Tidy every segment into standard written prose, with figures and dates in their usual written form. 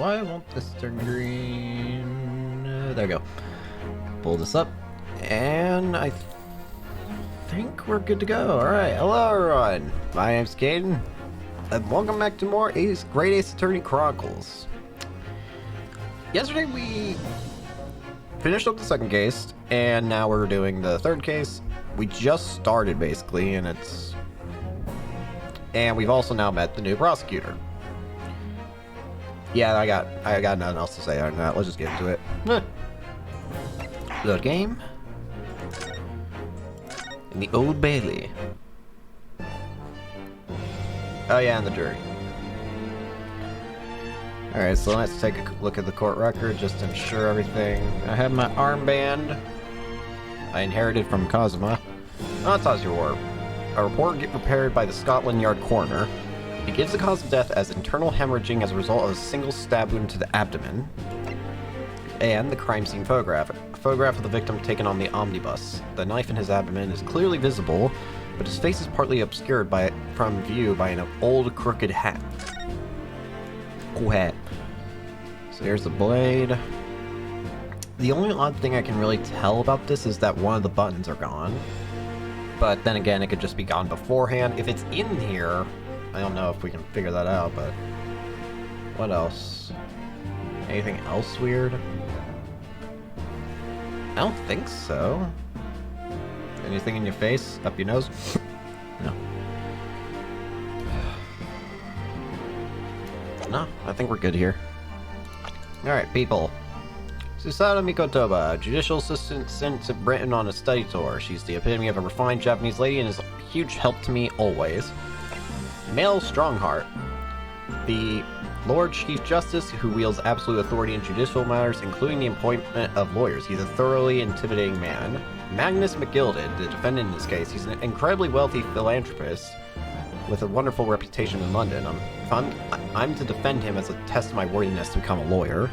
why won't this turn green? There we go. Pull this up, and I think we're good to go. Alright, hello everyone. My name's Caden, and welcome back to more Great Ace Attorney Chronicles. Yesterday we finished up the second case, and now we're doing the third case. We just started, basically, and we've also now met the new prosecutor. Yeah, I got nothing else to say on that. Let's just get into it. Load game. In the Old Bailey. Oh yeah, and the jury. Alright, so let's take a look at the court record just to ensure everything. I have my armband. I inherited from Cosima. Oh, that's as you were. A report get prepared by the Scotland Yard coroner. It gives the cause of death as internal hemorrhaging as a result of a single stab wound to the abdomen. And the crime scene photograph. A photograph of the victim taken on the omnibus. The knife in his abdomen is clearly visible, but his face is partly obscured from view by an old crooked hat. Cool hat. So here's the blade. The only odd thing I can really tell about this is that one of the buttons are gone. But then again, it could just be gone beforehand. If it's in here, I don't know if we can figure that out, but... What else? Anything else weird? I don't think so. Anything in your face? Up your nose? No. No, I think we're good here. Alright, people. Susato Mikotoba, judicial assistant sent to Britain on a study tour. She's the epitome of a refined Japanese lady and is a huge help to me always. Male Strongheart, the Lord Chief Justice who wields absolute authority in judicial matters, including the appointment of lawyers. He's a thoroughly intimidating man. Magnus McGilded, the defendant in this case, he's an incredibly wealthy philanthropist with a wonderful reputation in London. I'm to defend him as a test of my worthiness to become a lawyer.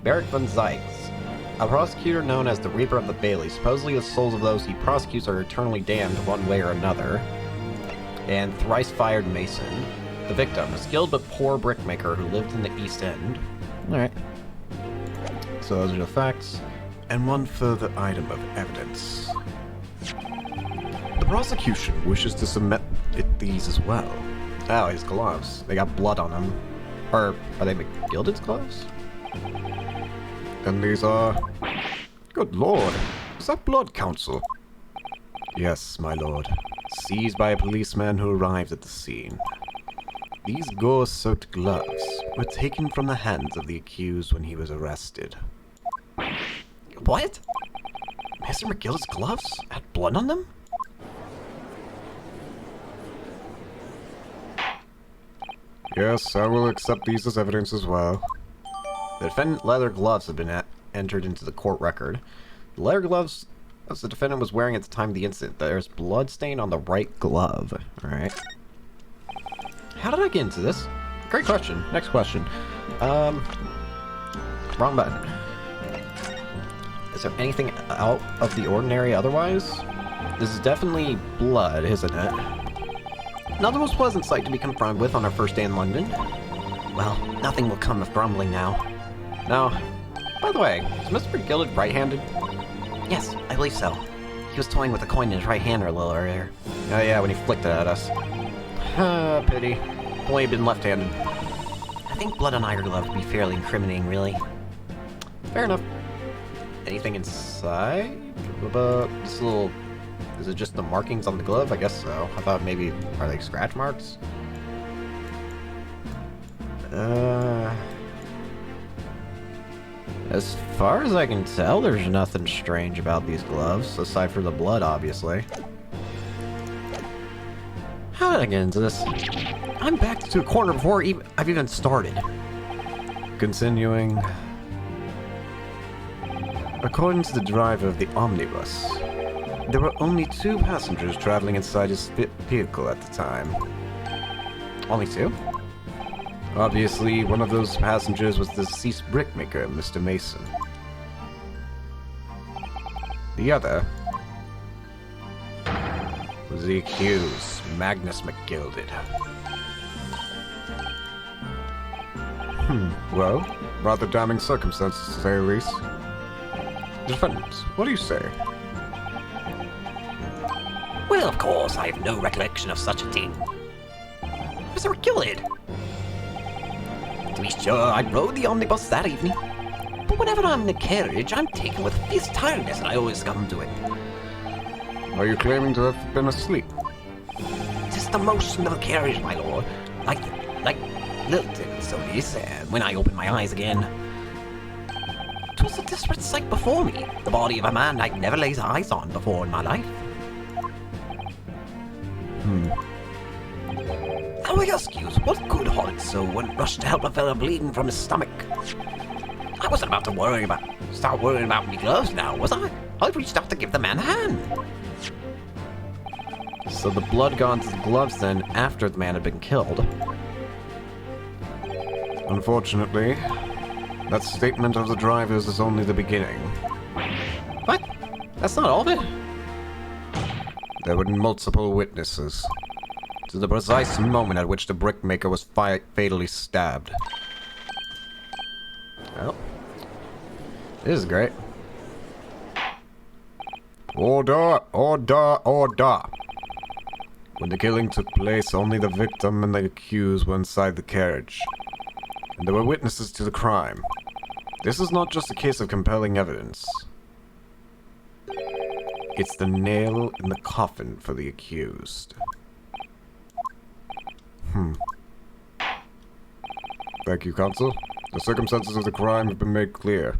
Barrett von Zykes, a prosecutor known as the Reaper of the Bailey. Supposedly the souls of those he prosecutes are eternally damned one way or another. And thrice-fired Mason, the victim, a skilled but poor brickmaker who lived in the East End. Alright. So those are the facts. And one further item of evidence. The prosecution wishes to submit these as well. Oh, his gloves. They got blood on them. Or are they McGilded's gloves? And these are... Good lord. Is that blood, counsel? Yes, my lord. Seized by a policeman who arrived at the scene. These gore-soaked gloves were taken from the hands of the accused when he was arrested. What? Mr. McGilded's gloves had blood on them? Yes, I will accept these as evidence as well. The defendant's leather gloves have been entered into the court record. The leather gloves as the defendant was wearing at the time of the incident. There's blood stain on the right glove. Alright. How did I get into this? Great question. Next question. Wrong button. Is there anything out of the ordinary otherwise? This is definitely blood, isn't it? Not the most pleasant sight to be confronted with on our first day in London. Well, nothing will come of grumbling now. Now, by the way, is Mr. McGilded right-handed? Yes, I believe so. He was toying with a coin in his right hand a little earlier. Oh yeah, when he flicked it at us. Pity. If only he'd been left-handed. I think blood on either glove would be fairly incriminating, really. Fair enough. Anything inside? What about this little... Is it just the markings on the glove? I guess so. I thought maybe... Are they scratch marks? As far as I can tell, there's nothing strange about these gloves, aside from the blood, obviously. How did I get into this? I'm back to a corner before I've even started. Continuing. According to the driver of the omnibus, there were only 2 passengers traveling inside his vehicle at the time. Only 2? Obviously, one of those passengers was the deceased brickmaker, Mr. Mason. The other was the accused, Magnus McGilded. Well, rather damning circumstances to say the least. Defendant, what do you say? Well, of course, I have no recollection of such a thing. Was there a killhead? To be sure, I rode the omnibus that evening. But whenever I'm in a carriage, I'm taken with a fierce tiredness and I always succumb to it. Are you claiming to have been asleep? Tis the motion of the carriage, my lord. Like Lilton, so it is, when I open my eyes again. 'Twas a desperate sight before me, the body of a man I'd never laid eyes on before in my life. Now I ask you, what good horrid soul wouldn't rush to help a fellow bleeding from his stomach? I wasn't about to start worrying about me gloves now, was I? I reached out to give the man a hand. So the blood got into the gloves then after the man had been killed. Unfortunately, that statement of the driver's is only the beginning. What? That's not all of it? There were multiple witnesses to the precise moment at which the brickmaker was fatally stabbed. Well, this is great. Order! Order! Order! When the killing took place, only the victim and the accused were inside the carriage, and there were witnesses to the crime. This is not just a case of compelling evidence. It's the nail in the coffin for the accused. Thank you, Counsel. The circumstances of the crime have been made clear.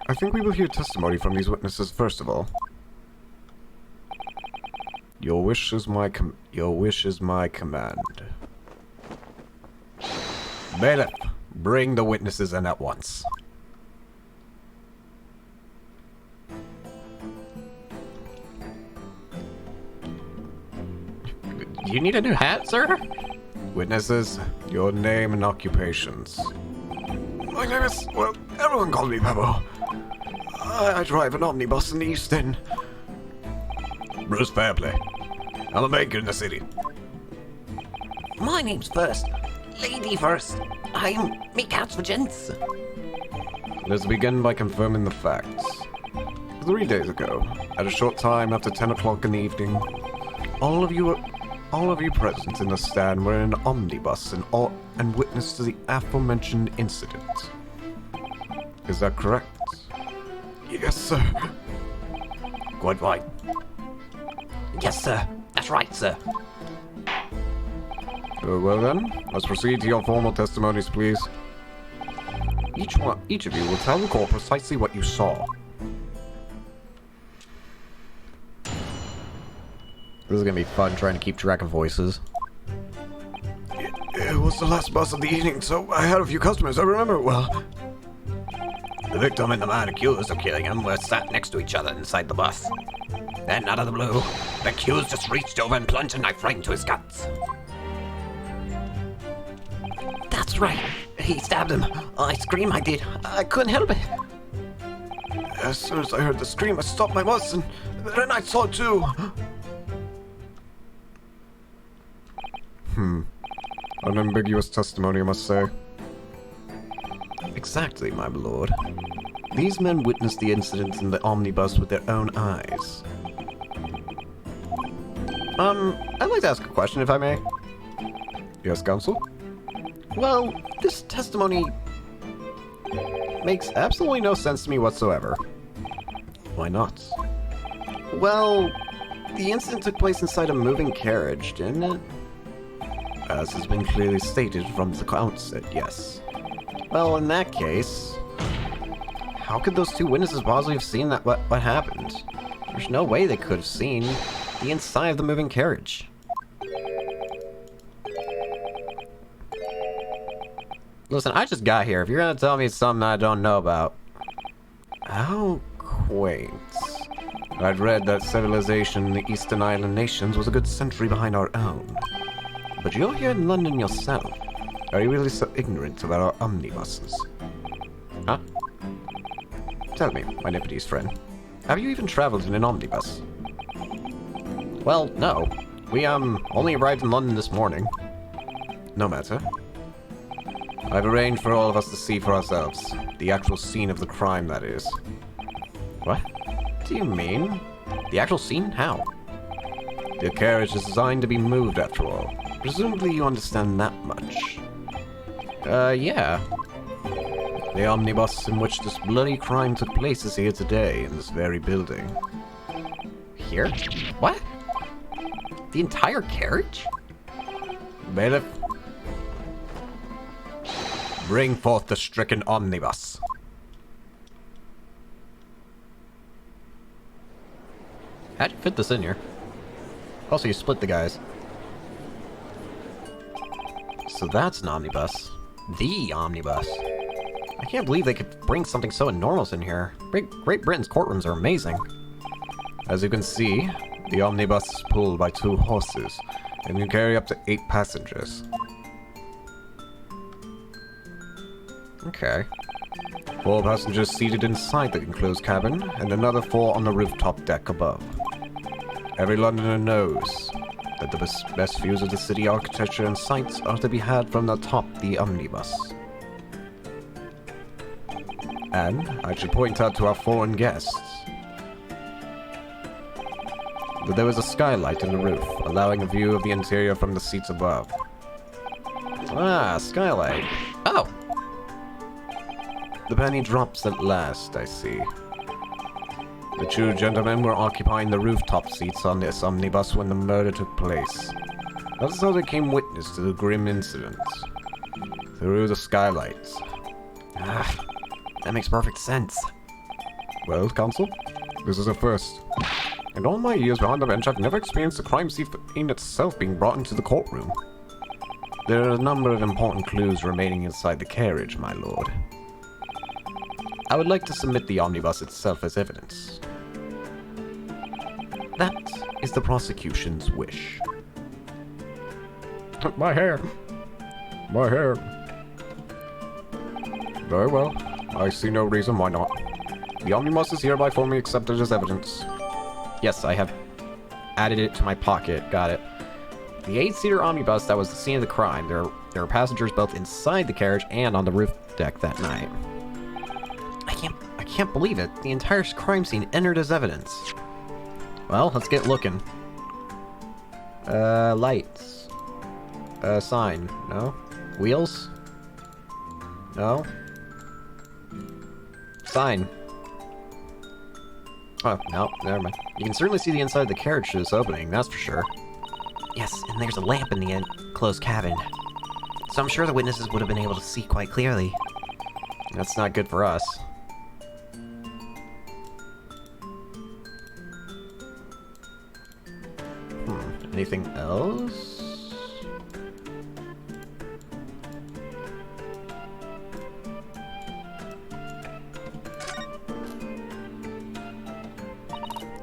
I think we will hear testimony from these witnesses first of all. Your wish is my command. Bailiff, bring the witnesses in at once. You need a new hat, sir? Witnesses, your name and occupations. My name is, well, everyone calls me Pebble. I drive an omnibus in the East End. Bruce Fairplay. I'm a banker in the city. My name's First. Lady First. I'm me cats for gents. Let's begin by confirming the facts. 3 days ago, at a short time after 10 o'clock in the evening, all of you present in the stand were in an omnibus and witness to the aforementioned incident. Is that correct? Yes, sir. Quite right. Yes, sir. That's right, sir. Very well then, let's proceed to your formal testimonies, please. Each of you will tell the court precisely what you saw. This is gonna be fun trying to keep track of voices. It was the last bus of the evening, so I had a few customers. I remember it well. The victim and the man accused of killing him were sat next to each other inside the bus. Then, out of the blue, the accused just reached over and plunged a knife right into his guts. That's right. He stabbed him. I screamed, I did. I couldn't help it. As soon as I heard the scream, I stopped my bus, and then I saw it too. Unambiguous testimony, I must say. Exactly, my lord. These men witnessed the incident in the omnibus with their own eyes. I'd like to ask a question, if I may. Yes, counsel? Well, this testimony makes absolutely no sense to me whatsoever. Why not? Well, the incident took place inside a moving carriage, didn't it? As has been clearly stated from the outset, yes. Well, in that case, how could those two witnesses possibly have seen that what happened? There's no way they could have seen the inside of the moving carriage. Listen, I just got here. If you're gonna tell me something I don't know about... How quaint. I'd read that civilization in the Eastern Island nations was a good century behind our own. But you're here in London yourself. Are you really so ignorant about our omnibuses? Huh? Tell me, my Nepentese friend, have you even traveled in an omnibus? Well, no. We, only arrived in London this morning. No matter. I've arranged for all of us to see for ourselves. The actual scene of the crime, that is. What? What do you mean? The actual scene? How? The carriage is designed to be moved, after all. Presumably you understand that much. Yeah. The omnibus in which this bloody crime took place is here today, in this very building. Here? What? The entire carriage? Bailiff, bring forth the stricken omnibus. How'd you fit this in here? Also, you split the guys. So that's an omnibus. The omnibus. I can't believe they could bring something so enormous in here. Great Britain's courtrooms are amazing. As you can see, the omnibus is pulled by 2 horses, and can carry up to 8 passengers. Okay. 4 passengers seated inside the enclosed cabin, and another 4 on the rooftop deck above. Every Londoner knows that the best views of the city architecture and sights are to be had from the top of the omnibus. And I should point out to our foreign guests that there is a skylight in the roof, allowing a view of the interior from the seats above. Ah, skylight. Oh! The penny drops at last, I see. The 2 gentlemen were occupying the rooftop seats on this omnibus when the murder took place. That is how they came witness to the grim incident. Through the skylights. Ah, that makes perfect sense. Well, Counsel, this is a first. In all my years behind the bench, I've never experienced the crime scene itself being brought into the courtroom. There are a number of important clues remaining inside the carriage, my lord. I would like to submit the omnibus itself as evidence. That is the prosecution's wish. My hair. My hair. Very well. I see no reason why not. The omnibus is hereby formally accepted as evidence. Yes, I have added it to my pocket. Got it. The 8-seater omnibus that was the scene of the crime. There were passengers both inside the carriage and on the roof deck that night. I can't believe it. The entire crime scene entered as evidence. Well, let's get looking. Lights. Sign. No. Wheels? No. Sign. Oh, no, never mind. You can certainly see the inside of the carriage through this opening, that's for sure. Yes, and there's a lamp in the enclosed cabin. So I'm sure the witnesses would have been able to see quite clearly. That's not good for us. Anything else?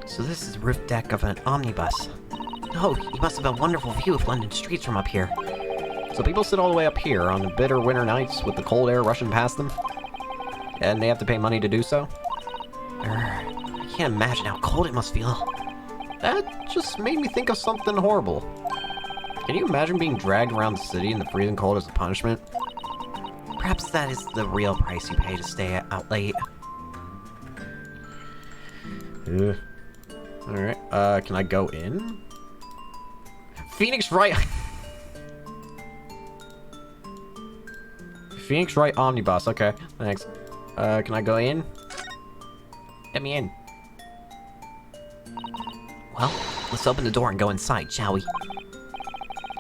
So this is the roof deck of an omnibus. Oh, you must have a wonderful view of London streets from up here. So people sit all the way up here on the bitter winter nights with the cold air rushing past them? And they have to pay money to do so? I can't imagine how cold it must feel. That just made me think of something horrible. Can you imagine being dragged around the city in the freezing cold as a punishment? Perhaps that is the real price you pay to stay out late. Alright, can I go in? Phoenix Wright... Phoenix Wright Omnibus, okay, thanks. Can I go in? Let me in. Well, let's open the door and go inside, shall we?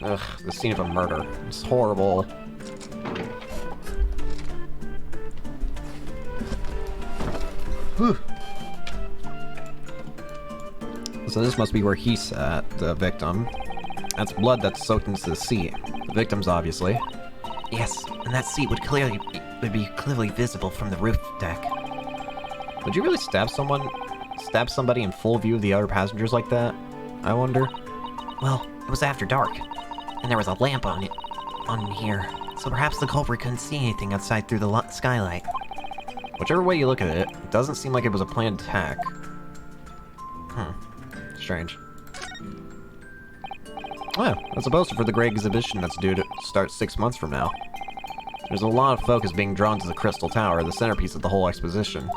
Ugh, the scene of a murder. It's horrible. Whew. So this must be where he sat, the victim. That's blood that's soaked into the seat. The victim's, obviously. Yes, and that seat would be clearly visible from the roof deck. Would you really stab somebody in full view of the other passengers like that? I wonder. Well, it was after dark, and there was a lamp on here, so perhaps the culprit couldn't see anything outside through the skylight. Whichever way you look at it, it doesn't seem like it was a planned attack. Strange. Oh, that's a poster for the great exhibition that's due to start 6 months from now. There's a lot of focus being drawn to the Crystal Tower, the centerpiece of the whole exposition.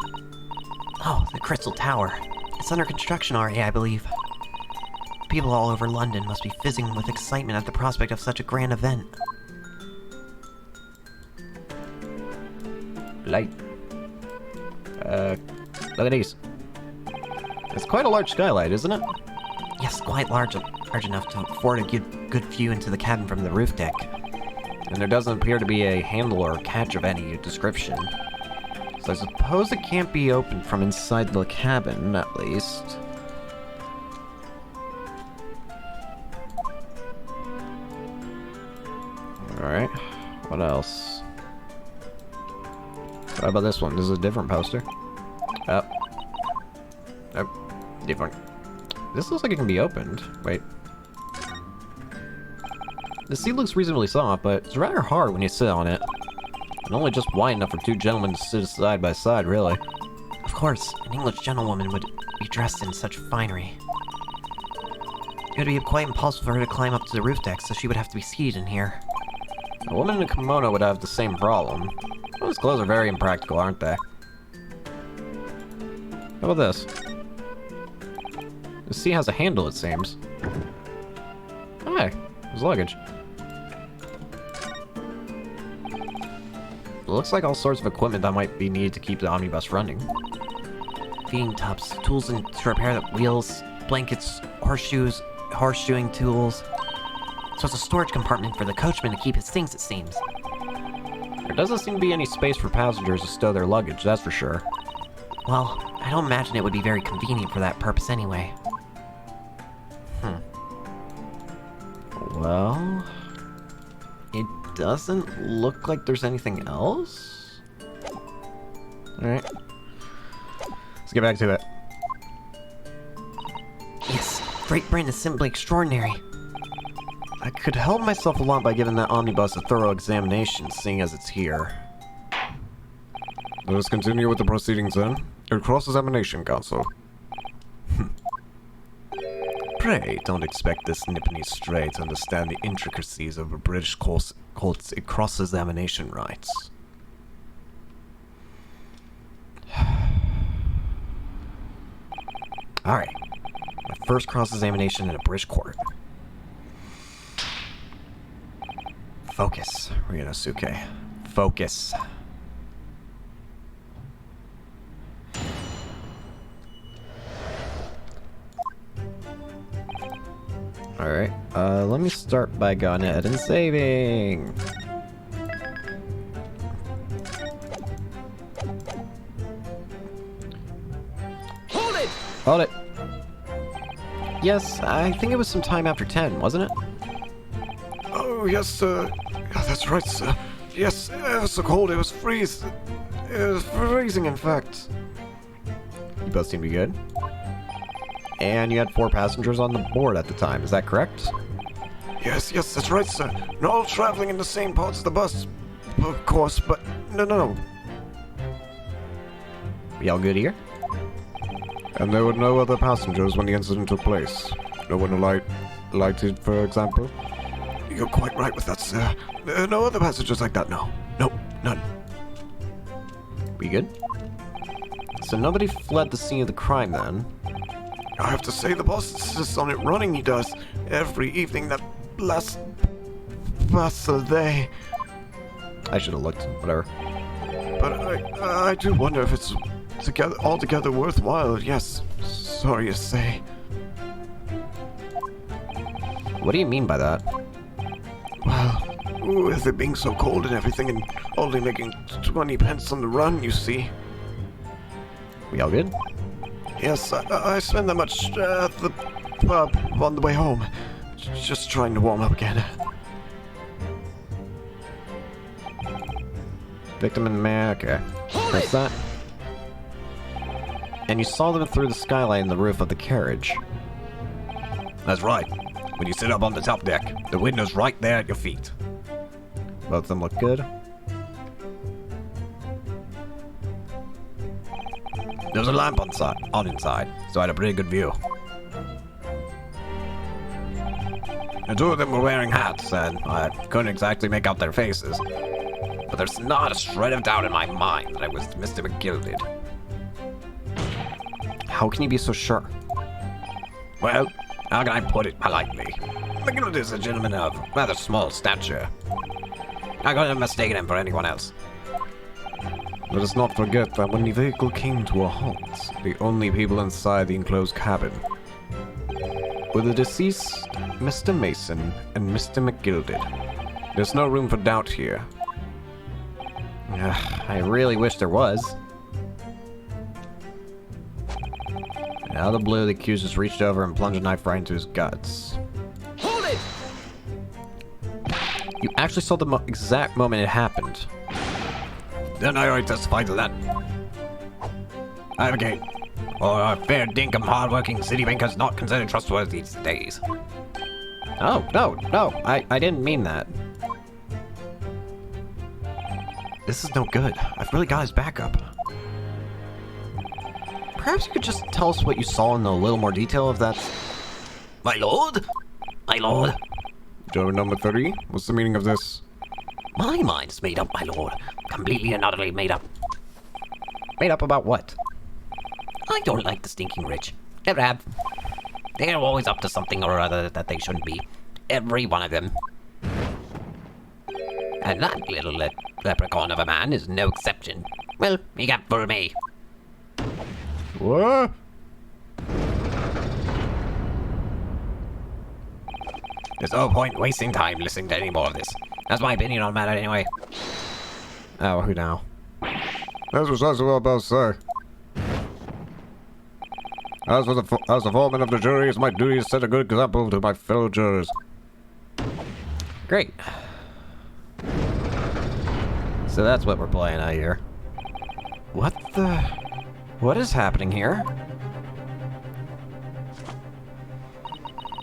Oh, the Crystal Tower. It's under construction already, I believe. People all over London must be fizzing with excitement at the prospect of such a grand event. Light. Look at these. It's quite a large skylight, isn't it? Yes, quite large enough to afford a good view into the cabin from the roof deck. And there doesn't appear to be a handle or catch of any description. So I suppose it can't be opened from inside the cabin, at least. Alright, what else? How about this one? This is a different poster. Oh. Nope. Different. This looks like it can be opened. Wait. The seat looks reasonably soft, but it's rather hard when you sit on it. And only just wide enough for two gentlemen to sit side by side, really. Of course, an English gentlewoman would be dressed in such finery. It would be quite impossible for her to climb up to the roof deck, so she would have to be seated in here. A woman in a kimono would have the same problem. Those clothes are very impractical, aren't they? How about this? The seat has a handle, it seems. Hi, there's luggage. It looks like all sorts of equipment that might be needed to keep the omnibus running. Feeding tubs, tools to repair the wheels, blankets, horseshoeing tools. So it's a storage compartment for the coachman to keep his things, it seems. There doesn't seem to be any space for passengers to stow their luggage, that's for sure. Well, I don't imagine it would be very convenient for that purpose anyway. Well, it doesn't look like there's anything else. Alright. Let's get back to it. Yes, Great Britain is simply extraordinary. I could help myself a lot by giving that omnibus a thorough examination, seeing as it's here. Let us continue with the proceedings then. A cross-examination, Counsel. Pray, don't expect this nippity stray to understand the intricacies of a British court's cross-examination rights. Alright. My first cross-examination in a British court. Focus, Ryunosuke. Focus. Alright, let me start by going ahead and saving. Hold it! Hold it. Yes, I think it was some time after 10, wasn't it? Oh, yes, sir. Yeah, that's right, sir. Yes, it was so cold, it was freezing. It was freezing, in fact. You both seem to be good. And you had 4 passengers on the board at the time, is that correct? Yes, that's right, sir. Not all traveling in the same parts of the bus, of course, but no. We all good here? And there were no other passengers when the incident took place. No one alighted, for example. You're quite right with that, sir. No other passengers like that, no. Nope, none. We good? So nobody fled the scene of the crime then? I have to say, the boss insists on it running, he does. Every evening, that last bus of the day. I should have looked, whatever. But I do wonder if it's altogether worthwhile, yes. Sorry to say. What do you mean by that? Well, with it being so cold and everything, and only making 20 pence on the run, you see. We all good? Yes, I spend that much at the pub on the way home. Just trying to warm up again. Victim and man, okay. What's that? And you saw them through the skylight in the roof of the carriage. That's right. When you sit up on the top deck, the window's right there at your feet. Both of them look good. There was a lamp on inside, so I had a pretty good view. The 2 of them were wearing hats, and I couldn't exactly make out their faces. but there's not a shred of doubt in my mind that I was Mr. McGilded. How can you be so sure? Well, how can I put it politely? McGilded is a gentleman of rather small stature. I couldn't have mistaken him for anyone else. Let us not forget that when the vehicle came to a halt, the only people inside the enclosed cabin were the deceased Mr. Mason and Mr. McGilded. There's no room for doubt here. I really wish there was. And out of the blue, the accused just reached over and plunged a knife right into his guts. Hold it! You actually saw the exact moment it happened. Then I already testified to that. I advocate. Or a fair dinkum hard-working city banker's not considered trustworthy these days. Oh, no, I didn't mean that. This is no good. I've really got his back up. Perhaps you could just tell us what you saw in a little more detail if that's... My lord? My lord? Juror number 3, what's the meaning of this? My mind's made up, my lord. Completely and utterly made up. Made up about what? I don't like the stinking rich. Never have. They're always up to something or other that they shouldn't be. Every one of them. And that little leprechaun of a man is no exception. Well, he got for me. What? There's no point wasting time listening to any more of this. That's my opinion on the matter anyway. Oh, who now? That's precisely what I'm about to say. As the foreman of the jury, it's my duty to set a good example to my fellow jurors. Great. So that's what we're playing out here. What is happening here?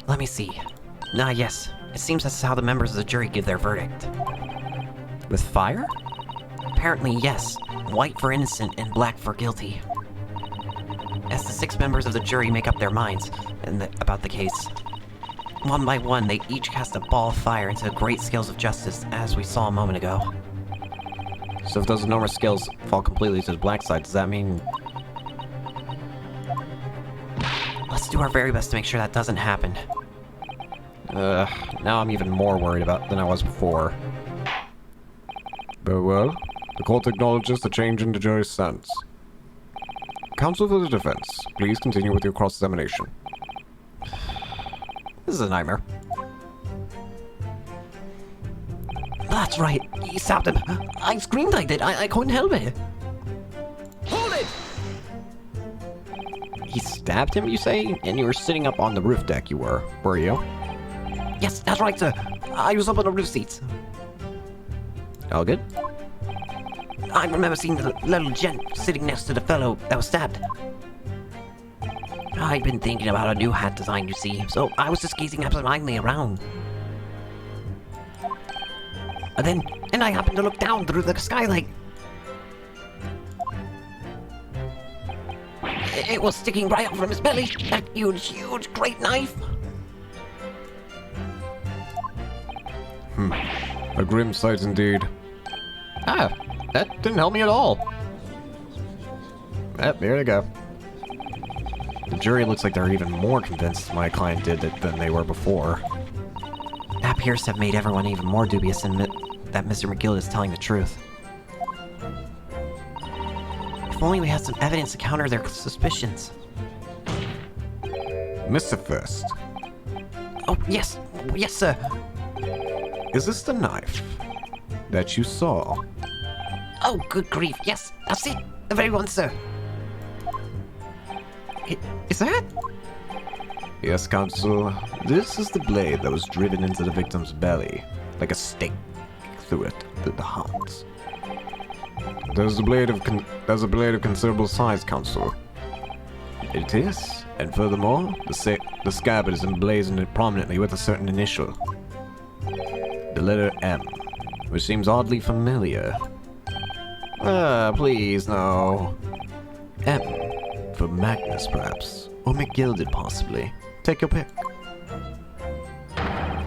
Let me see. Yes. It seems that's how the members of the jury give their verdict. With fire? Apparently, yes. White for innocent and black for guilty. As the 6 members of the jury make up their minds about the case, one by one, they each cast a ball of fire into the great scales of justice, as we saw a moment ago. So if those enormous scales fall completely to the black side, does that mean... Let's do our very best to make sure that doesn't happen. Now I'm even more worried than I was before. Very well. The court acknowledges the change in the jury's stance. Counsel for the defense, please continue with your cross-examination. This is a nightmare. That's right. He stabbed him. I screamed I did. I couldn't help it. Hold it! He stabbed him, you say? And you were sitting up on the roof deck, you were you? Yes, that's right, sir. I was up on the roof seats. All good? I remember seeing the little gent sitting next to the fellow that was stabbed. I'd been thinking about a new hat design, you see, so I was just gazing absentmindedly around. And then I happened to look down through the skylight. It was sticking right up from his belly, that huge, great knife. A grim sight indeed. Ah, that didn't help me at all. There they go. The jury looks like they're even more convinced my client did it than they were before. That appears to have made everyone even more dubious that Mr. McGill is telling the truth. If only we had some evidence to counter their suspicions. Mr. First, Oh, yes, sir. is this the knife that you saw? Oh, good grief, yes, that's it. The very one, sir. Is that? Yes, counsel. This is the blade that was driven into the victim's belly, like a stake through the heart. There's a blade of considerable size, counsel. It is, and furthermore, the scabbard is emblazoned prominently with a certain initial. The letter M, which seems oddly familiar. Please, no. M, for Magnus, perhaps, or McGilded, possibly. Take your pick.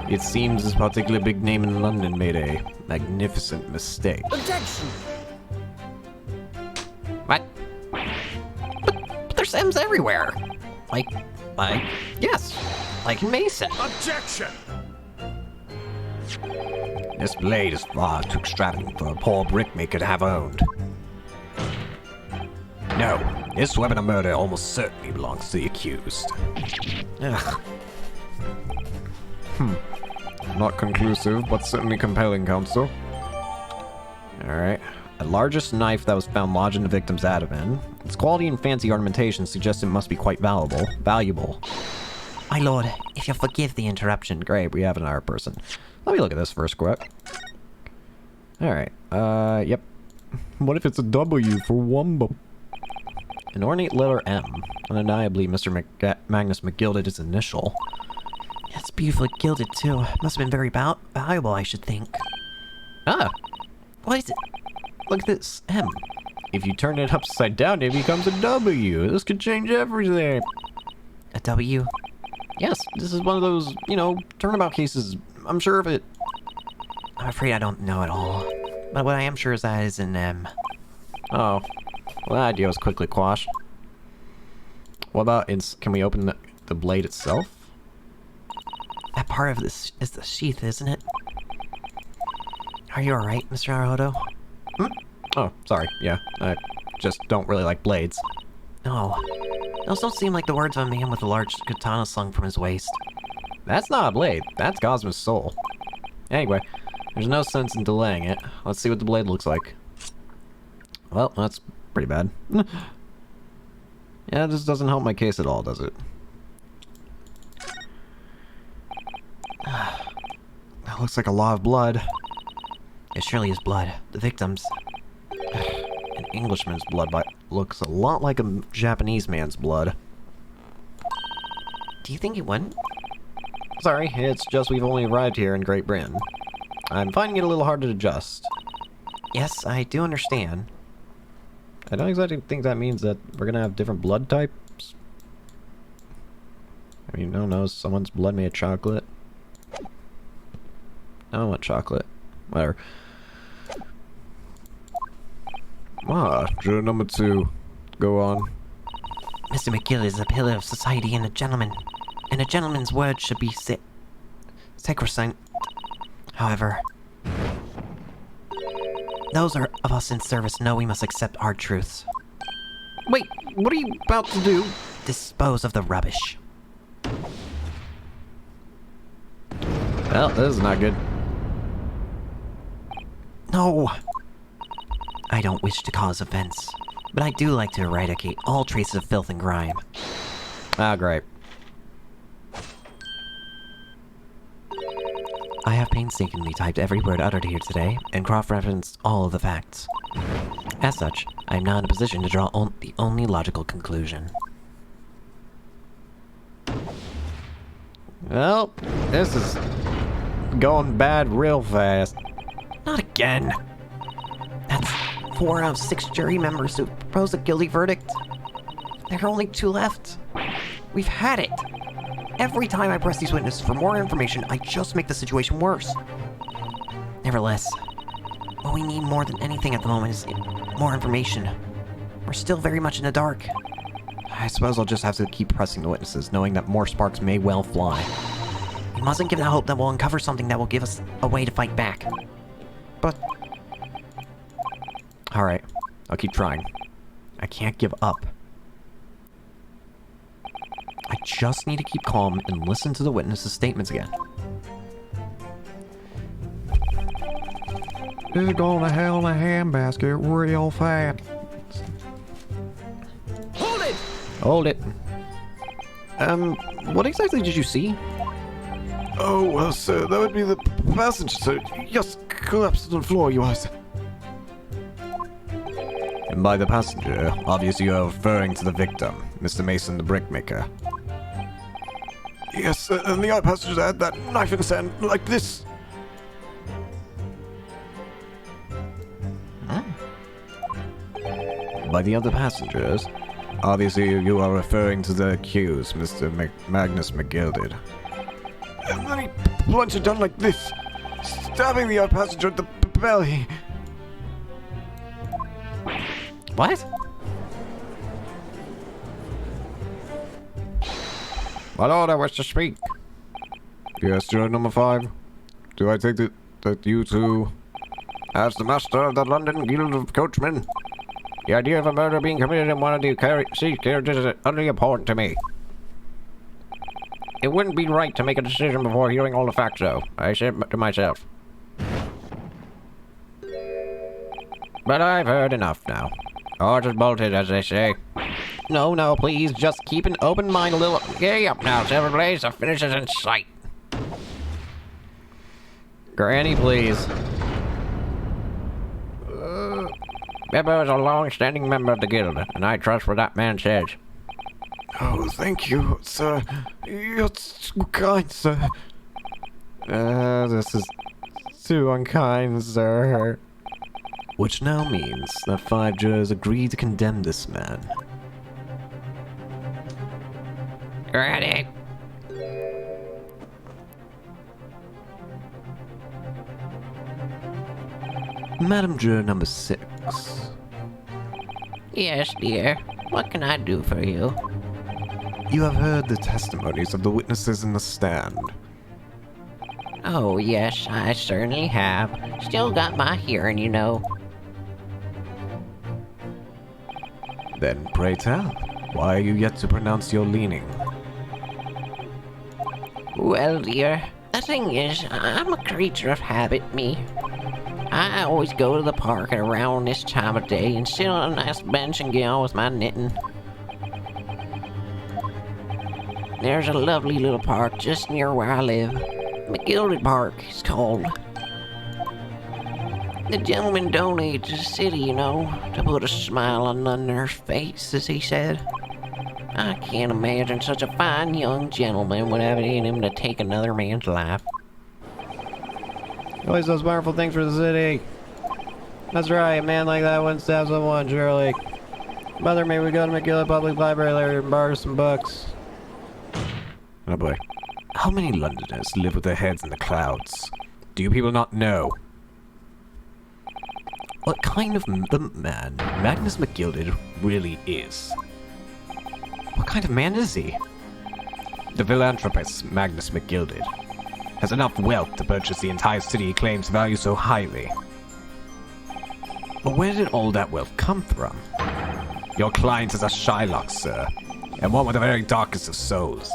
It seems this particular big name in London made a magnificent mistake. Objection! What? But there's M's everywhere. Like, yes. Like Mason. Objection! This blade is far too extravagant for a poor brickmaker to have owned. No, this weapon of murder almost certainly belongs to the accused. Ugh. Not conclusive, but certainly compelling, counsel. Alright. The largest knife that was found lodged in the victim's abdomen. Its quality and fancy ornamentation suggests it must be quite valuable. My lord, if you'll forgive the interruption. Great, we have another person. Let me look at this first quick. Alright, yep. What if it's a W for Wumbo? An ornate letter M. Undeniably, Mr. Magnus McGilded is initial. It's beautifully gilded, too. Must have been very valuable, I should think. Ah, What is it? look at this M. If you turn it upside down, it becomes a W. This could change everything. A W? Yes, this is one of those, turnabout cases. I'm sure of it. I'm afraid I don't know at all. But what I am sure is that is an M. Oh, well, that idea was quickly quashed. What about, can we open the blade itself? That part of this is the sheath, isn't it? Are you alright, Mr. Naruto? Oh, sorry, yeah, I just don't really like blades. No. Those don't seem like the words of a man with a large katana slung from his waist. That's not a blade, that's Cosmo's soul. Anyway, there's no sense in delaying it. Let's see what the blade looks like. Well, that's pretty bad. Yeah, this doesn't help my case at all, does it? That looks like a lot of blood. It surely is blood. The victim's. An Englishman's blood looks a lot like a Japanese man's blood. Do you think he wouldn't? Sorry, it's just we've only arrived here in Great Britain. I'm finding it a little hard to adjust. Yes, I do understand. I don't exactly think that means that we're gonna have different blood types. I mean, I don't know, is someone's blood made of chocolate? I don't want chocolate. Whatever. Juror number 2. Go on. Mr. McGill is a pillar of society and a gentleman. And a gentleman's word should be sacrosanct. However, those of us in service know we must accept hard truths. Wait, what are you about to do? Dispose of the rubbish. Well, this is not good. No! I don't wish to cause offense, but I do like to eradicate all traces of filth and grime. Ah, great. I have painstakingly typed every word uttered here today, and cross-referenced all of the facts. As such, I am not in a position to draw the only logical conclusion. Well, this is going bad real fast. Not again! That's 4 out of 6 jury members who proposed a guilty verdict. There are only 2 left. We've had it! Every time I press these witnesses for more information, I just make the situation worse. Nevertheless, what we need more than anything at the moment is more information. We're still very much in the dark. I suppose I'll just have to keep pressing the witnesses, knowing that more sparks may well fly. We mustn't give out hope that we'll uncover something that will give us a way to fight back. But... Alright, I'll keep trying. I can't give up. I just need to keep calm and listen to the witnesses' statements again. It's going to hell in a handbasket real fast. Hold it! Hold it. What exactly did you see? Oh, well, sir, that would be the passenger, sir. Just collapsed on the floor, you was. And by the passenger, obviously you are referring to the victim, Mr. Mason the brickmaker. Yes, and the other passenger had that knife in his hand, like this. By the other passengers, obviously you are referring to the accused, Mr. Magnus McGilded. And then he plunged it down like this, stabbing the other passenger at the belly. What? My lord, I wish to speak. Yes, juror number 5. Do I take it that you two, as the master of the London Guild of Coachmen, The idea of a murder being committed in one of the sea carriages is utterly abhorrent to me. It wouldn't be right to make a decision before hearing all the facts, though, I said to myself. But I've heard enough now. Horse is bolted, as they say. No, please, just keep an open mind a little. Gay up now, Silverblaze, the finish is in sight. Granny, please. Beppo is a long-standing member of the guild, and I trust what that man says. Oh, thank you, sir. You're too kind, sir. This is too unkind, sir. Which now means that 5 jurors agree to condemn this man. Ready? Madam Juror number 6. Yes, dear. What can I do for you? You have heard the testimonies of the witnesses in the stand. Oh, yes, I certainly have. Still got my hearing, you know. Then pray tell, why are you yet to pronounce your leaning? Well, dear, the thing is, I'm a creature of habit, me. I always go to the park at around this time of day and sit on a nice bench and get on with my knitting. There's a lovely little park just near where I live. McGilded Park, it's called. The gentleman donated to the city, you know, to put a smile on none of their face, as he said. I can't imagine such a fine young gentleman would have it in him to take another man's life. Always those wonderful things for the city. That's right, a man like that wouldn't stab someone, surely. Mother, may we go to McGill Public Library later and borrow some books? Oh boy. How many Londoners live with their heads in the clouds? Do you people not know? What kind of man Magnus McGilded really is? What kind of man is he? The philanthropist Magnus McGilded has enough wealth to purchase the entire city he claims to value so highly. But where did all that wealth come from? Your client is a Shylock, sir, and one with the very darkest of souls.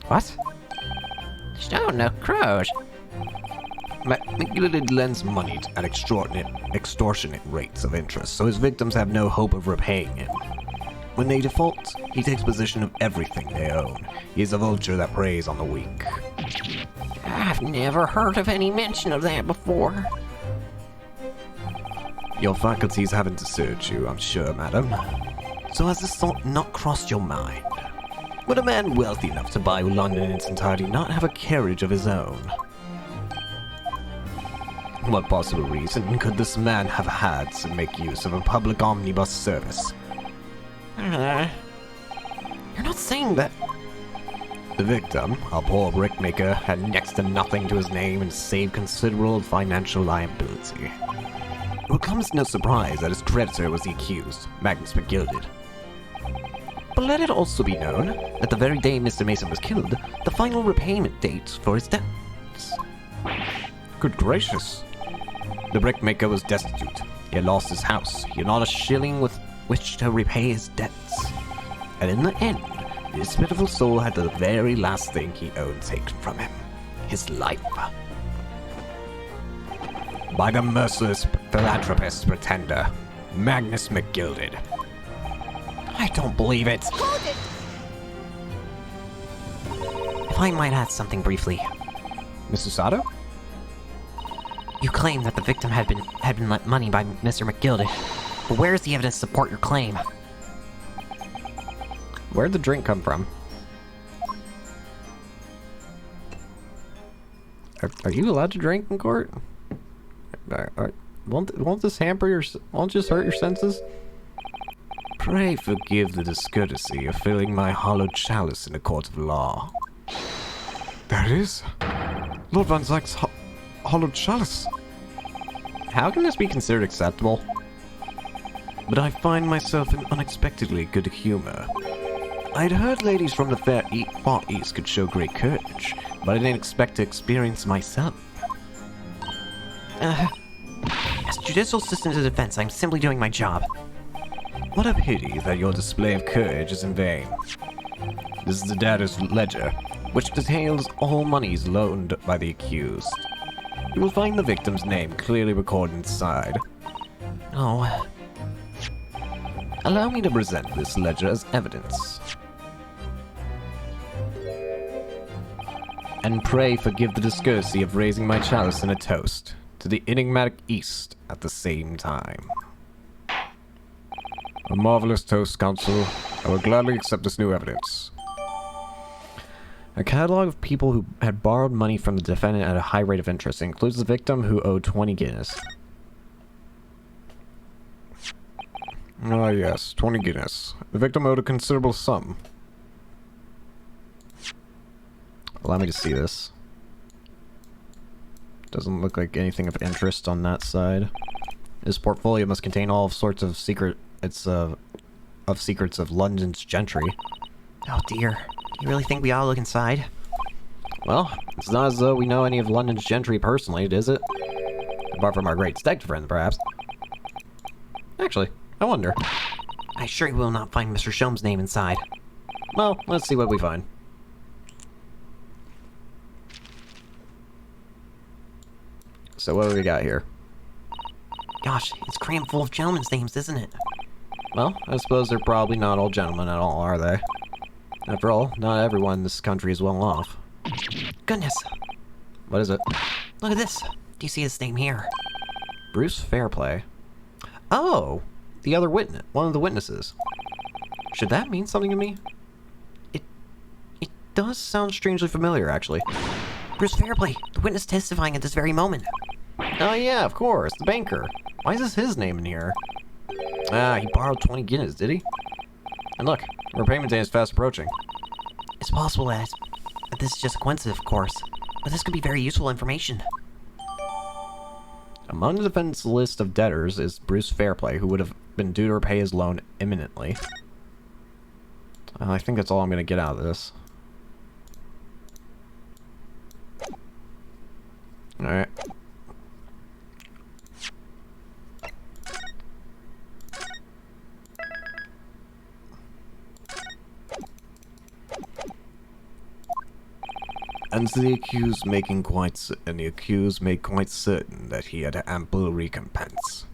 What? Stone no crows. McGilded lends money at extortionate rates of interest, so his victims have no hope of repaying him. When they default, he takes possession of everything they own. He is a vulture that preys on the weak. I've never heard of any mention of that before. Your faculties haven't disturbed you, I'm sure, madam. So has this thought not crossed your mind? Would a man wealthy enough to buy London in its entirety not have a carriage of his own? What possible reason could this man have had to make use of a public omnibus service? You're not saying that. The victim, a poor brickmaker, had next to nothing to his name and saved considerable financial liability. It will come as no surprise that his creditor was the accused, Magnus McGilded. But let it also be known that the very day Mr. Mason was killed, the final repayment date for his debts. Good gracious. The brickmaker was destitute. He had lost his house. He had not a shilling with which to repay his debts. And in the end, this pitiful soul had the very last thing he owned taken from him. His life. By the merciless philanthropist pretender, Magnus McGilded. I don't believe it. Hold it! If I might add something briefly. Mr. Sato? You claim that the victim had been lent money by Mr. McGilded. But where's the evidence to support your claim? Where'd the drink come from? Are you allowed to drink in court? Won't this hamper your... won't just hurt your senses? Pray forgive the discourtesy of filling my hollowed chalice in a court of law. There it is. Lord Van Zyke's hollowed chalice. How can this be considered acceptable? But I find myself in unexpectedly good humor. I'd heard ladies from the Far East could show great courage, but I didn't expect to experience myself. As judicial assistant to the defense, I'm simply doing my job. What a pity that your display of courage is in vain. This is the debtor's ledger, which details all monies loaned by the accused. You will find the victim's name clearly recorded inside. Oh, Allow me to present this ledger as evidence. And pray forgive the discourtesy of raising my chalice in a toast to the enigmatic East at the same time. A marvelous toast, Counsel. I will gladly accept this new evidence. A catalog of people who had borrowed money from the defendant at a high rate of interest. It includes the victim who owed 20 Guinness. Ah, yes, 20 Guinness. The victim owed a considerable sum. Allow me to see this. Doesn't look like anything of interest on that side. His portfolio must contain all sorts of secrets of London's gentry. oh dear. Do you really think we ought to look inside? Well, it's not as though we know any of London's gentry personally, is it? Apart from our great detective friend, perhaps. Actually, I wonder. I sure will not find Mr. Shum's name inside. Well, let's see what we find. So what do we got here? Gosh, it's crammed full of gentlemen's names, isn't it? Well, I suppose they're probably not all gentlemen at all, are they? After all, not everyone in this country is well off. Goodness, What is it? look at this. Do you see his name here? Bruce Fairplay. Oh! The other witness. One of the witnesses. Should that mean something to me? It does sound strangely familiar, actually. Bruce Fairplay, the witness testifying at this very moment. Oh yeah, of course, the banker. Why is this his name in here? Ah, he borrowed 20 Guinness, did he? And look, repayment day is fast approaching. It's possible that this is just a coincidence, of course, but this could be very useful information. Among the defendant's list of debtors is Bruce Fairplay, who would have been due to repay his loan imminently. I think that's all I'm going to get out of this. Alright. And the accused made quite certain that he had ample recompense.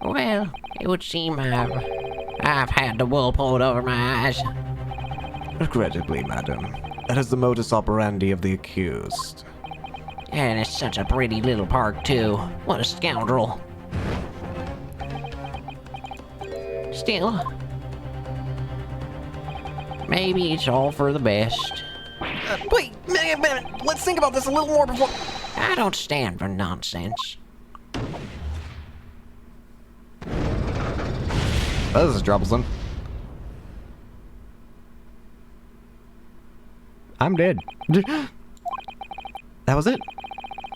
Well, it would seem I've had the wool pulled over my eyes. Regrettably, madam, that is the modus operandi of the accused. And it's such a pretty little park, too. What a scoundrel. Still, maybe it's all for the best. Wait, let's think about this a little more before... I don't stand for nonsense. Oh, this is troublesome. I'm dead. That was it.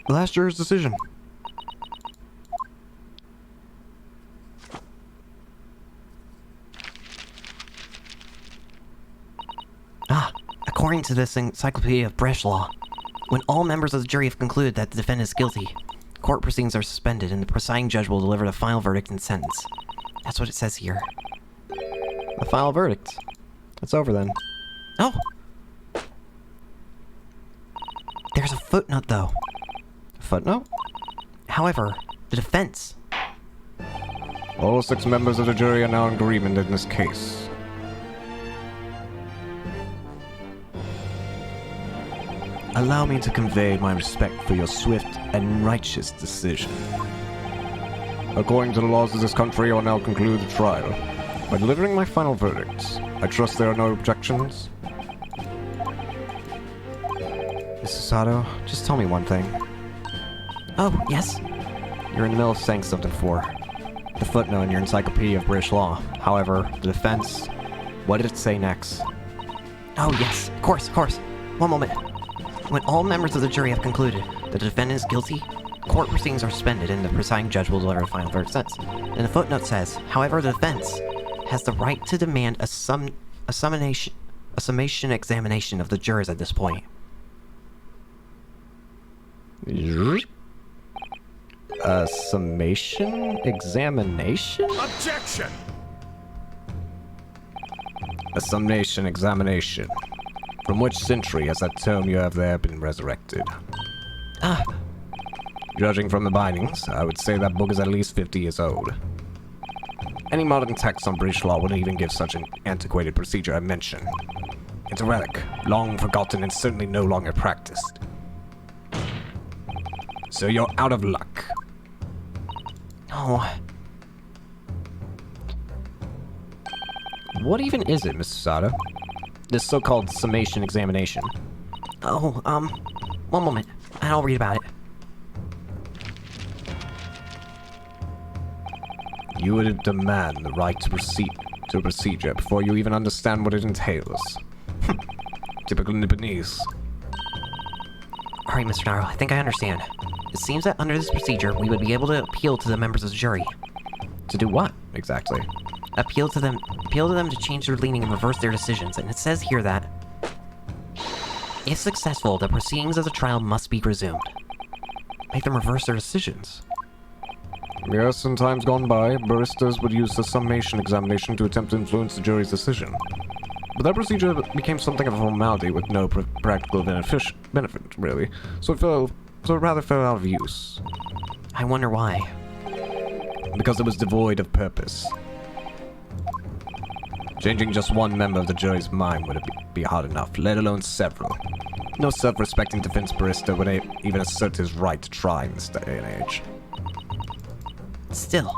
The last juror's decision. According to this encyclopedia of British law, when all members of the jury have concluded that the defendant is guilty, court proceedings are suspended and the presiding judge will deliver the final verdict and sentence. That's what it says here. The final verdict. It's over then. Oh! There's a footnote, though. Footnote? However, the defense... All 6 members of the jury are now in agreement in this case. Allow me to convey my respect for your swift and righteous decision. According to the laws of this country, I will now conclude the trial by delivering my final verdicts. I trust there are no objections. Mrs. Sato, just tell me one thing. Oh, yes? You're in the middle of saying something for the footnote in your encyclopedia of British law. However, the defense, what did it say next? Oh, yes. Of course. One moment. When all members of the jury have concluded, The defendant is guilty. Court proceedings are suspended and the presiding judge will deliver a final verdict sentence. And the footnote says, however, the defense has the right to demand a summation examination of the jurors at this point. A summation examination? Objection! A summation examination. From which century has that term you have there been resurrected? Ah, Judging from the bindings, I would say that book is at least 50 years old. Any modern text on British law wouldn't even give such an antiquated procedure a mention. It's a relic, long forgotten and certainly no longer practiced. So you're out of luck. no. What even is it, Mr. Sato? This so-called summation examination. Oh, one moment. I'll read about it. You would demand the right to proceed to a procedure before you even understand what it entails. Typical Nipponese. Alright, Mr. Naro, I think I understand. It seems that under this procedure, we would be able to appeal to the members of the jury. To do what, exactly? Appeal to them to change their leaning and reverse their decisions, and it says here that if successful, the proceedings of the trial must be resumed. Make them reverse their decisions. Yes, in times gone by, barristers would use the summation examination to attempt to influence the jury's decision. But that procedure became something of a formality with no practical benefit, really, so it rather fell out of use. I wonder why. Because it was devoid of purpose. Changing just one member of the jury's mind would be hard enough, let alone several. No self-respecting defense barrister would even assert his right to try in this day and age. Still,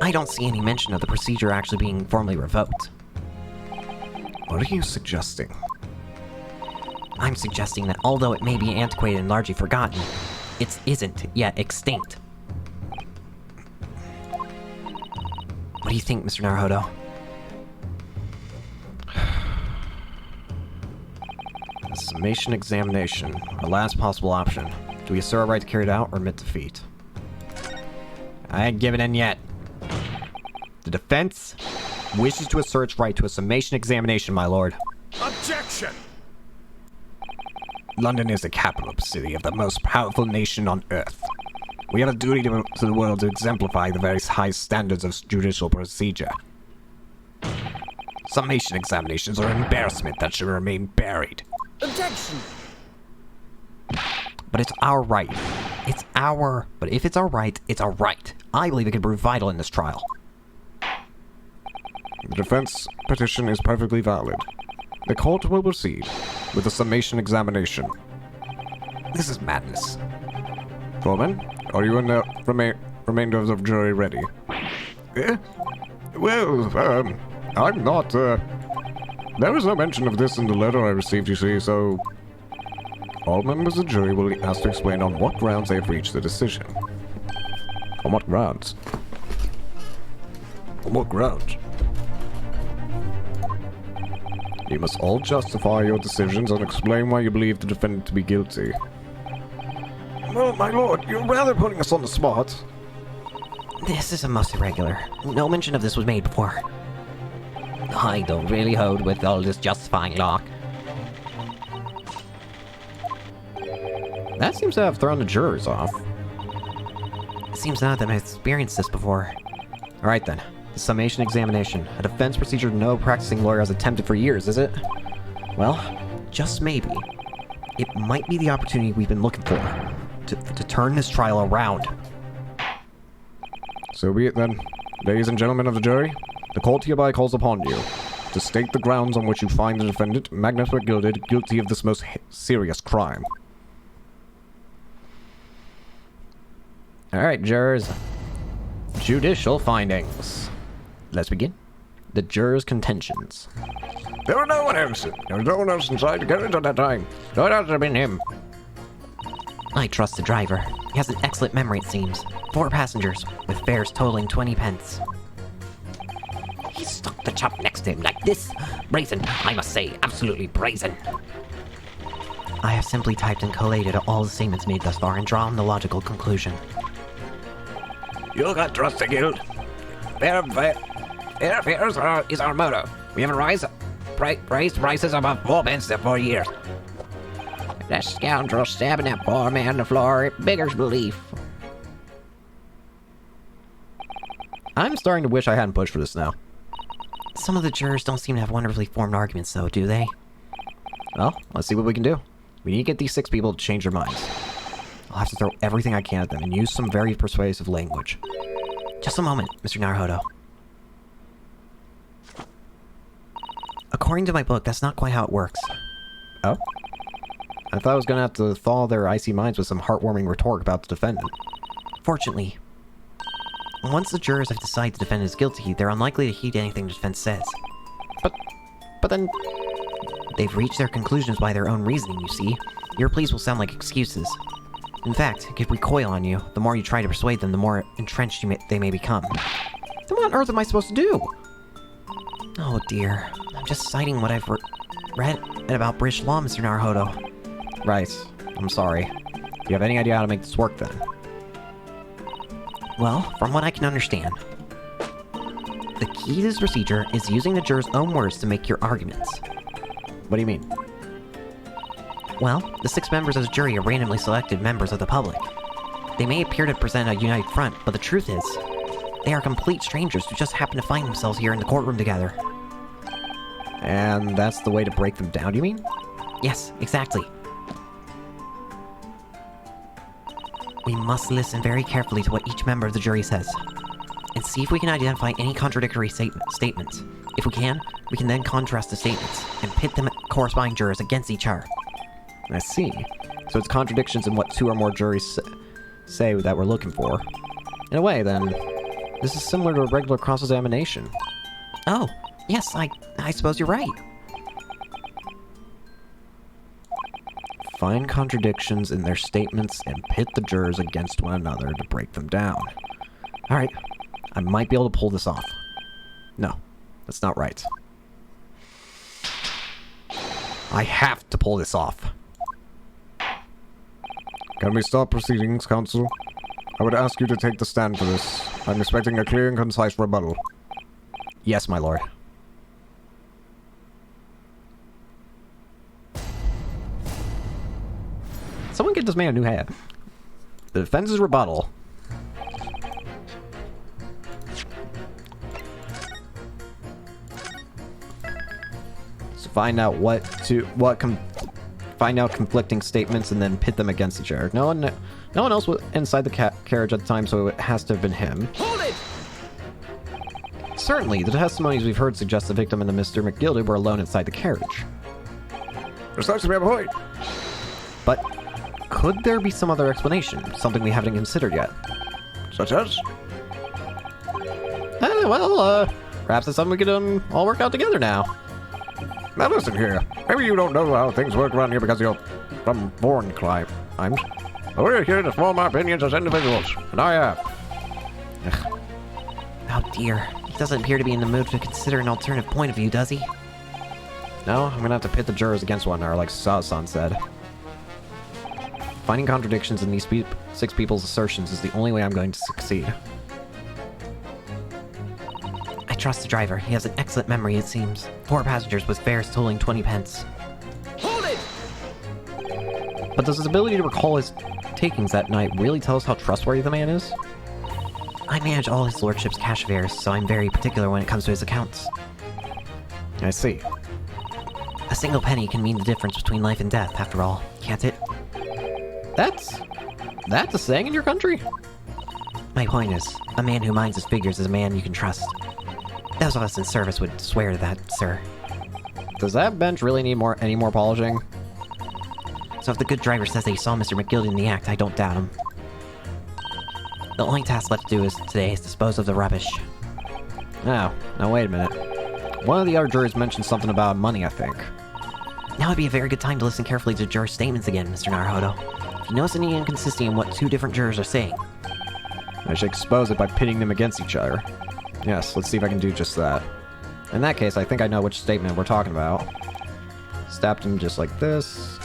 I don't see any mention of the procedure actually being formally revoked. What are you suggesting? I'm suggesting that although it may be antiquated and largely forgotten, it isn't yet extinct. What do you think, Mr. Naruhodo? A summation examination, our last possible option. Do we assert our right to carry it out or admit defeat? I ain't given in yet. The defense wishes to assert its right to a summation examination, my lord. Objection! London is the capital city of the most powerful nation on earth. We have a duty to the world to exemplify the very high standards of judicial procedure. Summation examinations are an embarrassment that should remain buried. Objection! But it's our right. But if it's our right, it's our right. I believe it could prove vital in this trial. The defense petition is perfectly valid. The court will proceed with the summation examination. This is madness. Foreman, are you and the remainder of the jury ready? Well, I'm not, there was no mention of this in the letter I received, you see, so... All members of the jury will be asked to explain on what grounds they have reached the decision. On what grounds? On what grounds? You must all justify your decisions and explain why you believe the defendant to be guilty. Well, my lord, you're rather putting us on the spot. This is a most irregular. No mention of this was made before. I don't really hold with all this justifying talk. That seems to have thrown the jurors off. It seems none of them have experienced this before. Alright then. The summation examination. A defense procedure no practicing lawyer has attempted for years, is it? Well, just maybe. It might be the opportunity we've been looking for. To turn this trial around. So be it then. Ladies and gentlemen of the jury, the court hereby calls upon you to state the grounds on which you find the defendant, Magnus McGilded, guilty of this most serious crime. Alright, jurors. Judicial findings. Let's begin. The jurors' contentions. There was no one else. There was no one else inside to get it at that time. So it has to have been him. I trust the driver. He has an excellent memory, it seems. 4 passengers, with fares totaling 20 pence. He stuck the chap next to him like this. Brazen, I must say, absolutely brazen. I have simply typed and collated all the statements made thus far and drawn the logical conclusion. You got trust the guild. Fair affairs is our motto. We haven't raised prices above 4 pence in 4 years. That scoundrel stabbing that poor man on the floor, it beggars belief. I'm starting to wish I hadn't pushed for this now. Some of the jurors don't seem to have wonderfully formed arguments, though, do they? Well, let's see what we can do. We need to get these 6 people to change their minds. I'll have to throw everything I can at them and use some very persuasive language. Just a moment, Mr. Naruhodo. According to my book, that's not quite how it works. Oh? I thought I was gonna have to thaw their icy minds with some heartwarming retort about the defendant. Fortunately, once the jurors have decided the defendant is guilty, they're unlikely to heed anything the defense says. But then... They've reached their conclusions by their own reasoning, you see. Your pleas will sound like excuses. In fact, it could recoil on you. The more you try to persuade them, the more entrenched they may become. Then what on earth am I supposed to do? Oh dear. I'm just citing what I've read about British law, Mr. Naruhodo. Right. I'm sorry. Do you have any idea how to make this work, then? Well, from what I can understand, the key to this procedure is using the jurors' own words to make your arguments. What do you mean? Well, the 6 members of the jury are randomly selected members of the public. They may appear to present a united front, but the truth is, they are complete strangers who just happen to find themselves here in the courtroom together. And that's the way to break them down, you mean? Yes, exactly. We must listen very carefully to what each member of the jury says, and see if we can identify any contradictory statements. If we can then contrast the statements, and pit them corresponding jurors against each other. I see. So it's contradictions in what 2 or more juries say that we're looking for. In a way, then, this is similar to a regular cross-examination. Oh, yes, I suppose you're right. Find contradictions in their statements and pit the jurors against one another to break them down. Alright, I might be able to pull this off. No, that's not right. I have to pull this off. Can we stop proceedings, counsel? I would ask you to take the stand for this. I'm expecting a clear and concise rebuttal. Yes, my lord. Someone get this man a new hat. The defense's rebuttal. So find out find out conflicting statements and then pit them against each other. No one else was inside the carriage at the time, so it has to have been him. Hold it! Certainly, the testimonies we've heard suggest the victim and the Mr. McGilded were alone inside the carriage. Precisely my point. But could there be some other explanation? Something we haven't considered yet? Such as? Perhaps it's something we could all work out together now. Now listen here. Maybe you don't know how things work around here because you're from foreign climes. We're here to form our opinions as individuals, and I have. Ugh. Oh dear. He doesn't appear to be in the mood to consider an alternative point of view, does he? No, I'm gonna have to pit the jurors against one another, like Sasan said. Finding contradictions in these 6 people's assertions is the only way I'm going to succeed. I trust the driver. He has an excellent memory, it seems. 4 passengers with fares totaling 20 pence. Hold it! But does his ability to recall his takings that night really tell us how trustworthy the man is? I manage all his lordship's cash affairs, so I'm very particular when it comes to his accounts. I see. A single penny can mean the difference between life and death, after all, can't it? That's a saying in your country? My point is, a man who minds his figures is a man you can trust. Those of us in service would swear to that, sir. Does that bench really need any more polishing? So if the good driver says that he saw Mr. McGildy in the act, I don't doubt him. The only task left to do today is dispose of the rubbish. Now wait a minute. One of the other jurors mentioned something about money, I think. Now would be a very good time to listen carefully to juror statements again, Mr. Naruhodo. If you notice any inconsistency in what 2 different jurors are saying, I should expose it by pitting them against each other. Yes, let's see if I can do just that. In that case, I think I know which statement we're talking about. Stabbed him just like this.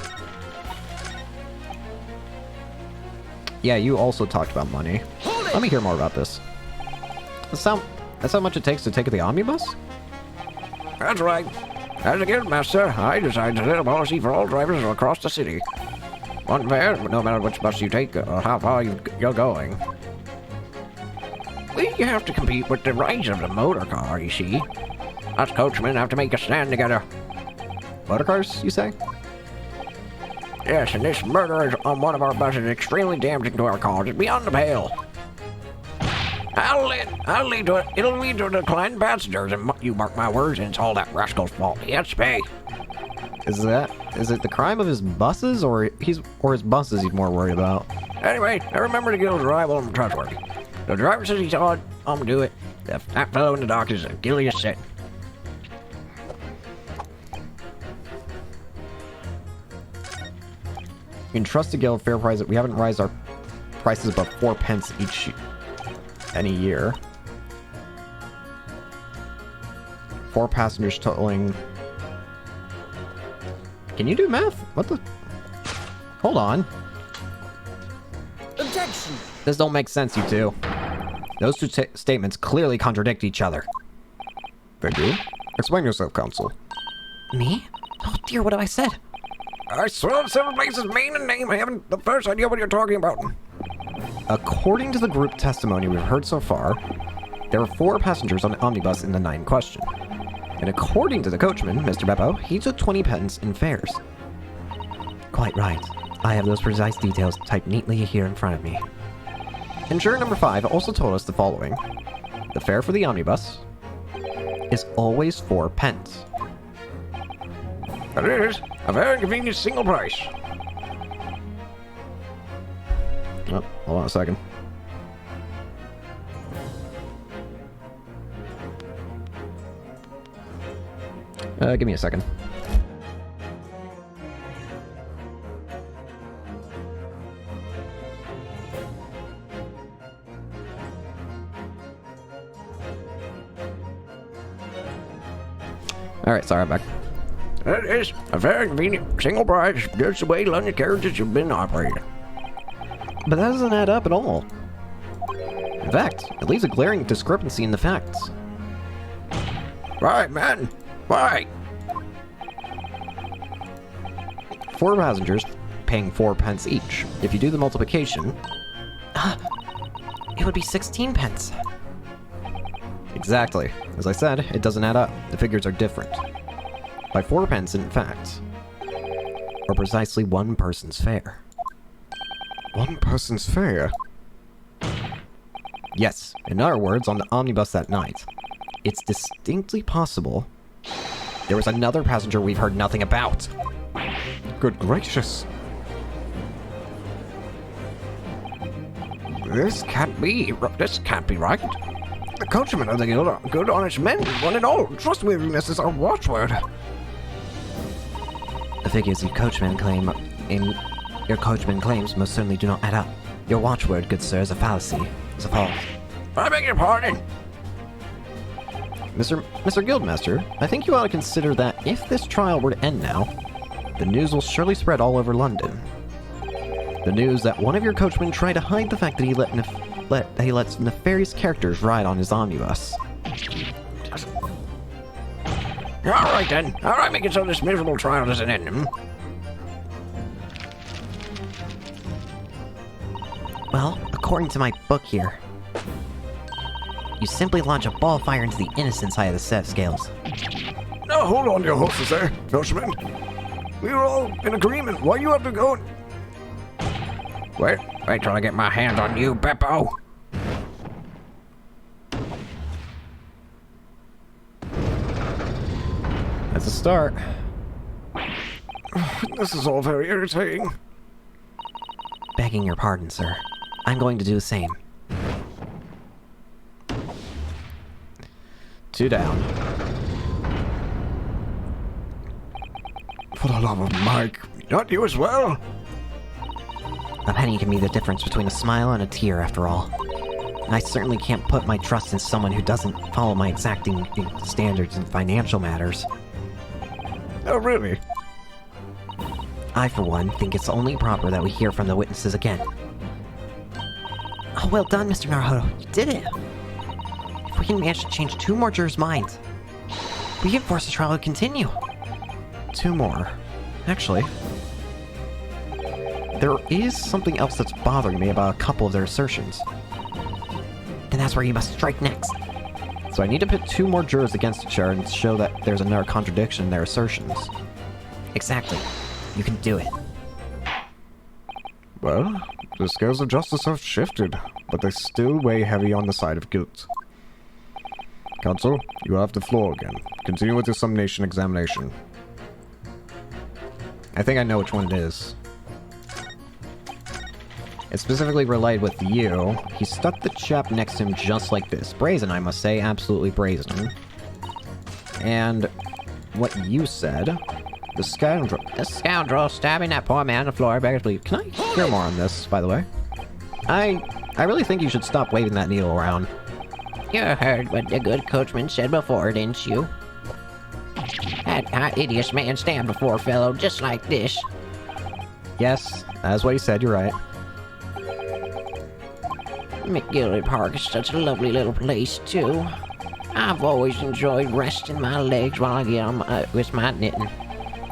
Yeah, you also talked about money. Let me hear more about this. That's how much it takes to take the omnibus? That's right. As a guildmaster, I decided to set a policy for all drivers across the city. One fare, no matter which bus you take or how far you're going. We have to compete with the rise of the motor car, you see. Us coachmen have to make a stand together. Motor cars, you say? Yes, and this murder on one of our buses is extremely damaging to our cause. It's beyond the pale. It'll lead to a decline in passengers, and you mark my words, and it's all that rascal's fault. He has to pay. Is it the crime of his buses, or his buses he's more worried about? Anyway, I remember the guild's arrival and trustworthy. The driver says he saw it, I'm gonna do it. That fellow in the dock is a guilty as sin. You can trust the guild fair price. We haven't raised our prices above 4 pence each any year. 4 passengers totaling. Can you do math? What the? Hold on. Objection! This don't make sense, you two. Those two statements clearly contradict each other. They do? Explain yourself, Counsel. Me? Oh dear, what have I said? I swear on several places, main and name, I haven't the first idea what you're talking about. According to the group testimony we've heard so far, there were 4 passengers on the omnibus in the night in question. And according to the coachman, Mr. Beppo, he took 20 pence in fares. Quite right. I have those precise details typed neatly here in front of me. And juror number 5 also told us the following. The fare for the omnibus is always 4 pence. But it is a very convenient single price. Oh, hold on a second. Give me a second. Alright, sorry, I'm back. It is a very convenient single price, just the way London carriages have been operated. But that doesn't add up at all. In fact, it leaves a glaring discrepancy in the facts. Right, man. Why? 4 passengers paying 4 pence each. If you do the multiplication... It would be 16 pence. Exactly. As I said, it doesn't add up. The figures are different. By 4 pence, in fact, or precisely 1 person's fare. 1 person's fare? Yes, in other words, on the omnibus that night, it's distinctly possible there was another passenger we've heard nothing about. Good gracious. This can't be right. The coachmen of the guild are good, honest men, one and all. Trustworthiness is our watchword. The figures your coachman claims most certainly do not add up. Your watchword, good sir, is a fallacy. It's a false. I beg your pardon. Mr. Guildmaster, I think you ought to consider that if this trial were to end now, the news will surely spread all over London. The news that one of your coachmen tried to hide the fact that he lets nefarious characters ride on his omnibus. All right then. All right, make it so this miserable trial doesn't end. Well, according to my book here, you simply launch a ball of fire into the innocent side of the set scales. Now hold on to your horses there, coachman. We were all in agreement. Why you have to go? Wait till I get my hands on you, Beppo. That's a start. This is all very irritating. Begging your pardon, sir. I'm going to do the same. 2 down. For the love of Mike, not you as well? A penny can be the difference between a smile and a tear, after all. And I certainly can't put my trust in someone who doesn't follow my exacting standards in financial matters. Oh, really? I, for one, think it's only proper that we hear from the witnesses again. Oh, well done, Mr. Naruhodo. You did it. If we can manage to change 2 more jurors' minds, we can force the trial to continue. 2 more. Actually, there is something else that's bothering me about a couple of their assertions. Then that's where you must strike next. So I need to pit 2 more jurors against each other and show that there's another contradiction in their assertions. Exactly. You can do it. Well, the scales of justice have shifted, but they still weigh heavy on the side of guilt. Counsel, you have the floor again. Continue with your summation examination. I think I know which one it is. It's specifically related with you. He stuck the chap next to him just like this. Brazen, I must say. Absolutely brazen. And what you said... The scoundrel... The scoundrel stabbing that poor man on the floor beggars believe. Can I hear more on this, by the way? I really think you should stop waving that needle around. You heard what the good coachman said before, didn't you? That hideous man stabbed a poor fellow just like this. Yes, that's what he said, you're right. McGilly Park is such a lovely little place, too. I've always enjoyed resting my legs while I get on with my knitting.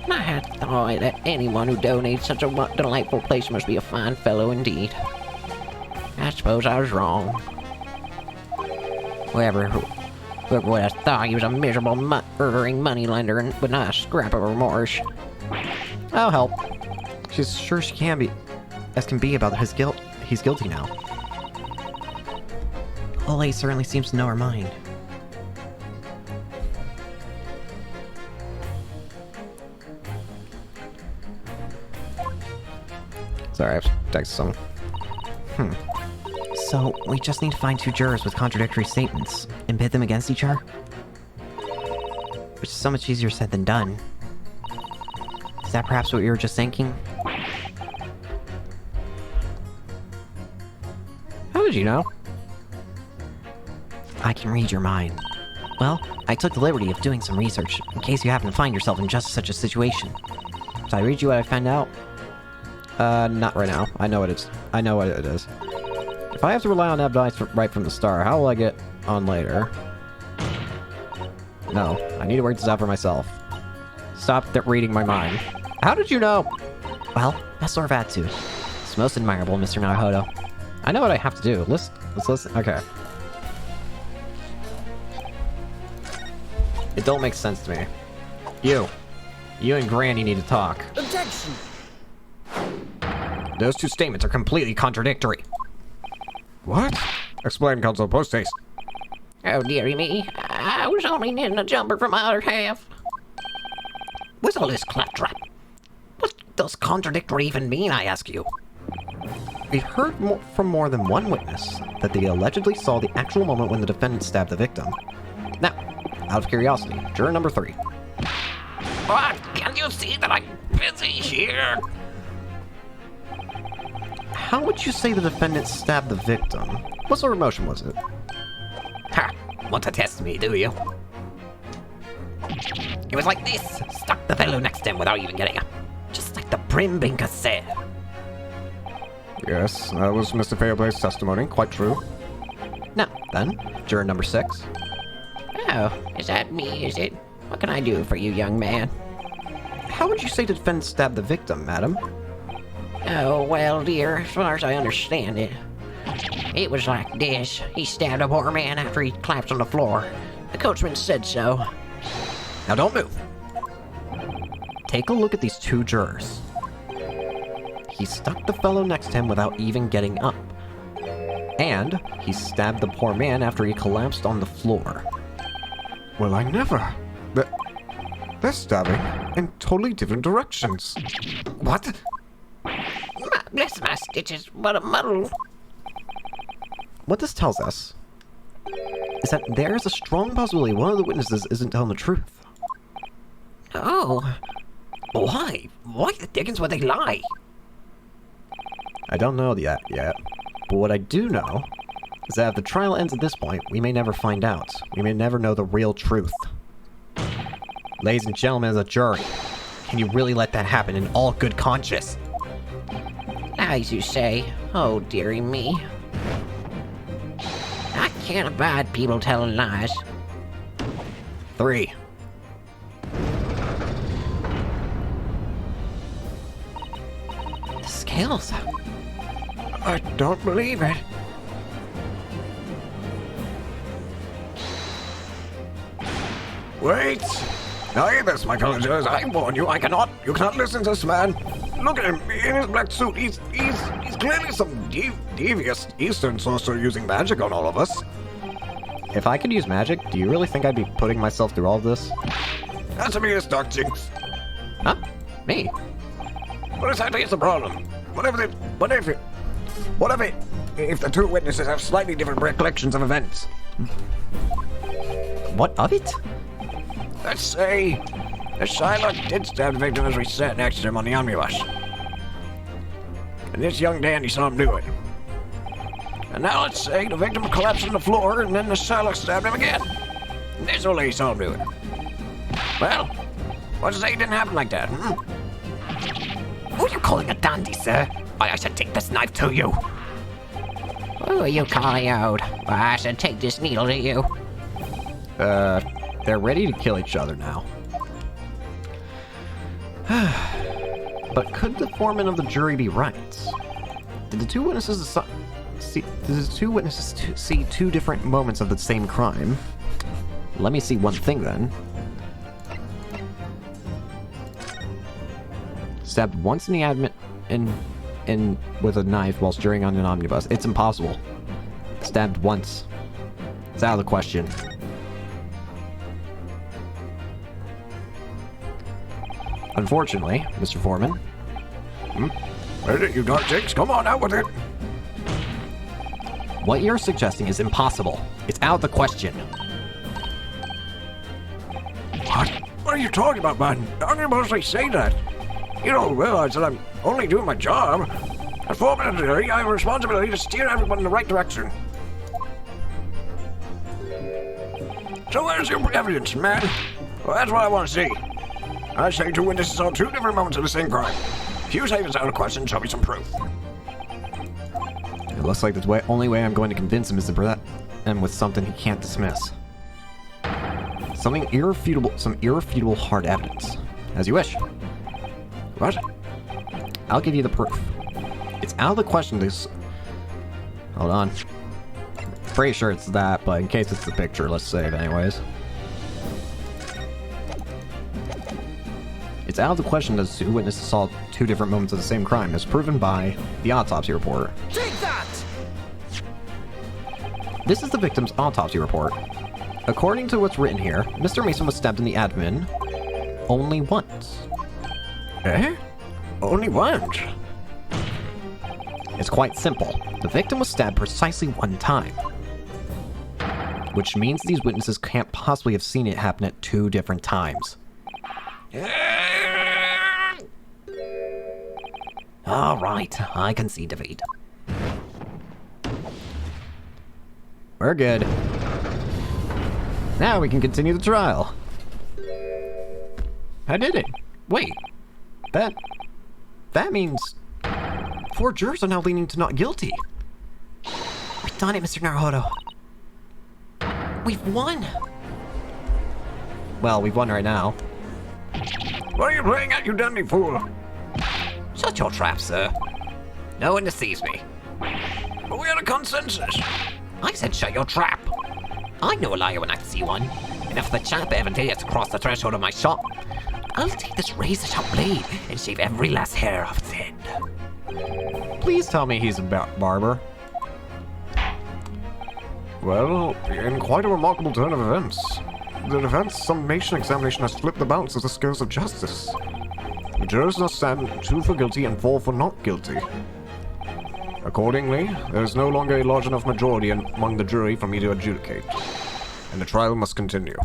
And I had thought that anyone who donates such a delightful place must be a fine fellow indeed. I suppose I was wrong. Whoever would have thought he was a miserable, murdering moneylender and with not a scrap of remorse. I'll help. She's sure she can be, as can be about his guilt. He's guilty now. Ole certainly seems to know her mind. Sorry, I have to text someone. So, we just need to find 2 jurors with contradictory statements and pit them against each other? Which is so much easier said than done. Is that perhaps what you were just thinking? How did you know? I can read your mind. Well, I took the liberty of doing some research, in case you happen to find yourself in just such a situation. Should I read you what I found out? Not right now. I know what it is. I know what it is. If I have to rely on advice right from the start, how will I get on later? No, I need to work this out for myself. Stop reading my mind. How did you know? Well, that sort of attitude. It's most admirable, Mr. Naruhodo. I know what I have to do. Let's listen. Okay. It don't make sense to me. You and Granny need to talk. Objection! Those 2 statements are completely contradictory. What? Explain, Counsel, post haste. Oh, dearie me. I was only knitting a jumper for my other half. What's all this claptrap? What does contradictory even mean, I ask you? We've heard from more than one witness that they allegedly saw the actual moment when the defendant stabbed the victim. Now, out of curiosity, juror number 3. What? Can't you see that I'm busy here? How would you say the defendant stabbed the victim? What sort of motion was it? Ha! Want to test me, do you? It was like this. Stuck the fellow next to him without even getting up. Just like the Prim Binker said. Yes, that was Mr. Fairplay's testimony. Quite true. Now, then, juror number 6. Oh, is that me, is it? What can I do for you, young man? How would you say the defendant stabbed the victim, madam? Oh, well, dear, as far as I understand it, it was like this. He stabbed a poor man after he collapsed on the floor. The coachman said so. Now don't move. Take a look at these 2 jurors. He stuck the fellow next to him without even getting up. And he stabbed the poor man after he collapsed on the floor. Well, I never. They're stabbing in totally different directions. What? Bless my stitches, what a muddle. What this tells us is that there is a strong possibility one of the witnesses isn't telling the truth. Oh. Why? Why the dickens would they lie? I don't know that yet, but what I do know is that if the trial ends at this point, we may never find out. We may never know the real truth. Ladies and gentlemen, as a jury, can you really let that happen in all good conscience? As you say. Oh, dearie me. can't abide people telling lies. 3. The scales. I don't believe it. Wait! Now hear this, my villagers. I warn you, you cannot listen to this man. Look at him, in his black suit. He's clearly some devious Eastern sorcerer using magic on all of us. If I could use magic, do you really think I'd be putting myself through all of this? Answer me this, Dark Jinx. Huh? Me? What exactly is the problem? If the two witnesses have slightly different recollections of events? What of it? Let's say the Shylock did stab the victim as we sat next to him on the omnibus. And this young dandy saw him do it. And now let's say the victim collapsed on the floor and then the Shylock stabbed him again. And this old lady saw him do it. Well, what's to say it didn't happen like that, hmm? Who are you calling a dandy, sir? I should take this knife to you. Who are you calling out? I should take this needle to you. They're ready to kill each other now. But could the foreman of the jury be right? Did the two witnesses see two different moments of the same crime? Let me see one thing then. Stabbed once in the abdomen in with a knife while steering on an omnibus. It's impossible. Stabbed once. It's out of the question. Unfortunately, Mr. Foreman. Where did you Dark Jinx? Come on, out with it. What you're suggesting is impossible. It's out of the question. What? What are you talking about, man? How can you mostly say that? You don't realize that I'm only doing my job. As foreman of the jury, I have a responsibility to steer everyone in the right direction. So where's your evidence, man? Well, that's what I want to see. I say two witnesses saw two different moments of the same crime. If you say it's out of question, show me some proof. It looks like the only way I'm going to convince him is to present him with something he can't dismiss. Some irrefutable hard evidence. As you wish. What? I'll give you the proof. It's out of the question this... Hold on. Pretty sure it's that, but in case it's the picture, let's save anyways. It's out of the question that two witnesses saw two different moments of the same crime, as proven by the autopsy report. Take that! This is the victim's autopsy report. According to what's written here, Mr. Mason was stabbed in the abdomen only once. Eh? Only once? It's quite simple. The victim was stabbed precisely one time. Which means these witnesses can't possibly have seen it happen at two different times. Alright, I can see defeat. We're good. Now we can continue the trial. I did it. Wait. That means 4 jurors are now leaning to not guilty. We've done it, Mr. Naruhodo. We've won! Well, we've won right now. What are you playing at, you dandy fool? Shut your trap, sir. No one deceives me. But we had a consensus. I said shut your trap. I know a liar when I see one. And if the chap ever dares to cross the threshold of my shop, I'll take this razor-sharp blade and shave every last hair off its head. Please tell me he's a barber. Well, in quite a remarkable turn of events, the defense summation examination has flipped the balance of the scales of justice. The jurors now stand 2 for guilty and 4 for not guilty. Accordingly, there is no longer a large enough majority among the jury for me to adjudicate, and the trial must continue.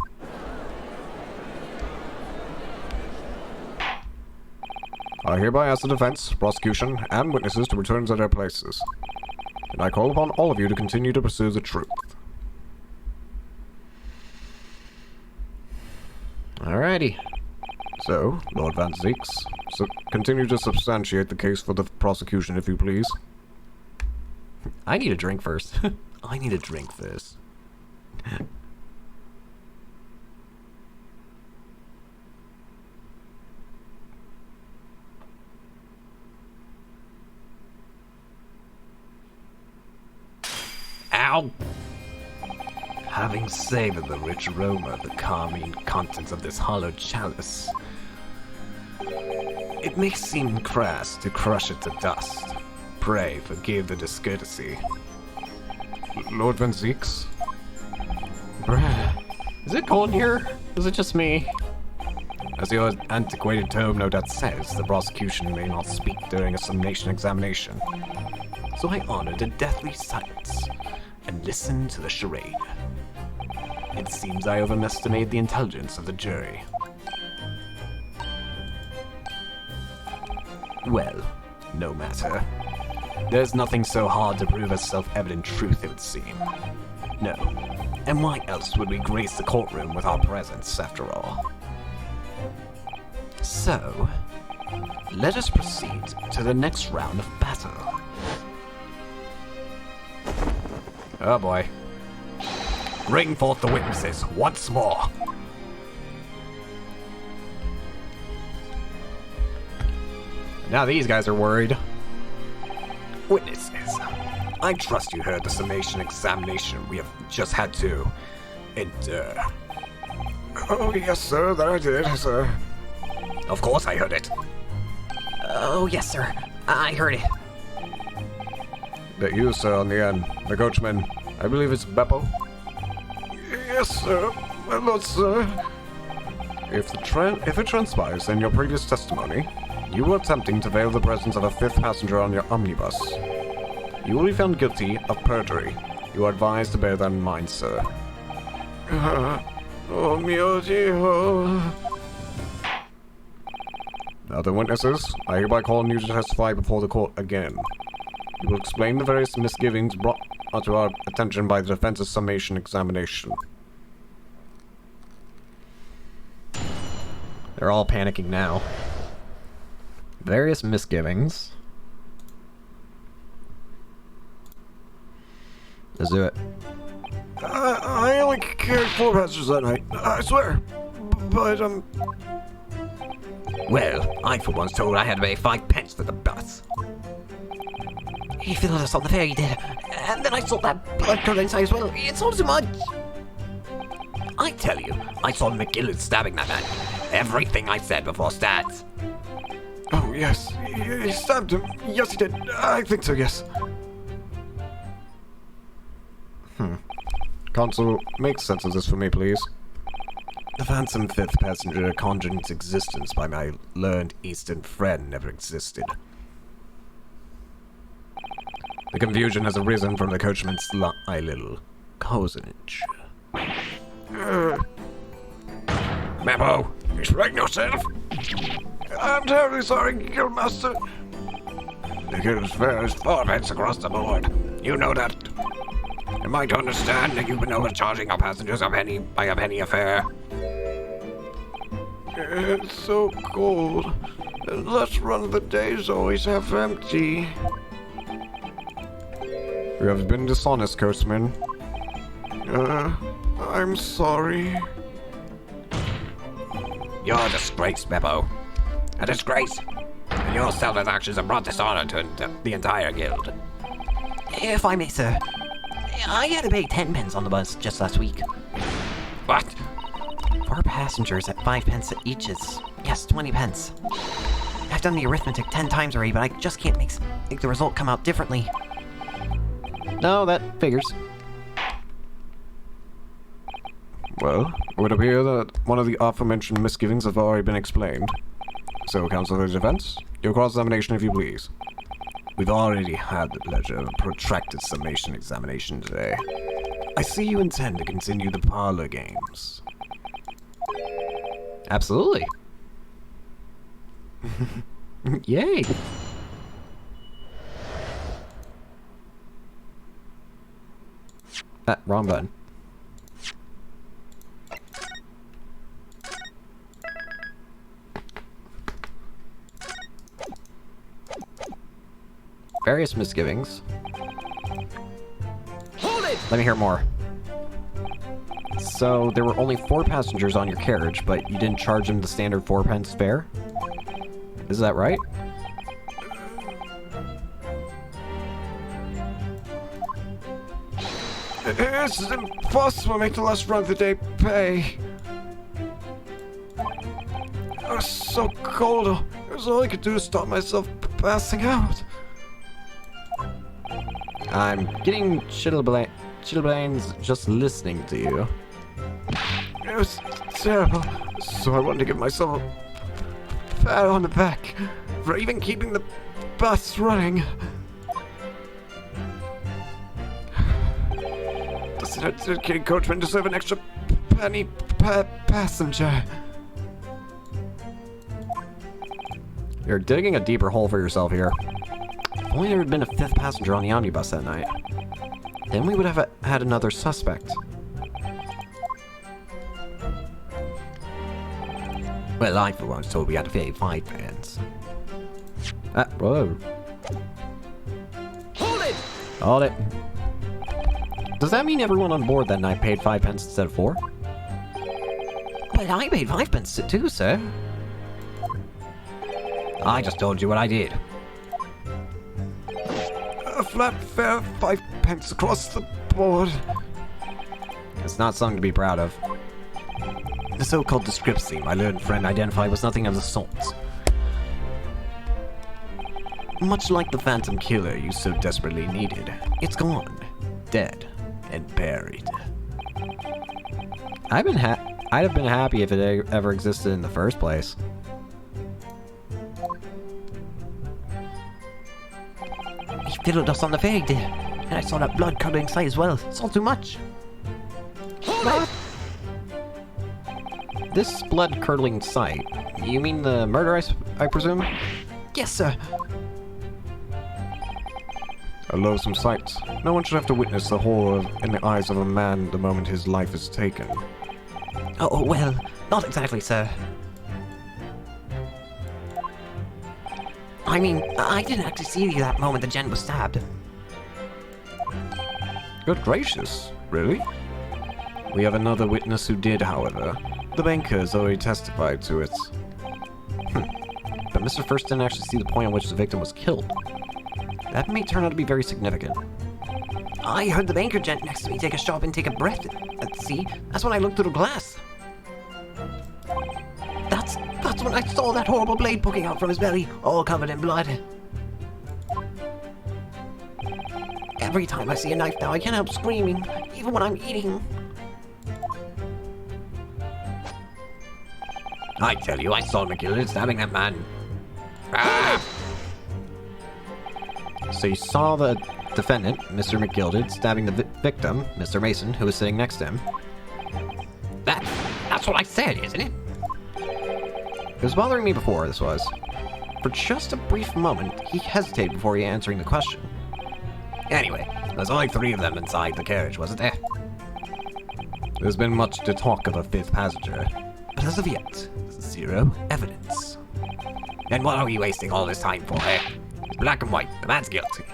I hereby ask the defense, prosecution, and witnesses to return to their places, and I call upon all of you to continue to pursue the truth. Alrighty. So, Lord Van Zeeks, continue to substantiate the case for the prosecution, if you please. I need a drink first. I need a drink first. Ow! Having savored the rich aroma of the carmine contents of this hollow chalice, it may seem crass to crush it to dust. Pray forgive the discourtesy. Lord Van Zeeks? Is it cold here? Is it just me? As your antiquated tome no doubt says, the prosecution may not speak during a summation examination. So I honored a deathly silence and listened to the charade. It seems I overestimated the intelligence of the jury. Well, no matter. There's nothing so hard to prove as self-evident truth, it would seem. No. And why else would we grace the courtroom with our presence, after all? So, let us proceed to the next round of battle. Oh boy. Bring forth the witnesses once more. Now these guys are worried. Witnesses, I trust you heard the summation examination we have just had to endure. Oh, yes, sir, that I did, sir. Of course I heard it. Oh, yes, sir. I heard it. That you, sir, on the end. The coachman. I believe it's Beppo. Yes, sir. My lord, sir. If it transpires in your previous testimony, you were attempting to veil the presence of a fifth passenger on your omnibus, you will be found guilty of perjury. You are advised to bear that in mind, sir. Oh, mio Dio. Other witnesses, I hereby call on you to testify before the court again. You will explain the various misgivings brought to our attention by the defense's summation examination. They're all panicking now. Various misgivings. Let's do it. I only carried 4 passengers that night, I swear. But, Well, I for once told I had to pay 5 pence for the bus. He filled us on the ferry, he did. And then I saw that blood curdle inside as well. It's all too much. I tell you, I saw McGillen stabbing that man. Everything I said before stats. oh, yes, he stabbed him. Yes, he did. I think so, yes. Counsel, make sense of this for me, please. The phantom fifth passenger conjured into existence by my learned Eastern friend never existed. The confusion has arisen from the coachman's sly little cozenage. Memo, explain yourself. I'm terribly sorry, Guildmaster. The guild's fare is 4 pence across the board. You know that. Am I to understand that you've been overcharging our passengers by a penny a fare? It's so cold. And let's run of the days always half empty. You have been dishonest, coachman. I'm sorry. You're a disgrace, Beppo. A disgrace. And your selfless actions have brought dishonor to the entire guild. If I may, sir. I had to pay 10 pence on the bus just last week. What? 4 passengers at 5 pence each is, yes, 20 pence. I've done the arithmetic 10 times already, but I just can't make the result come out differently. No, that figures. Well, it would appear that one of the aforementioned misgivings have already been explained. So, counsel for the defense, your cross-examination if you please. We've already had the pleasure of a protracted summation examination today. I see you intend to continue the parlor games. Absolutely. Yay. Wrong button. Various misgivings. Hold it! Let me hear more. So, there were only 4 passengers on your carriage, but you didn't charge them the standard 4 pence fare? Is that right? It's impossible to make the last run of the day pay. I was so cold. It was all I could do to stop myself passing out. I'm getting chilblains just listening to you. It was terrible. So I wanted to give myself a pat on the back for even keeping the bus running. Does a dedicated coachman deserve an extra penny per passenger? You're digging a deeper hole for yourself here. If only there had been a fifth passenger on the omnibus that night. Then we would have had another suspect. Well, I for one was told we had to pay 5 pence. Whoa. Hold it! Hold it. Does that mean everyone on board that night paid 5 pence instead of 4? Well, I paid 5 pence too, sir. I just told you what I did. A flat fare, 5 pence across the board. It's not something to be proud of. The so-called discrepancy my learned friend identified was nothing of the sort. Much like the phantom killer you so desperately needed, it's gone, dead, and buried. I'd have been happy if it ever existed in the first place. He fiddled us on the ferry there, and I saw that blood-curdling sight as well. It's all too much. What? This blood-curdling sight, you mean the murder, I presume? Yes, sir. A loathsome sight. No one should have to witness the horror in the eyes of a man the moment his life is taken. Oh, well, not exactly, sir. I mean, I didn't actually see that moment the gent was stabbed. Good gracious, really? We have another witness who did, however. The banker has already testified to it. But Mr. First didn't actually see the point at which the victim was killed. That may turn out to be very significant. I heard the banker gent next to me take a stop and take a breath. See, that's when I looked through the glass. That's when I saw that horrible blade poking out from his belly, all covered in blood. Every time I see a knife now, I can't help screaming, even when I'm eating. I tell you, I saw McGillis stabbing that man. Ah! So you saw the defendant, Mr. McGilded, stabbing the victim, Mr. Mason, who was sitting next to him. That's what I said, isn't it? It was bothering me before, this was. For just a brief moment, he hesitated before he answering the question. Anyway, there's only 3 of them inside the carriage, wasn't there? There's been much to talk of a 5th passenger. But as of yet, 0 evidence. Then what are we wasting all this time for, eh? It's black and white. The man's guilty.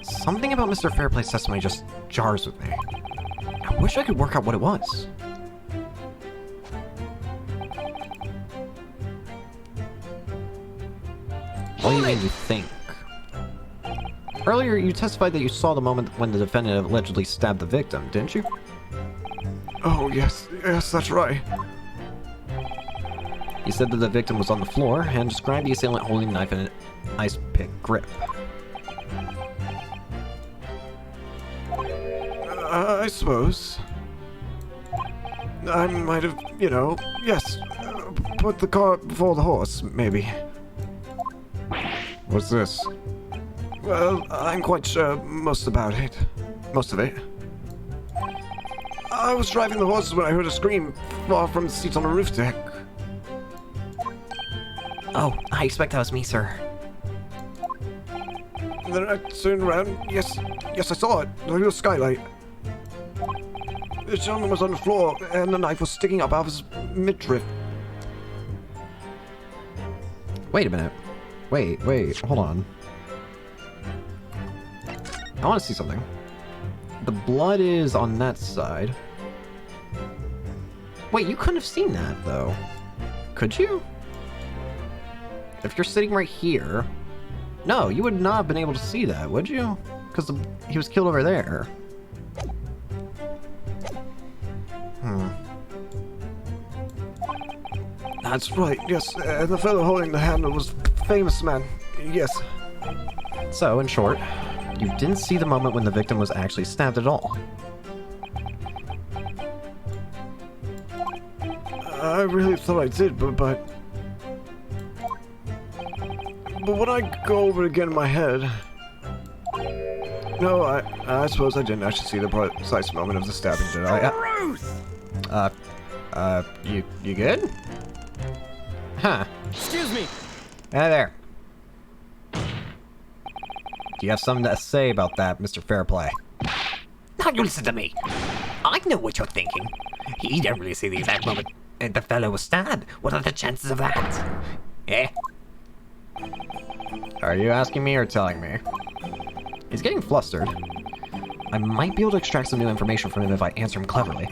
Something about Mr. Fairplay's testimony just jars with me. I wish I could work out what it was. What do you mean you think? Earlier, you testified that you saw the moment when the defendant allegedly stabbed the victim, didn't you? Oh, yes, that's right. You said that the victim was on the floor and described the assailant holding the knife in an ice pick grip. I suppose. I might have, yes, put the cart before the horse, maybe. What's this? Well, I'm quite sure most of it. I was driving the horses when I heard a scream far from the seats on the roof deck. Oh, I expect that was me, sir. Then I turned around. Yes, I saw it. Through the skylight. The gentleman was on the floor, and the knife was sticking up out of his midriff. Wait a minute. Wait, hold on. I want to see something. The blood is on that side. Wait, you couldn't have seen that, though. Could you? If you're sitting right here... No, you would not have been able to see that, would you? Because he was killed over there. That's right, yes. The fellow holding the handle was a famous man. Yes. So, in short, you didn't see the moment when the victim was actually stabbed at all. I really thought I did, but when I go over it again in my head... No, I suppose I didn't actually see the precise moment of the stabbing, did I? You good? Huh. Excuse me. Hey there. Do you have something to say about that, Mr. Fairplay? Now you listen to me. I know what you're thinking. He didn't really see the exact moment the fellow was stabbed. What are the chances of that? Eh? Are you asking me or telling me? He's getting flustered. I might be able to extract some new information from him if I answer him cleverly.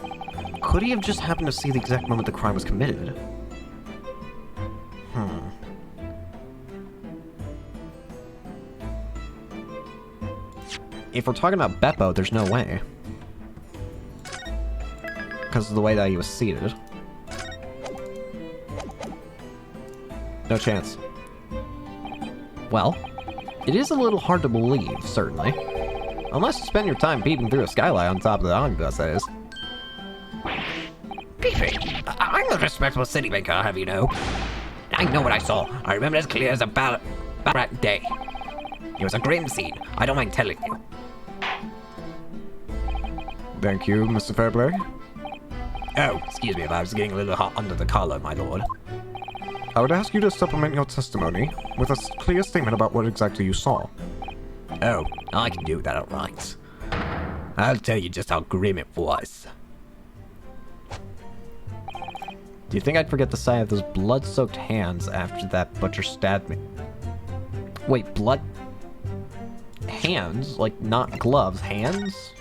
Could he have just happened to see the exact moment the crime was committed? If we're talking about Beppo, there's no way. Because of the way that he was seated. No chance. Well, it is a little hard to believe, certainly. Unless you spend your time peeping through a skylight on top of the omnibus, that is. Beefy, I'm a respectable city maker, have you know. I know what I saw. I remember it as clear as a Barat day. It was a grim scene. I don't mind telling you. Thank you, Mr. Fairplay. Oh, excuse me if I was getting a little hot under the collar, my lord. I would ask you to supplement your testimony with a clear statement about what exactly you saw. Oh, I can do that all right. I'll tell you just how grim it was. Do you think I'd forget the sight of those blood-soaked hands after that butcher stabbed me? Wait, blood... hands? Like, not gloves, hands?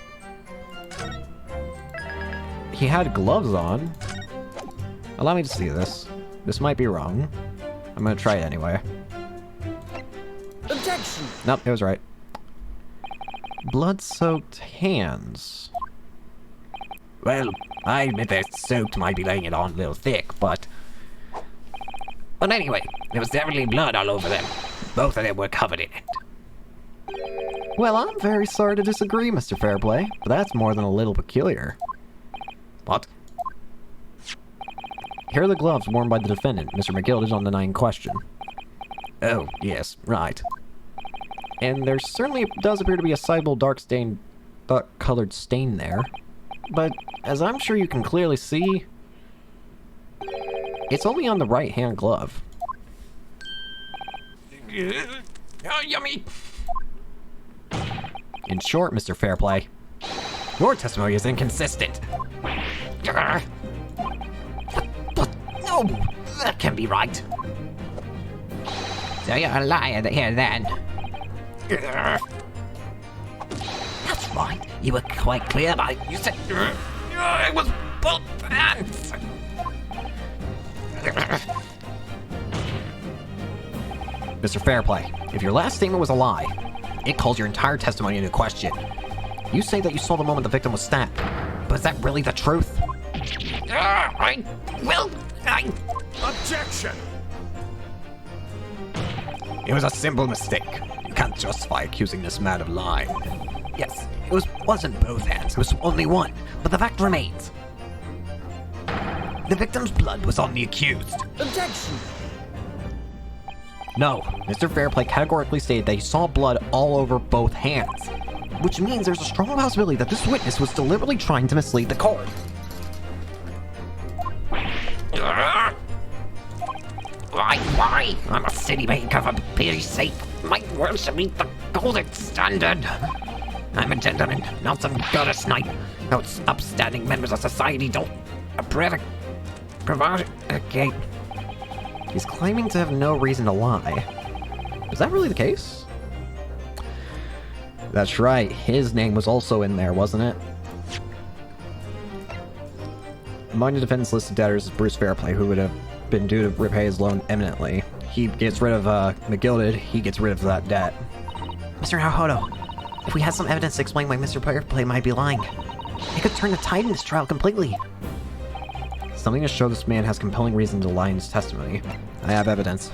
He had gloves on. Allow me to see this. This might be wrong. I'm gonna try it anyway. Objection. Nope, it was right. Blood-soaked hands. Well, I admit that soaked might be laying it on a little thick, but anyway, there was definitely blood all over them. Both of them were covered in it. Well, I'm very sorry to disagree, Mr. Fairplay, but that's more than a little peculiar. What? Here are the gloves worn by the defendant, Mr. McGilda's on the nine question. Oh, yes, right. And there certainly does appear to be a sizable dark-colored stain there. But, as I'm sure you can clearly see, it's only on the right-hand glove. Oh, yummy! In short, Mr. Fairplay, Your testimony is inconsistent. But no, that can't be right. So you're a liar here then. That's right. You were quite clear about it. You said it was both hands. Mr. Fairplay, if your last statement was a lie, it calls your entire testimony into question. You say that you saw the moment the victim was stabbed, but is that really the truth? Objection. It was a simple mistake. You can't justify accusing this man of lying. Yes, it wasn't both hands, it was only one, but the fact remains. The victim's blood was on the accused. Objection. No, Mr. Fairplay categorically stated that he saw blood all over both hands, which means there's a strong possibility that this witness was deliberately trying to mislead the court. Why? I'm a city maker, for pity's sake. My word should meet the golden standard. I'm a gentleman, not some gutter snipe. Those upstanding members of society don't prevaricate. He's claiming to have no reason to lie. Is that really the case? That's right, his name was also in there, wasn't it? Among the defendant's listed debtors is Bruce Fairplay, who would have been due to repay his loan imminently. He gets rid of McGilded, he gets rid of that debt. Mr. Nahodo, If we had some evidence to explain why Mr. Fairplay might be lying, it could turn the tide in this trial completely. Something to show this man has compelling reason to lie in his testimony. I have evidence.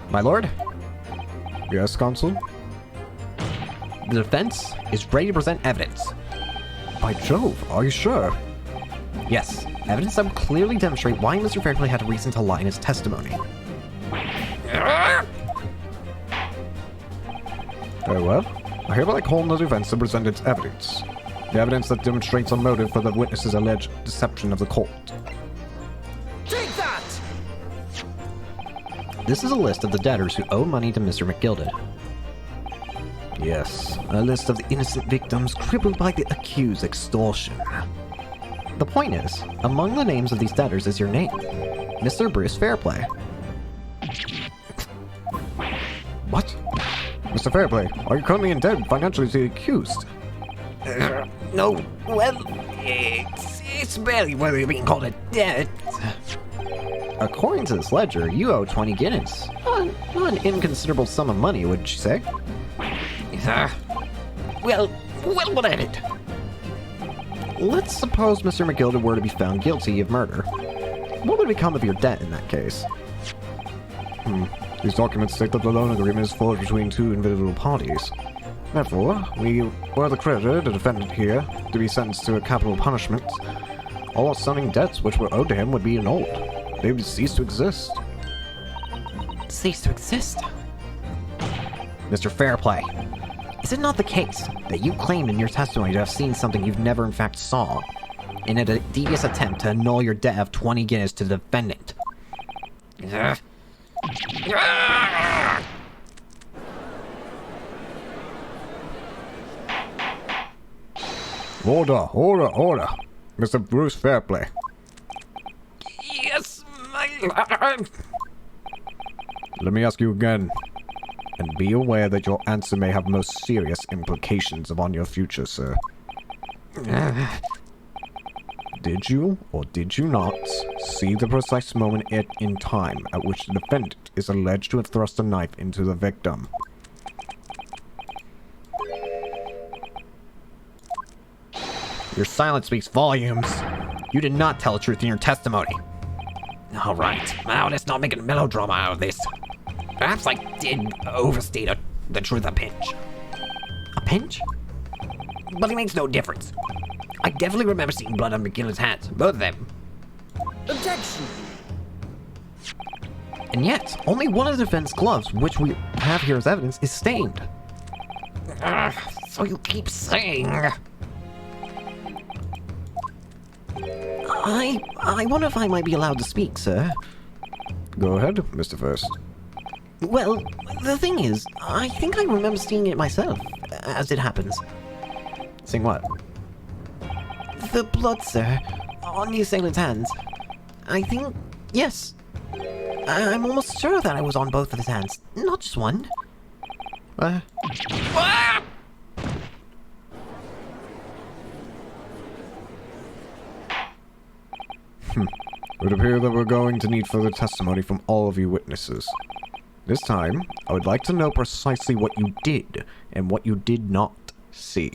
My lord? Yes, Consul? The defense is ready to present evidence. By Jove, are you sure? Yes, evidence that would clearly demonstrate why Mr. Fairplay had a reason to lie in his testimony. Very well. I hereby call on the defense to present its evidence. The evidence that demonstrates a motive for the witness's alleged deception of the court. Take that! This is a list of the debtors who owe money to Mr. McGilded. Yes, a list of the innocent victims crippled by the accused extortion. The point is, among the names of these debtors is your name, Mr. Bruce Fairplay. What? Mr. Fairplay, are you currently in debt financially to the accused? No, well, it's barely worthy of being called a debt. According to this ledger, you owe 20 guineas. Not an inconsiderable sum of money, would you say? Well, what at it? Let's suppose Mr. McGilded were to be found guilty of murder. What would become of your debt in that case? These documents state that the loan agreement is forged between two individual parties. Therefore, we were the creditor, the defendant here, to be sentenced to a capital punishment. All outstanding debts which were owed to him would be annulled. They would cease to exist. Cease to exist? Mr. Fairplay, is it not the case that you claimed in your testimony to have seen something you've never in fact saw, in a devious attempt to annul your debt of 20 guineas to the defendant? Order! Mr. Bruce Fairplay. Yes, my lord. Let me ask you again, and be aware that your answer may have most serious implications upon your future, sir. Did you, or did you not, see the precise moment in time at which the defendant is alleged to have thrust a knife into the victim? Your silence speaks volumes. You did not tell the truth in your testimony. All right, now let's not make a melodrama out of this. Perhaps I did overstate the truth a pinch. A pinch? But it makes no difference. I definitely remember seeing blood on McGillen's hands, both of them. Objection! And yet, only one of the defendant's gloves, which we have here as evidence, is stained. So you keep saying... I wonder if I might be allowed to speak, sir. Go ahead, Mr. First. Well, the thing is, I think I remember seeing it myself, as it happens. Seeing what? The blood, sir, on the assailant's hands. I think, yes. I'm almost sure that I was on both of his hands, not just one. Ah! It would appear that we're going to need further testimony from all of you witnesses. This time, I would like to know precisely what you did and what you did not see.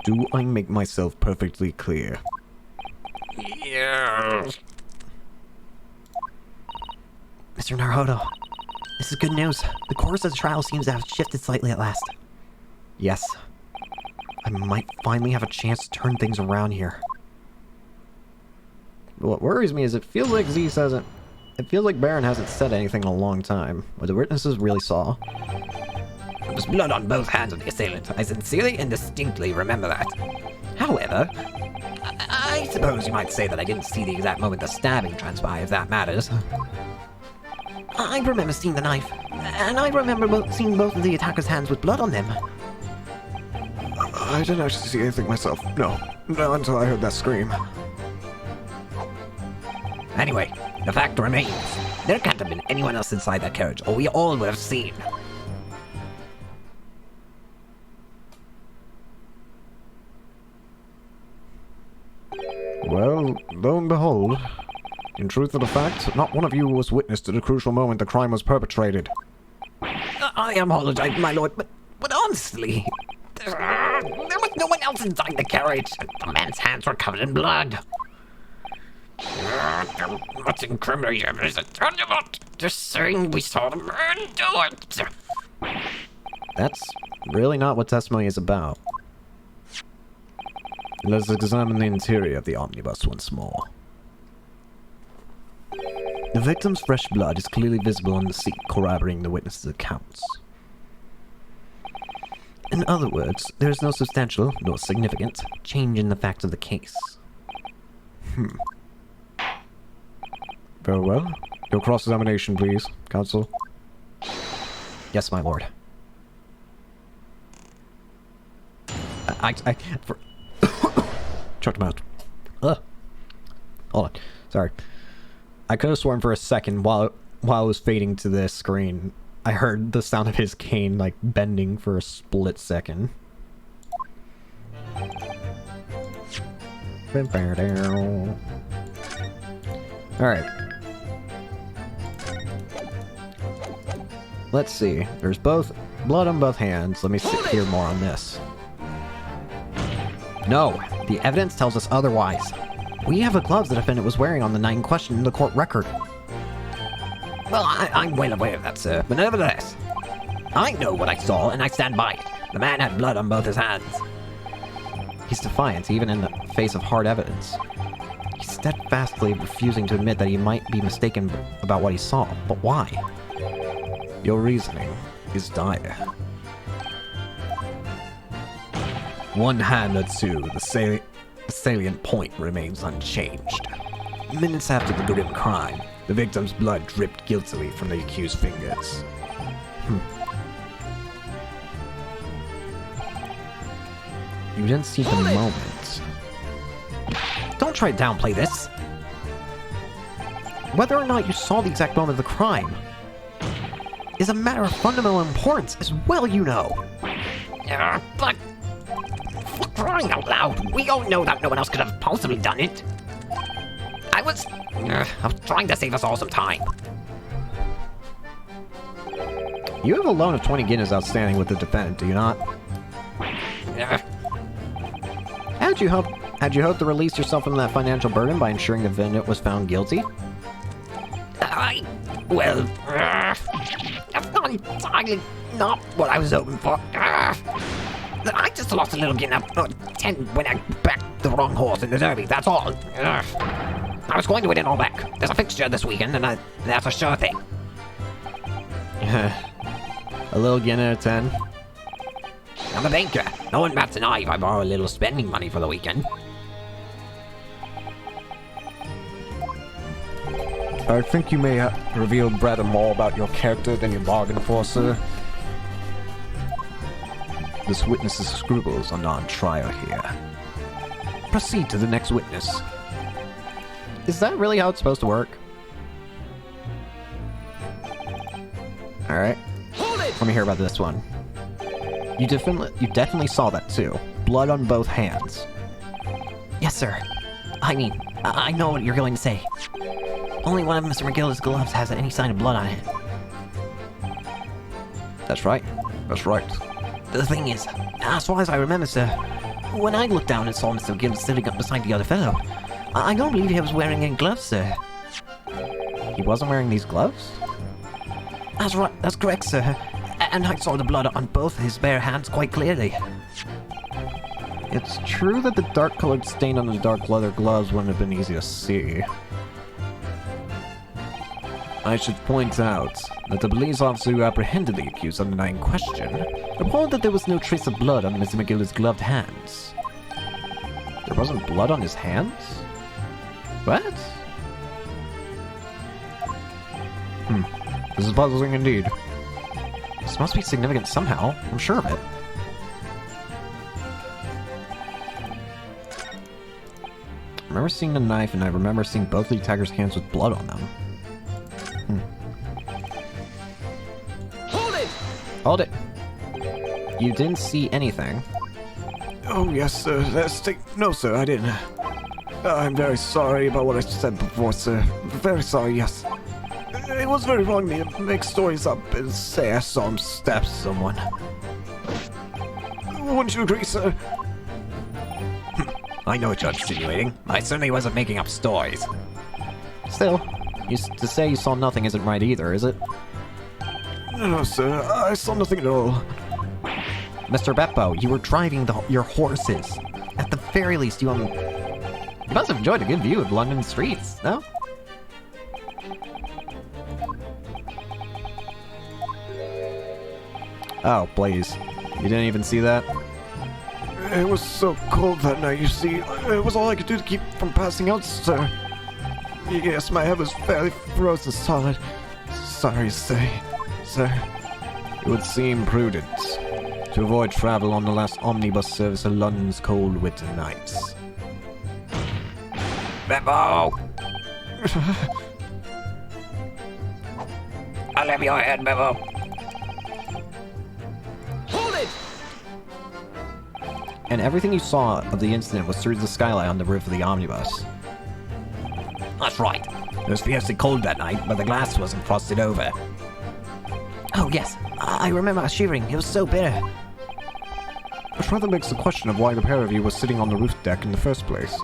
Do I make myself perfectly clear? Yes. Mr. Naruto, this is good news. The course of the trial seems to have shifted slightly at last. Yes. I might finally have a chance to turn things around here. But what worries me is it feels like Zeus hasn't... It feels like Baron hasn't said anything in a long time, what the witnesses really saw. There was blood on both hands of the assailant. I sincerely and distinctly remember that. However, I suppose you might say that I didn't see the exact moment the stabbing transpired, if that matters. I remember seeing the knife, and I remember seeing both of the attacker's hands with blood on them. I didn't actually see anything myself. No, until I heard that scream. Anyway, the fact remains, there can't have been anyone else inside that carriage, or we all would have seen. Well, lo and behold, in truth of the fact, not one of you was witness to the crucial moment the crime was perpetrated. I apologize, my lord, but honestly, there was no one else inside the carriage. The man's hands were covered in blood. What's incriminating evidence? I'm not just saying we saw the man do it. That's really not what testimony is about. Let's examine the interior of the omnibus once more. The victim's fresh blood is clearly visible on the seat, corroborating the witness's accounts. In other words, there is no substantial, nor significant, change in the facts of the case. Very well. Your cross-examination, please, counsel. Yes, my lord. Choked him out. Ugh. Hold on. Sorry. I could have sworn for a second while I was fading to this screen, I heard the sound of his cane, like, bending for a split second. Alright. Let's see. There's both blood on both hands. Let me hear more on this. No, the evidence tells us otherwise. We have the gloves the defendant was wearing on the night in question in the court record. Well, I'm well aware of that, sir, but nevertheless, I know what I saw and I stand by it. The man had blood on both his hands. He's defiant, even in the face of hard evidence. He's steadfastly refusing to admit that he might be mistaken about what he saw. But why? Your reasoning is dire. One hand or two, the salient point remains unchanged. Minutes after the grim crime, the victim's blood dripped guiltily from the accused's fingers. You didn't see the moment. Don't try to downplay this. Whether or not you saw the exact moment of the crime is a matter of fundamental importance, as well you know. But for crying out loud, we all know that no one else could have possibly done it. I was trying to save us all some time. You have a loan of 20 guineas outstanding with the defendant, do you not? Had you hoped to release yourself from that financial burden by ensuring the defendant was found guilty? Well, that's not entirely not what I was hoping for. I just lost a little guinea 10 when I backed the wrong horse in the derby, that's all. I was going to win it all back. There's a fixture this weekend, and that's a sure thing. A little guinea 10? I'm a banker. No one bats an eye if I borrow a little spending money for the weekend. I think you may have revealed rather more about your character than you bargained for, sir. This witness's scruples are not on trial here. Proceed to the next witness. Is that really how it's supposed to work? Alright. Let me hear about this one. You definitely saw that too. Blood on both hands. Yes, sir. I mean, I know what you're going to say. Only one of Mr. McGill's gloves has any sign of blood on it. That's right. That's right. The thing is, as far as I remember, sir, when I looked down and saw Mr. McGill sitting up beside the other fellow, I don't believe he was wearing any gloves, sir. He wasn't wearing these gloves? That's right, that's correct, sir. And I saw the blood on both his bare hands quite clearly. It's true that the dark-colored stain on the dark leather gloves wouldn't have been easy to see. I should point out that the police officer who apprehended the accused on the night in question reported that there was no trace of blood on Mr. McGill's gloved hands. There wasn't blood on his hands? What? This is puzzling indeed. This must be significant somehow. I'm sure of it. I remember seeing the knife, and I remember seeing both the attacker's hands with blood on them. Hold it! You didn't see anything. Oh, yes, sir. No, sir, I didn't. I'm very sorry about what I said before, sir. Very sorry, yes. It was very wrong me to make stories up and say I saw him stab someone. Wouldn't you agree, sir? I know what you're insinuating. I certainly wasn't making up stories. Still, to say you saw nothing isn't right either, is it? No, sir, I saw nothing at all. Mr. Beppo, You were driving your horses. At the very least, you must have enjoyed a good view of London streets, no? Oh, please. You didn't even see that? It was so cold that night, you see. It was all I could do to keep from passing out, sir. Yes, my head was fairly frozen solid. Sorry to say, sir. It would seem prudent to avoid travel on the last omnibus service of London's cold winter nights. Beppo! I'll have your head, Beppo. Hold it! And everything you saw of the incident was through the skylight on the roof of the omnibus. That's right. It was fiercely cold that night, but the glass wasn't frosted over. Oh, yes. I remember shivering. It was so bitter. Which rather begs the question of why the pair of you were sitting on the roof deck in the first place.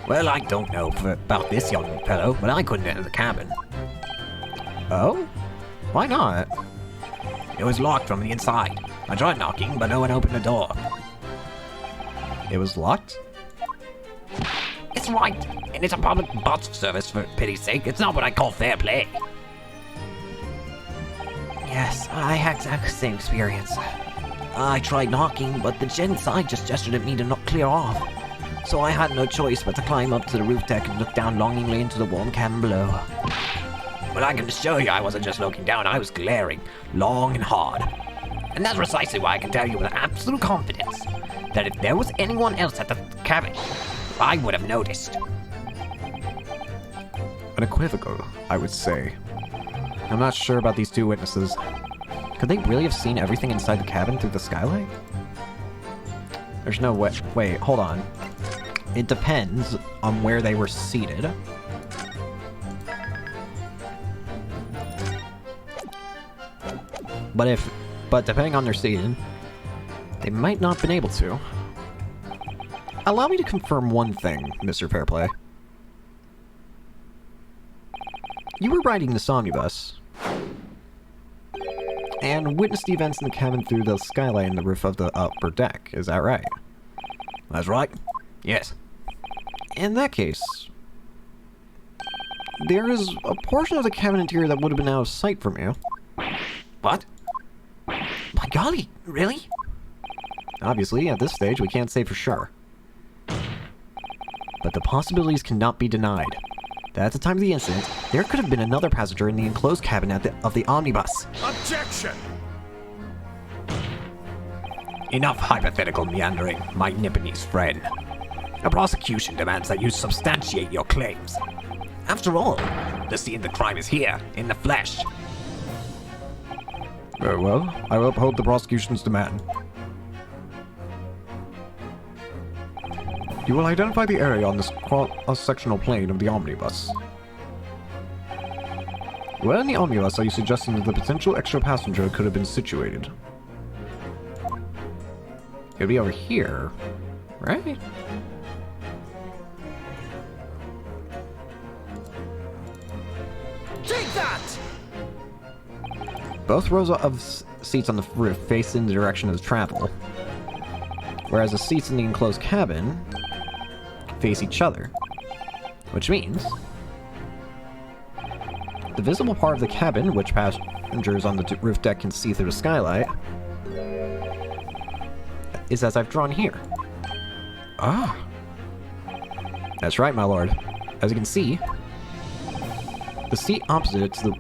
Well, I don't know about this young fellow, but I couldn't enter the cabin. Oh? Why not? It was locked from the inside. I tried knocking, but no one opened the door. It was locked? It's right, and it's a public bus service for pity's sake. It's not what I call fair play. Yes, I had exactly the same experience. I tried knocking, but the gent inside just gestured at me to not clear off. So I had no choice but to climb up to the roof deck and look down longingly into the warm cabin below. But I can assure you I wasn't just looking down, I was glaring, long and hard. And that's precisely why I can tell you with absolute confidence that if there was anyone else at the cabin, I would have noticed. Unequivocal, I would say. I'm not sure about these two witnesses. Could they really have seen everything inside the cabin through the skylight? There's no way. Wait, hold on. It depends on where they were seated. But depending on their seating, they might not have been able to. Allow me to confirm one thing, Mr. Fairplay. You were riding this omnibus and witnessed the events in the cabin through the skylight and the roof of the upper deck, is that right? That's right. Yes. In that case, there is a portion of the cabin interior that would have been out of sight from you. What? By golly, really? Obviously, at this stage, we can't say for sure. But the possibilities cannot be denied. That at the time of the incident, there could have been another passenger in the enclosed cabin of the omnibus. Objection! Enough hypothetical meandering, my Nipponese friend. A prosecution demands that you substantiate your claims. After all, the scene of the crime is here, in the flesh. Very well, I will uphold the prosecution's demand. You will identify the area on this cross-sectional plane of the omnibus. Where in the omnibus are you suggesting that the potential extra passenger could have been situated? It'd be over here, right? Take that! Both rows of seats on the roof face in the direction of travel, whereas the seats in the enclosed cabin face each other, which means the visible part of the cabin, which passengers on the roof deck can see through the skylight, is as I've drawn here. Ah, That's right, my lord. As you can see, the seat opposite to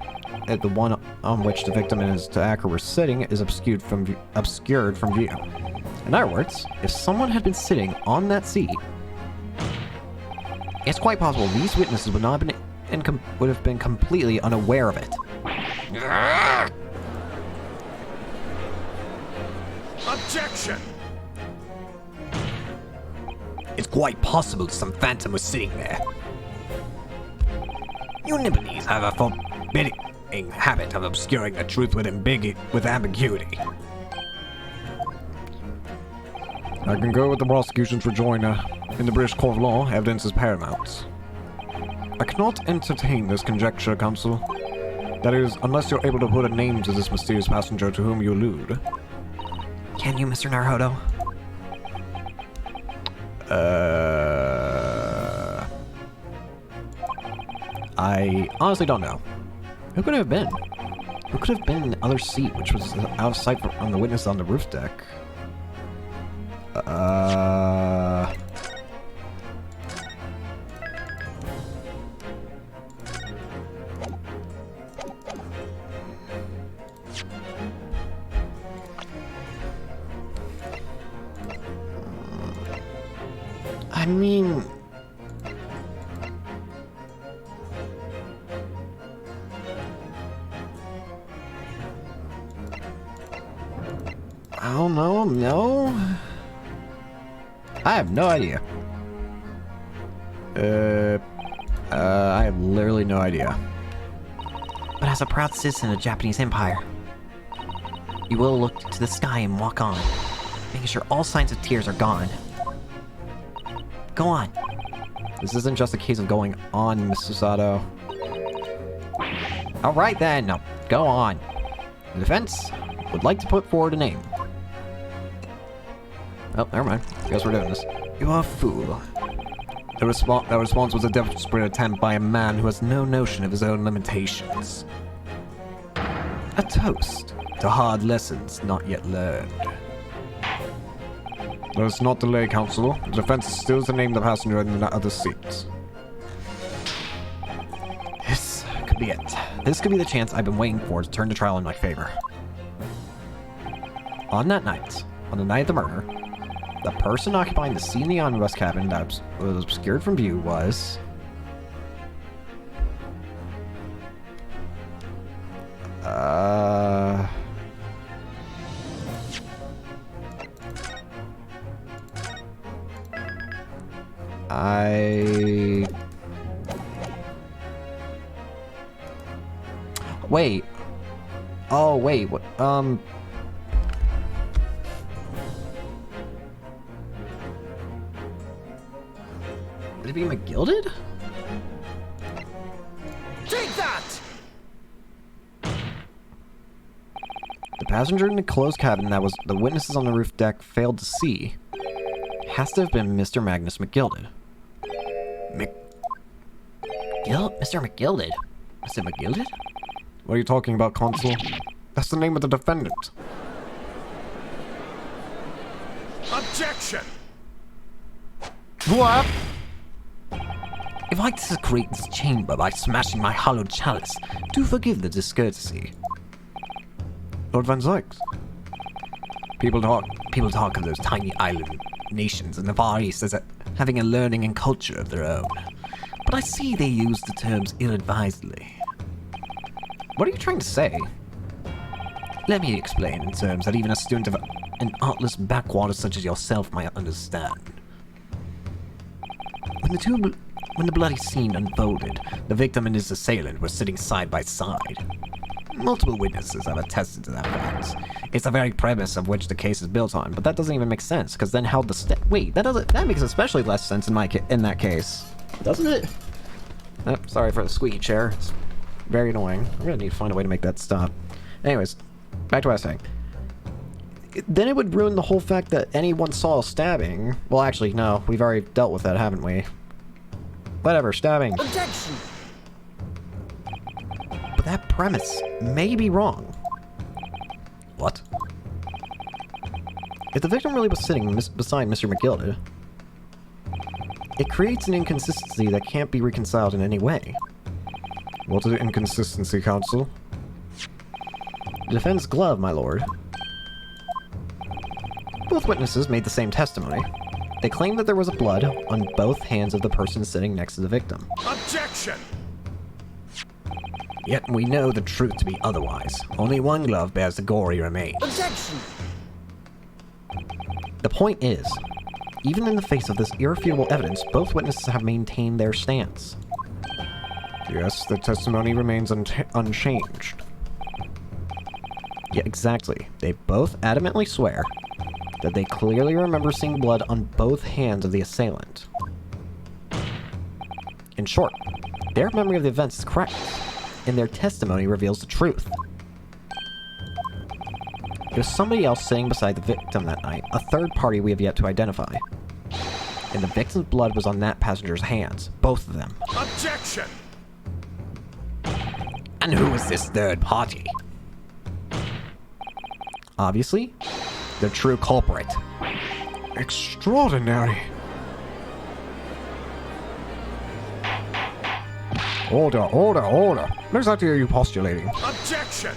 the one on which the victim and his attacker were sitting is obscured from view. In other words, if someone had been sitting on that seat, it's quite possible these witnesses would have been completely unaware of it. Objection! It's quite possible some phantom was sitting there. You Nipponese have a unforbidding habit of obscuring the truth with ambiguity. I concur with the prosecution's rejoinder. In the British court of law, evidence is paramount. I cannot entertain this conjecture, counsel. That is, unless you're able to put a name to this mysterious passenger to whom you allude. Can you, Mr. Naruto? I honestly don't know. Who could it have been? Who could have been in the other seat, which was out of sight on the witness on the roof deck? I mean... I don't know, no? I have no idea. I have literally no idea. But as a proud citizen of the Japanese Empire, you will look to the sky and walk on, making sure all signs of tears are gone. Go on. This isn't just a case of going on, Mr. Sato. Alright then, now go on. The defense would like to put forward a name. Oh, never mind. Guess we're doing this. You are a fool. The response was a desperate attempt by a man who has no notion of his own limitations. A toast to hard lessons not yet learned. Let us not delay, counsel. The defense is still to name the passenger in the other seat. This could be it. This could be the chance I've been waiting for to turn the trial in my favor. On that night, on the night of the murder, the person occupying the seat in the omnibus cabin that was obscured from view was... Wait. Oh, wait. What? Would it be McGilded? Take that! The passenger in the closed cabin that was the witnesses on the roof deck failed to see has to have been Mr. Magnus McGilded. Mr. McGilded? Is it McGilded? What are you talking about, consul? That's the name of the defendant. Objection! What? If I desecrate this chamber by smashing my hallowed chalice, do forgive the discourtesy. Lord Van Zykes. People talk of those tiny island nations in the Far East as having a learning and culture of their own. But I see they use the terms ill-advisedly. What are you trying to say? Let me explain in terms that even a student of an artless backwater such as yourself might understand. When the bloody scene unfolded, the victim and his assailant were sitting side by side. Multiple witnesses have attested to that fact. It's the very premise of which the case is built on, But that doesn't even make sense, because then how the wait, that makes especially less sense in that case. Doesn't it? Oh, sorry for the squeaky chair. It's very annoying. I'm gonna need to find a way to make that stop. Anyways, back to what I was saying. Then it would ruin the whole fact that anyone saw a stabbing. Well, actually, no. We've already dealt with that, haven't we? Whatever, stabbing. Objection! But that premise may be wrong. What? If the victim really was sitting beside Mr. McGilded, it creates an inconsistency that can't be reconciled in any way. What is the inconsistency, counsel? The defense glove, my lord. Both witnesses made the same testimony. They claimed that there was blood on both hands of the person sitting next to the victim. Objection! Yet we know the truth to be otherwise. Only one glove bears the gory remains. Objection! The point is, even in the face of this irrefutable evidence, both witnesses have maintained their stance. Yes, the testimony remains unchanged. Yeah, exactly. They both adamantly swear that they clearly remember seeing blood on both hands of the assailant. In short, their memory of the events is correct, and their testimony reveals the truth. There was somebody else sitting beside the victim that night, a third party we have yet to identify. And the victim's blood was on that passenger's hands, both of them. Objection! And who is this third party? Obviously, the true culprit. Extraordinary. Order, order, order. What exactly are you postulating? Objection!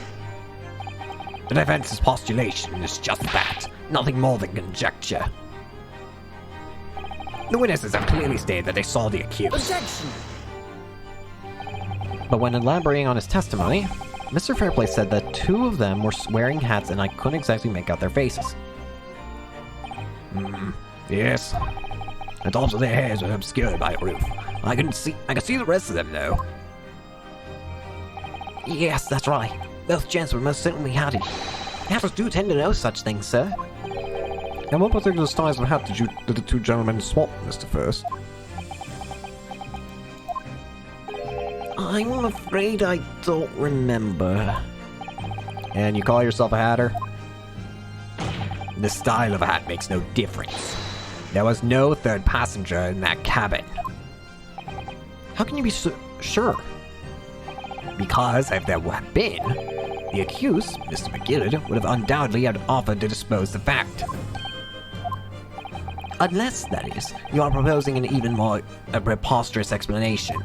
The defense's postulation is just that, nothing more than conjecture. The witnesses have clearly stated that they saw the accused. Objection! But when elaborating on his testimony, Mr. Fairplay said that two of them were wearing hats and I couldn't exactly make out their faces. Yes. The tops of their heads were obscured by a roof. I could see the rest of them, though. Yes, that's right. Both gents were most certainly hatty. Hatters do tend to know such things, sir. And what particular styles of hat did the two gentlemen swap, Mr. First? I'm afraid I don't remember. And you call yourself a hatter? The style of a hat makes no difference. There was no third passenger in that cabin. How can you be sure? Because if there had been, the accused, Mr. McGillard, would have undoubtedly had offered to dispose the fact. Unless, that is, you are proposing an even more preposterous explanation.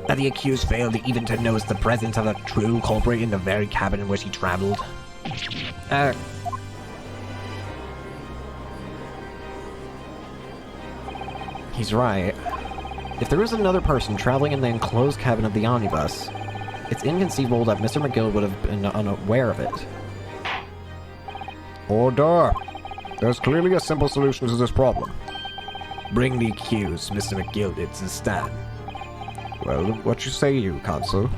That the accused failed even to notice the presence of a true culprit in the very cabin in which he traveled. He's right. If there was another person traveling in the enclosed cabin of the omnibus, it's inconceivable that Mr. McGill would have been unaware of it. Order! There's clearly a simple solution to this problem. Bring the accused, Mr. McGilded, to the stand. Well, what you say, you, counsel?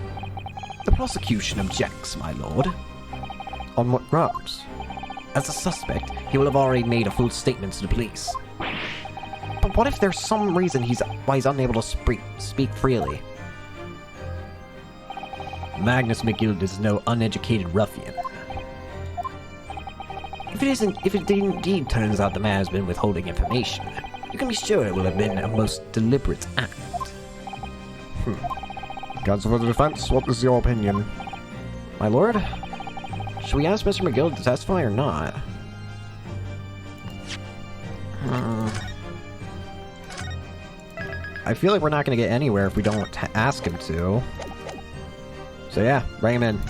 The prosecution objects, my lord. On what grounds? As a suspect, he will have already made a full statement to the police. But what if there's some reason why he's unable to speak freely? Magnus McGild is no uneducated ruffian. If it indeed turns out the man has been withholding information, you can be sure it will have been a most deliberate act. Counsel for the defense, what is your opinion? My lord? Should we ask Mr. McGill to testify or not? I feel like we're not going to get anywhere if we don't ask him to. So yeah, bring him in.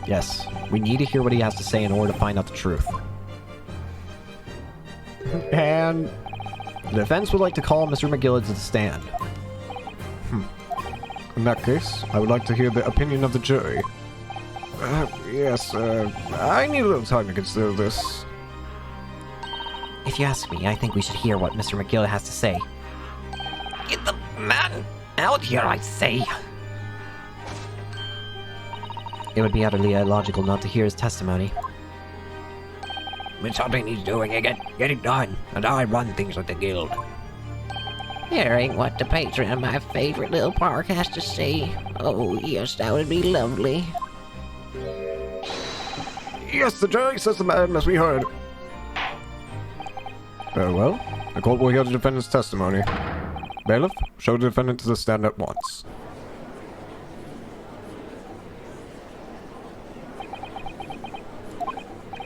Yes, we need to hear what he has to say in order to find out the truth. And the defense would like to call Mr. McGill to the stand. In that case, I would like to hear the opinion of the jury. Yes, I need a little time to consider this. If you ask me, I think we should hear what Mr. McGill has to say. Get the man out here, I say! It would be utterly illogical not to hear his testimony. It's something he's doing again. Get it done, and I run things with the guild. Hearing what the patron of my favorite little park has to say. Oh, yes, that would be lovely. Yes, the jury says the man must be heard. Very well. The court will hear the defendant's testimony. Bailiff, show the defendant to the stand at once.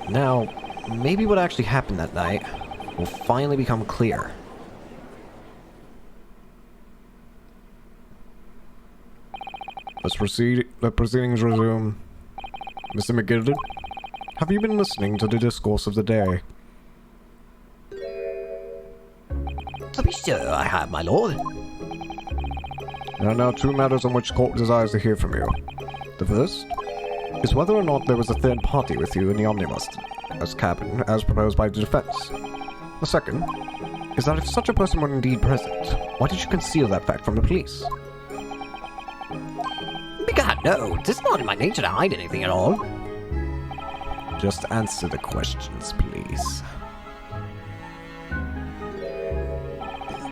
Now, maybe what actually happened that night will finally become clear. Let's proceed. Let proceedings resume. Mr. McGilded, have you been listening to the discourse of the day? To be sure I have, my lord. There are now two matters on which court desires to hear from you. The first is whether or not there was a third party with you in the omnibus as cabin, as proposed by the defense. The second is that if such a person were indeed present, why did you conceal that fact from the police? God, no, it's not in my nature to hide anything at all. Just answer the questions, please.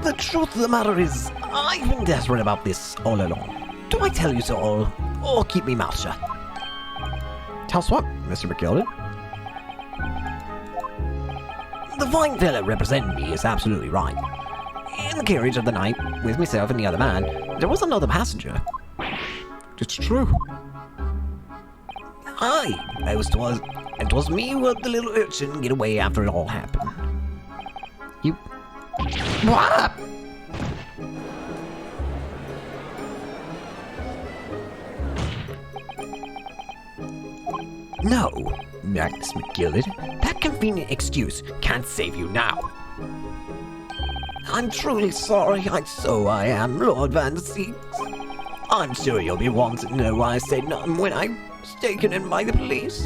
The truth of the matter is, I've been desperate about this all along. Do I tell you so, or keep me mouth shut? Tell us what, Mr. McGilded? The fine fellow representing me is absolutely right. In the carriage of the night, with myself and the other man, there was another passenger. It's true. Aye, and 'twas me who helped the little urchin get away after it all happened. You... What? No, Magnus McGillid, that convenient excuse can't save you now. I'm truly sorry, I am, Lord Van Seat. I'm sure you'll be wanting to know why I said nothing when I was taken in by the police.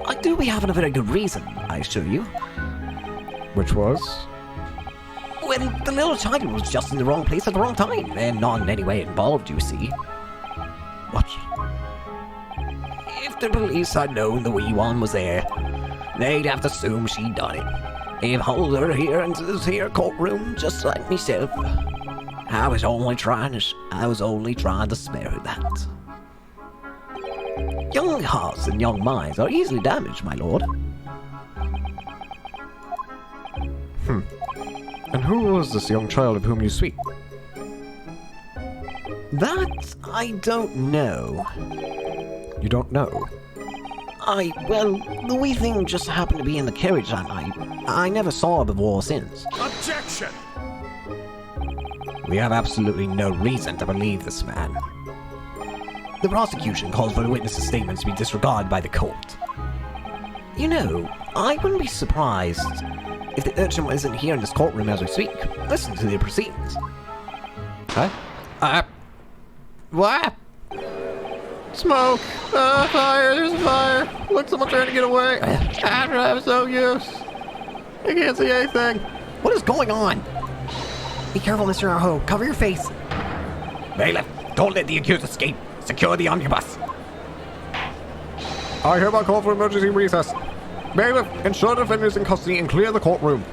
I do be having a very good reason, I assure you. Which was? Well, the little child was just in the wrong place at the wrong time, and not in any way involved, you see. What? If the police had known the wee one was there, they'd have to assume she'd done it. They've hauled her here into this here courtroom just like myself. I was only trying to spare her that. Young hearts and young minds are easily damaged, my lord. And who was this young child of whom you speak? That I don't know. You don't know? Well, the wee thing just happened to be in the carriage that night. I never saw her before or since. Objection! We have absolutely no reason to believe this man. The prosecution calls for the witness's statements to be disregarded by the court. You know, I wouldn't be surprised if the urchin isn't here in this courtroom as we speak. Listen to the proceedings. Huh? What? Smoke! Fire! There's a fire! Look, someone trying to get away! I'm so used! I can't see anything! What is going on? Be careful, Mr. Arho. Cover your face. Bailiff, don't let the accused escape. Secure the omnibus. I hereby call for emergency recess. Bailiff, ensure the defendant is in custody and clear the courtroom.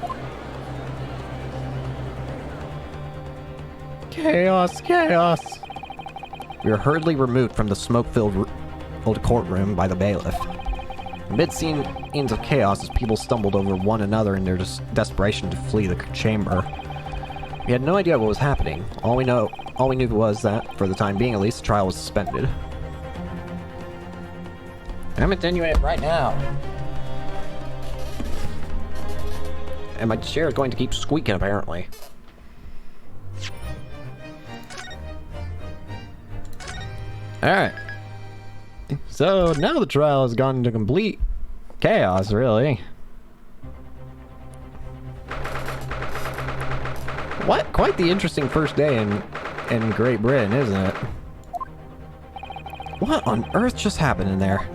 Chaos! Chaos! We are hurriedly removed from the smoke-filled old courtroom by the bailiff. Amid scenes of chaos as people stumbled over one another in their desperation to flee the chamber. We had no idea what was happening. All we knew was that, for the time being at least, the trial was suspended. I'm continuing it right now. And my chair is going to keep squeaking, apparently. Alright. So, now the trial has gone into complete chaos, really. What? Quite the interesting first day in Great Britain, isn't it? What on earth just happened in there?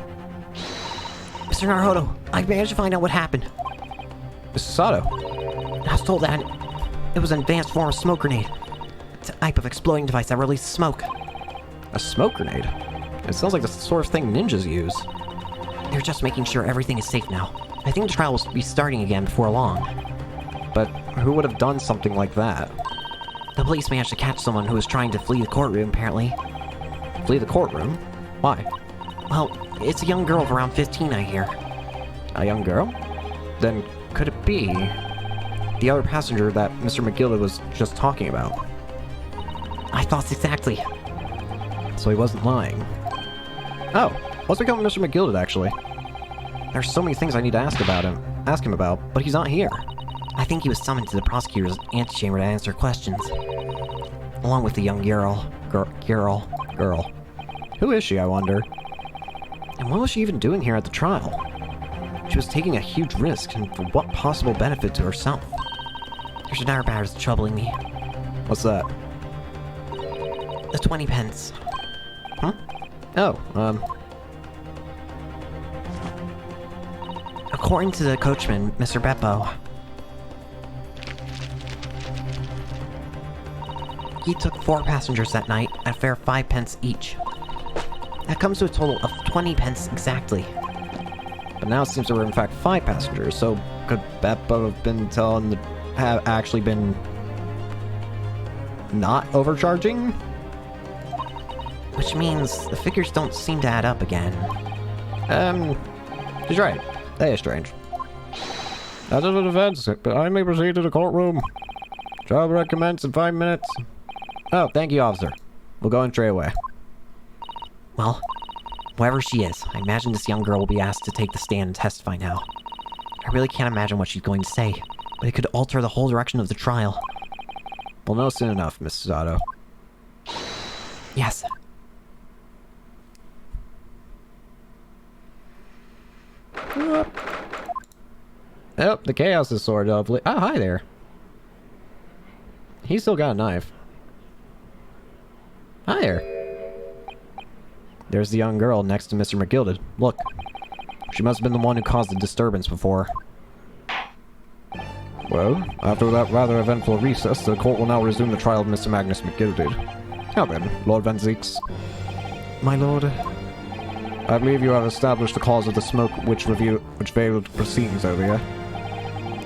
Mr. Naruto, I've managed to find out what happened. Mrs. Sato. I was told that it was an advanced form of smoke grenade. It's a type of exploding device that releases smoke. A smoke grenade? It sounds like the sort of thing ninjas use. They're just making sure everything is safe now. I think the trial will be starting again before long. But who would have done something like that? The police managed to catch someone who was trying to flee the courtroom, apparently. Flee the courtroom? Why? Well, it's a young girl of around 15, I hear. A young girl? Then could it be the other passenger that Mr. McGilda was just talking about? I thought exactly. So he wasn't lying. Oh, what's become of Mr. McGilded, actually? There's so many things I need to ask him about, but he's not here. I think he was summoned to the prosecutor's antechamber to answer questions. Along with the young girl. Who is she, I wonder? And what was she even doing here at the trial? She was taking a huge risk, and for what possible benefit to herself? There's another matter that's troubling me. What's that? The 20 pence. Huh? Oh, According to the coachman, Mr. Beppo, he took 4 passengers that night at a fare of 5 pence each. That comes to a total of 20 pence exactly. But now it seems there were in fact 5 passengers, so could Beppo have actually been not overcharging? Which means the figures don't seem to add up again. He's right. That is strange. That's a defense, but I may proceed to the courtroom. Trial will recommence in 5 minutes. Oh, thank you, officer. We'll go in straight away. Well, wherever she is, I imagine this young girl will be asked to take the stand and testify now. I really can't imagine what she's going to say, but it could alter the whole direction of the trial. We'll know soon enough, Mrs. Otto. Yes. Oh, the chaos is sort of... Oh, hi there. He's still got a knife. Hi there. There's the young girl next to Mr. McGilded. Look. She must have been the one who caused the disturbance before. Well, after that rather eventful recess, the court will now resume the trial of Mr. Magnus McGilded. Now then, Lord Van Zeeks. My lord... I believe you have established the cause of the smoke which veiled proceedings earlier.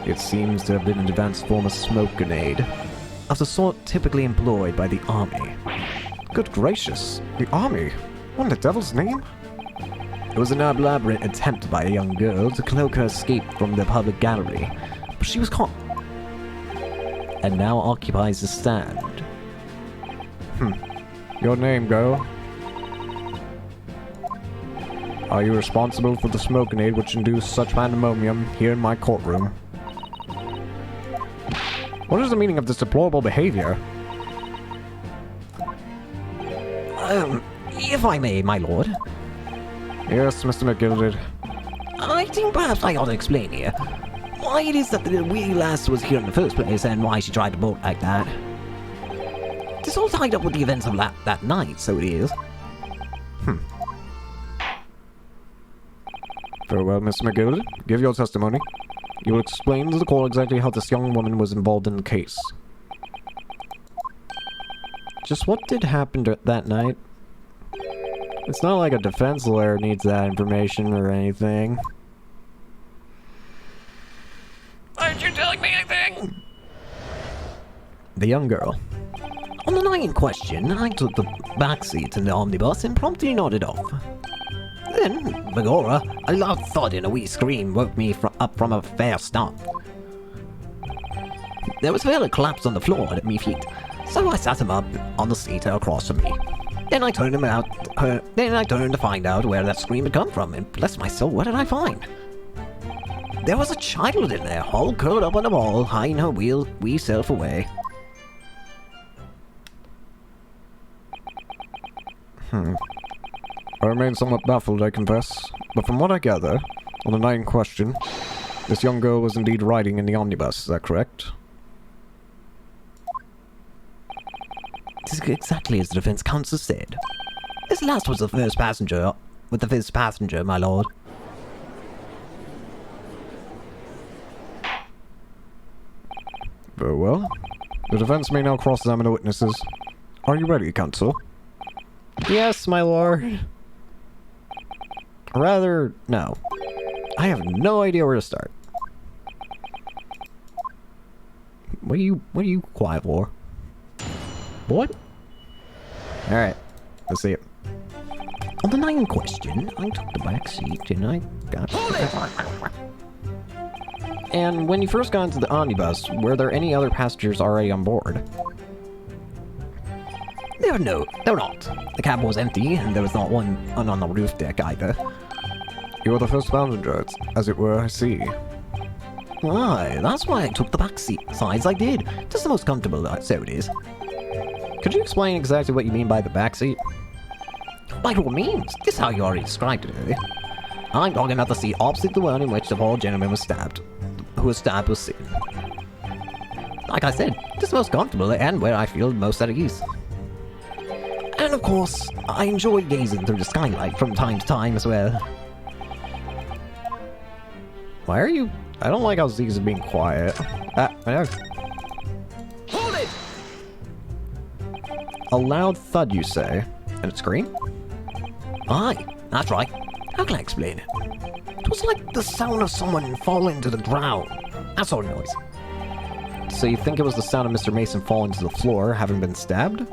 It seems to have been an advanced form of smoke grenade. of the sort typically employed by the army. Good gracious, the army? What in the devil's name? It was an elaborate attempt by a young girl to cloak her escape from the public gallery, but she was caught and now occupies the stand. Your name, girl? Are you responsible for the smoke grenade which induced such pandemonium here in my courtroom? What is the meaning of this deplorable behavior? If I may, my lord. Yes, Mr. McGilded. I think perhaps I ought to explain here why it is that the wee lass was here in the first place and why she tried to bolt like that. It's all tied up with the events of that night, so it is. Very well, Mr. McGilded. Give your testimony. You will explain to the court exactly how this young woman was involved in the case. Just what did happen that night? It's not like a defense lawyer needs that information or anything. Aren't you telling me anything? The young girl. On the night in question, I took the back seat in the omnibus and promptly nodded off. Then, begorra, a loud thud and a wee scream woke me up from a fair start. There was a fellow collapsed on the floor at my feet, so I sat him up on the seat across from me. Then I turned to find out where that scream had come from, and bless my soul, what did I find? There was a child in there, all curled up on a ball, hiding her wee self away. I remain somewhat baffled, I confess, but from what I gather, on the night in question, this young girl was indeed riding in the omnibus, is that correct? It is exactly as the defense counsel said. This last was the first passenger, my lord. Very well. The defense may now cross-examine the witnesses. Are you ready, counsel? Yes, my lord. Rather, no. I have no idea where to start. What are you quiet for? What? Alright, let's see it. On the night in question, I took the back seat and I got... And when you first got into the omnibus, were there any other passengers already on board? There were not. The cab was empty, and there was not one on the roof deck either. You were the first passenger, as it were, I see. Why, that's why I took the back seat sides I did. Just the most comfortable, so it is. Could you explain exactly what you mean by the back seat? By all means, this is how you already described it earlier. I'm talking about the seat opposite the one in which the poor gentleman was stabbed. Who was stabbed was sitting. Like I said, just the most comfortable and where I feel most at ease. And of course, I enjoy gazing through the skylight from time to time as well. Why are you... I don't like how Zeke's being quiet. Hold it! A loud thud, you say? And it screamed? Aye, that's right. How can I explain it? It was like the sound of someone falling to the ground. That sort of noise. So you think it was the sound of Mr. Mason falling to the floor, having been stabbed?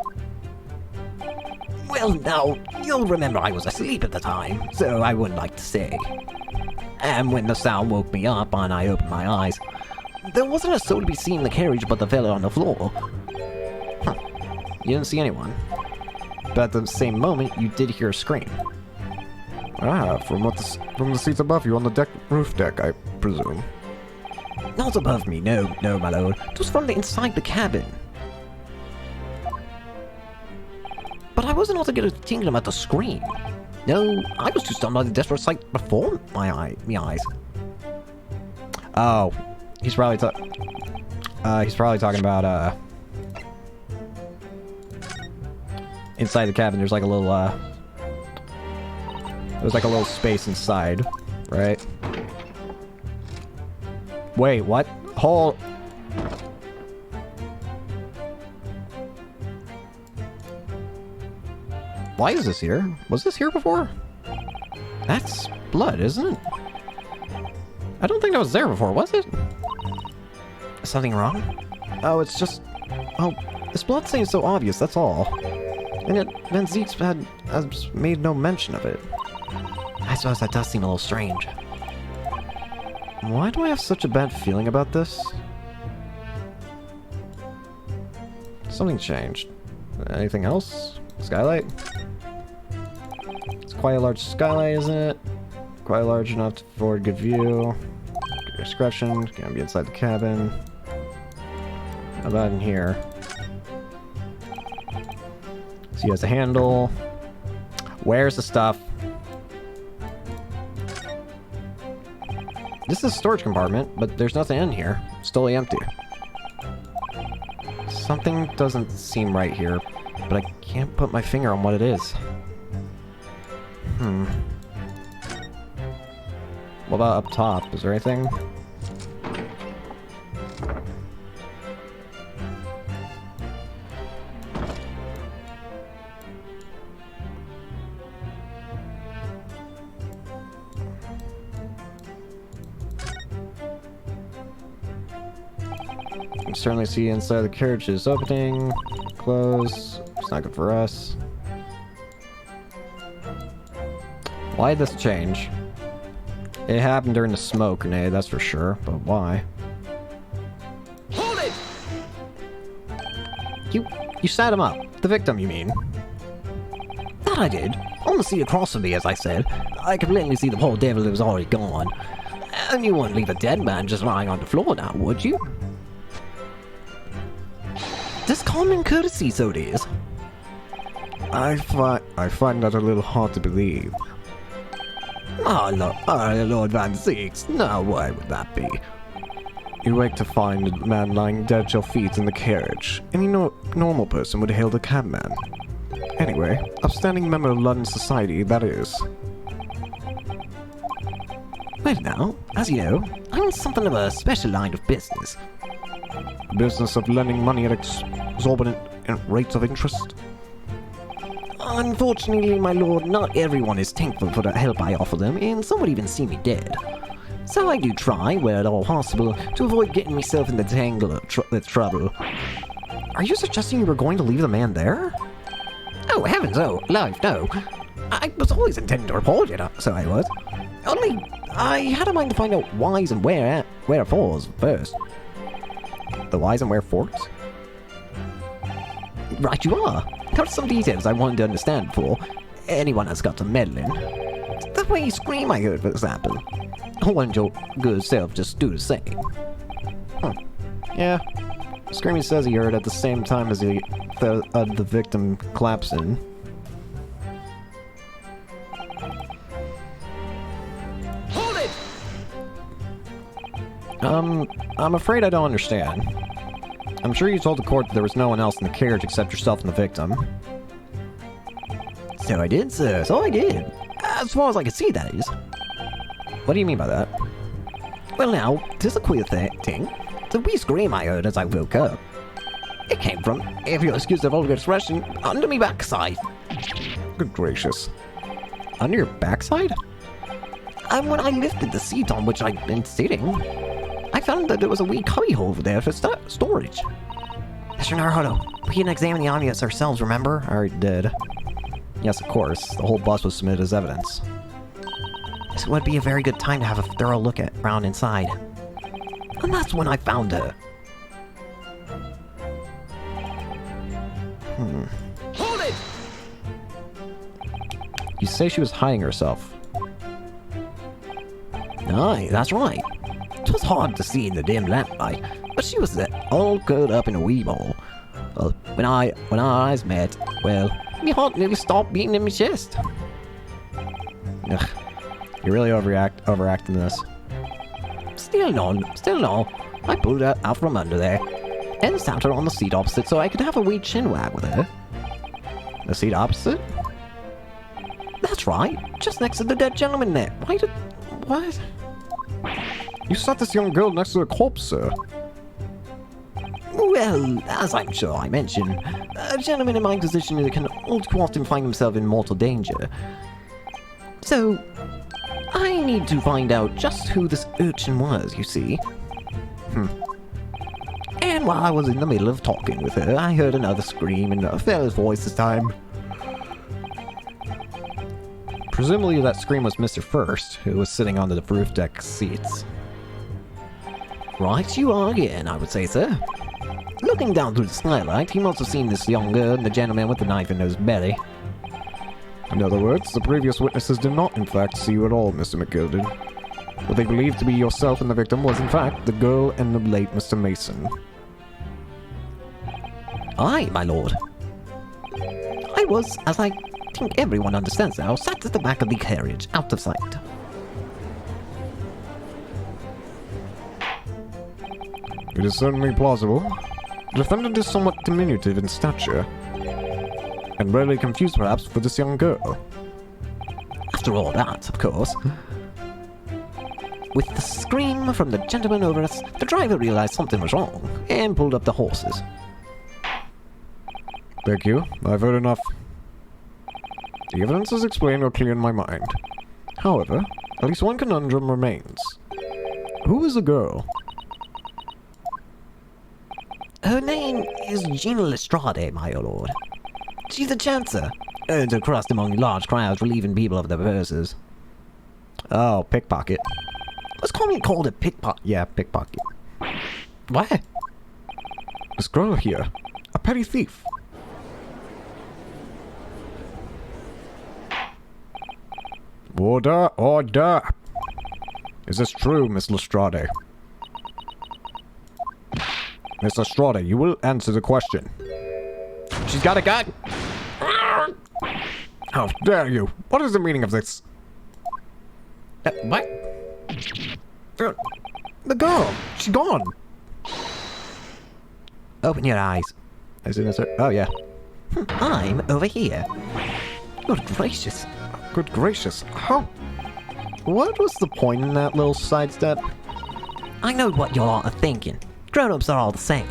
Well, now, you'll remember I was asleep at the time, so I wouldn't like to say. And when the sound woke me up and I opened my eyes, there wasn't a soul to be seen in the carriage but the fella on the floor. Huh. You didn't see anyone. But at the same moment, you did hear a scream. Ah, from the seats above you on the roof deck, I presume. Not above me, no, my lord. It was from the inside the cabin. But I wasn't altogether thinking about the scream. No, I was too stunned by the desperate sight before my eyes. Oh, he's probably talking about inside the cabin. There's like a little there's like a little space inside, right? Wait, what? Hold. Why is this here? Was this here before? That's blood, isn't it? I don't think that was there before, was it? Something wrong? Oh, it's just... Oh, this blood stain is so obvious, that's all. And yet, Van Zeke's has made no mention of it. I suppose that does seem a little strange. Why do I have such a bad feeling about this? Something changed. Anything else? Skylight? It's quite a large skylight, isn't it? Quite large enough to afford good view. Good discretion. Can't be inside the cabin. How about in here? So he has a handle. Where's the stuff? This is a storage compartment, but there's nothing in here. It's totally empty. Something doesn't seem right here, but I can't put my finger on what it is. What about up top? Is there anything? You can certainly see inside the carriage is opening, close. It's not good for us. Why'd this change? It happened during the smoke grenade, that's for sure, but why? Hold it! You sat him up. The victim, you mean? That I did. On the seat across from me, as I said. I could plainly see the poor devil who was already gone. And you wouldn't leave a dead man just lying on the floor now, would you? Just common courtesy, so it is. I find that a little hard to believe. Lord Van Zeeks, now why would that be? You wake to find a man lying dead at your feet in the carriage. Any normal person would hail the cabman. Anyway, upstanding member of London society, that is. Well now, as you know, I'm in something of a special line of business. Business of lending money at exorbitant rates of interest. Unfortunately, my lord, not everyone is thankful for the help I offer them, and some would even see me dead. So I do try, where at all possible, to avoid getting myself in the tangle with trouble. Are you suggesting you were going to leave the man there? Oh, heavens, oh, life, no. I was always intending to report it, so I was. Only, I had a mind to find out whys and wherefores first. The whys and wherefores? Right you are. There are some details I wanted to understand before anyone has got to meddle in. The way you scream I heard, for example. I wanted your good self just do the same. Yeah. Screaming says he heard at the same time as the victim collapsing. Hold it! I'm afraid I don't understand. I'm sure you told the court that there was no one else in the carriage except yourself and the victim. So I did, sir. So I did. As far as I could see, that is. What do you mean by that? Well now, there's a queer thing. The wee scream I heard as I woke up. It came from, if you'll excuse the vulgar expression, under me backside. Good gracious. Under your backside? And when I lifted the seat on which I'd been sitting, I found that there was a wee cubbyhole over there for storage. Mr. Naruto, we can examine the audience ourselves, remember? I already did. Yes, of course. The whole bus was submitted as evidence. This would be a very good time to have a thorough look around inside. And that's when I found her. Hold it! You say she was hiding herself. Aye, that's right. It was hard to see in the dim lamplight, but she was all curled up in a wee ball. When our eyes met, well, my heart nearly stopped beating in my chest. Ugh. You're really overacting this. Still no. I pulled her out from under there and sat her on the seat opposite so I could have a wee chin wag with her. The seat opposite? That's right, just next to the dead gentleman there. What? You sat this young girl next to a corpse, sir. Well, as I'm sure I mentioned, a gentleman in my position can all too often find himself in mortal danger. So, I need to find out just who this urchin was, you see. And while I was in the middle of talking with her, I heard another scream in a fellow's voice this time. Presumably that scream was Mr. First, who was sitting on the roof deck seats. Right you are again, I would say, sir. Looking down through the skylight, he must have seen this young girl and the gentleman with the knife in his belly. In other words, the previous witnesses did not in fact see you at all, Mr. McGilden. What they believed to be yourself and the victim was in fact the girl and the late Mr. Mason. Aye, my lord. I was, as I think everyone understands now, sat at the back of the carriage, out of sight. It is certainly plausible. The defendant is somewhat diminutive in stature, and rarely confused perhaps for this young girl. After all that, of course. With the scream from the gentleman over us, the driver realized something was wrong, and pulled up the horses. Thank you. I've heard enough. The evidence is explained or clear in my mind. However, at least one conundrum remains. Who is the girl? Her name is Gina Lestrade, my lord. She's a chancer. Earned her crust among large crowds, relieving people of their purses. Oh, pickpocket. What's commonly called a pickpocket? Yeah, pickpocket. What? This girl here. A petty thief. Order, order! Is this true, Miss Lestrade? Miss Lestrade, you will answer the question. She's got a gun! How dare you! What is the meaning of this? What? The girl! She's gone! Open your eyes. As soon as oh, yeah. I'm over here. Good gracious. Good gracious, how? What was the point in that little sidestep? I know what you all are thinking. Grown-ups are all the same.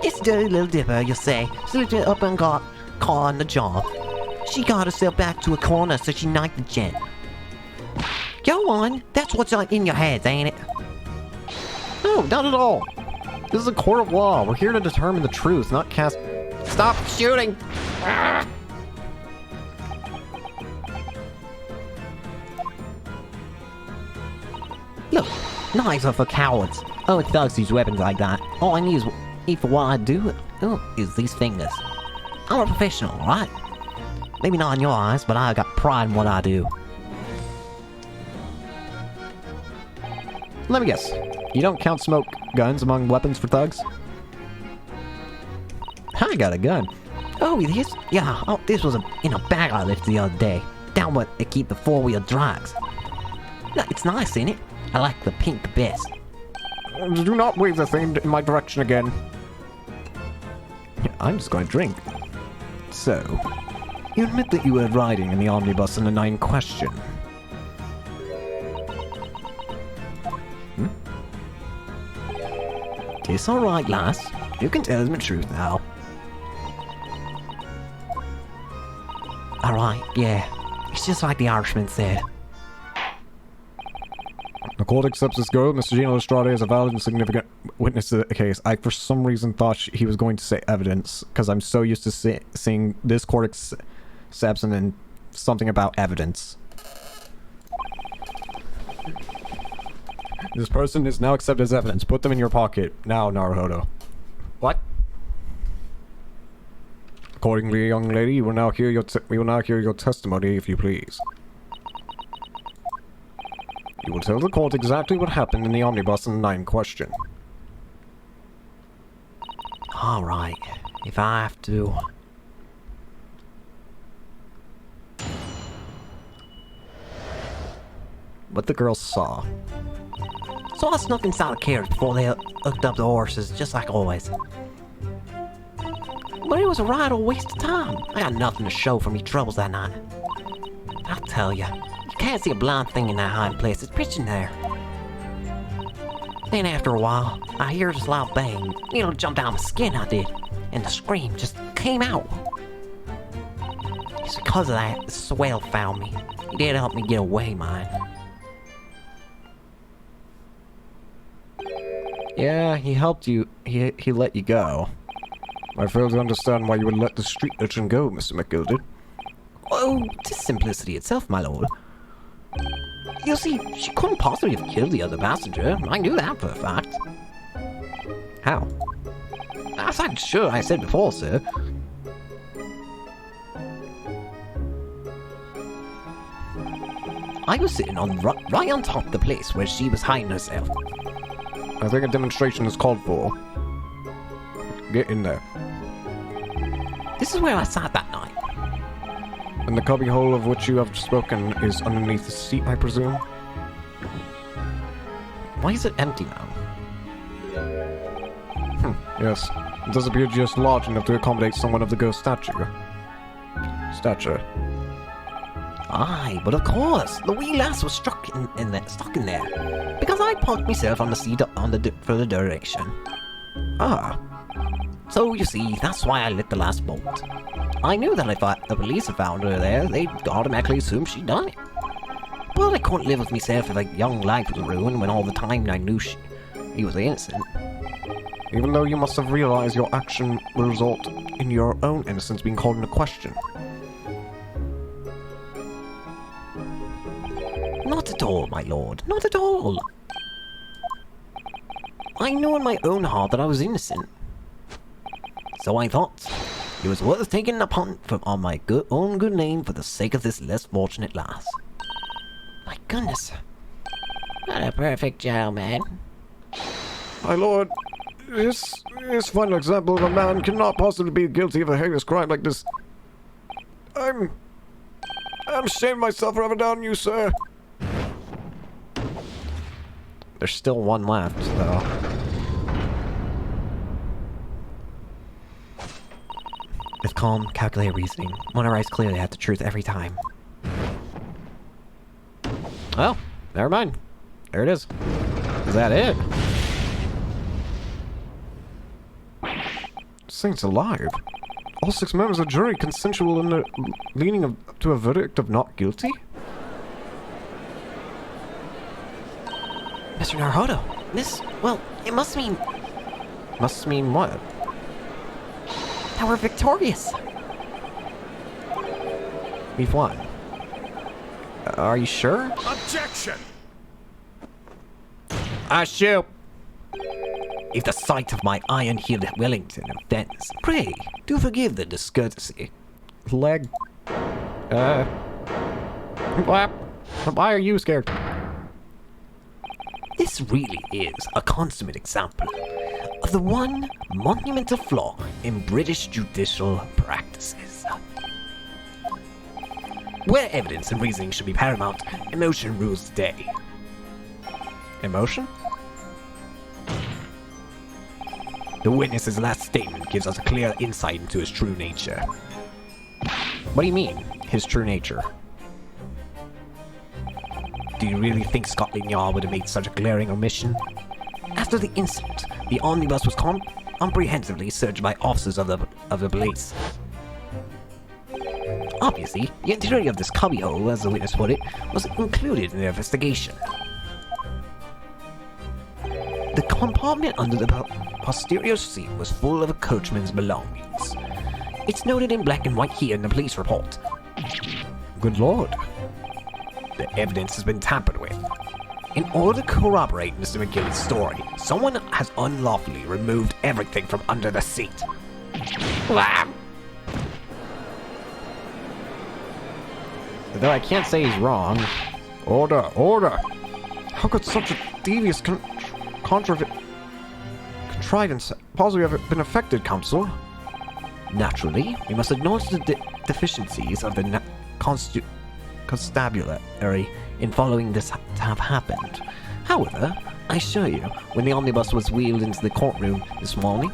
This dirty little dipper, you say, slipped it up and got caught on the job. She got herself back to a corner, so she knifed the gent. Go on, that's what's in your heads, ain't it? No, not at all. This is a court of law. We're here to determine the truth, not cast... Stop shooting! Look, knives are for cowards. Only thugs use weapons like that. All I need for what I do is these fingers. I'm a professional, right? Maybe not in your eyes, but I got pride in what I do. Let me guess. You don't count smoke guns among weapons for thugs? I got a gun. Oh, this? Yeah, this was in a bag I left the other day. Down where they keep the four-wheel drives. No, it's nice, ain't it? I like the pink best. Do not wave the thing in my direction again. I'm just going to drink. So, you admit that you were riding in the omnibus on the night in question? It's alright, lass. You can tell him the truth now. Alright, yeah. It's just like the Irishman said. The court accepts this girl, Mr. Gino Estrada, as a valid and significant witness to the case. I, for some reason, thought he was going to say evidence, because I'm so used to seeing this court accepts and then something about evidence. This person is now accepted as evidence. Put them in your pocket now, Naruhodo. What? Accordingly, young lady, you will now hear your testimony, if you please. You will tell the court exactly what happened in the omnibus in the night in question. Alright, if I have to. What the girls saw. So I snuck inside the carriage before they hooked up the horses, just like always. But it was a right old waste of time. I got nothing to show for me troubles that night. I'll tell you, you can't see a blind thing in that high place. It's pitching there. Then after a while, I hear this loud bang. It'll jump down my skin, I did. And the scream just came out. It's because of that the swell found me. He did help me get away, man. Yeah, he helped you. He let you go. I fail to understand why you would let the street urchin go, Mr. McGilded. Oh, 'tis simplicity itself, my lord. You see, she couldn't possibly have killed the other passenger. I knew that for a fact. How? As I'm sure I said before, sir. I was sitting on right on top of the place where she was hiding herself. I think a demonstration is called for. Get in there. This is where I sat that night. And the cubbyhole of which you have spoken is underneath the seat, I presume? Why is it empty now? Yes. It does appear just large enough to accommodate someone of the girl's stature. Aye, but of course, the wee lass was stuck in there. Because I parked myself on the seat for the direction. Ah. So, you see, that's why I lit the last bolt. I knew that if the police had found her there, they'd automatically assume she'd done it. But I couldn't live with myself if a young life was ruined when all the time I knew he was innocent. Even though you must have realized your action will result in your own innocence being called into question. Not at all, my lord. Not at all. I knew in my own heart that I was innocent. So I thought it was worth taking a punt on my own good name for the sake of this less fortunate lass. My goodness. What a perfect jail, man. My lord, this final example of a man cannot possibly be guilty of a heinous crime like this. I'm ashamed of myself for having doubted you, sir. There's still one left, though. With calm, calculated reasoning, one arrives clearly at the truth every time. Well, never mind. There it is. Is that it? Saints alive. All 6 members of the jury consensual in their leaning to a verdict of not guilty? Mr. Naruhodo, well, it must mean Must mean what? that we're victorious. We've won. Are you sure? Objection! I shoot. If the sight of my iron-heeled Wellington offends, pray, do forgive the discourtesy. Leg. Why are you scared? This really is a consummate example of the one monumental flaw in British judicial practices. Where evidence and reasoning should be paramount, emotion rules the day. Emotion? The witness's last statement gives us a clear insight into his true nature. What do you mean, his true nature? Do you really think Scotland Yard would have made such a glaring omission? As After the incident, the omnibus was comprehensively searched by officers of the police. Obviously, the interior of this cubbyhole, as the witness put it, was included in the investigation. The compartment under the posterior seat was full of a coachman's belongings. It's noted in black and white here in the police report. Good lord. The evidence has been tampered with. In order to corroborate Mr. McGill's story, someone has unlawfully removed everything from under the seat. Though I can't say he's wrong. Order, order! How could such a devious contrivance possibly have been affected, counsel? Naturally, we must acknowledge the deficiencies of the constabulary in following this to have happened. However, I assure you, when the omnibus was wheeled into the courtroom this morning,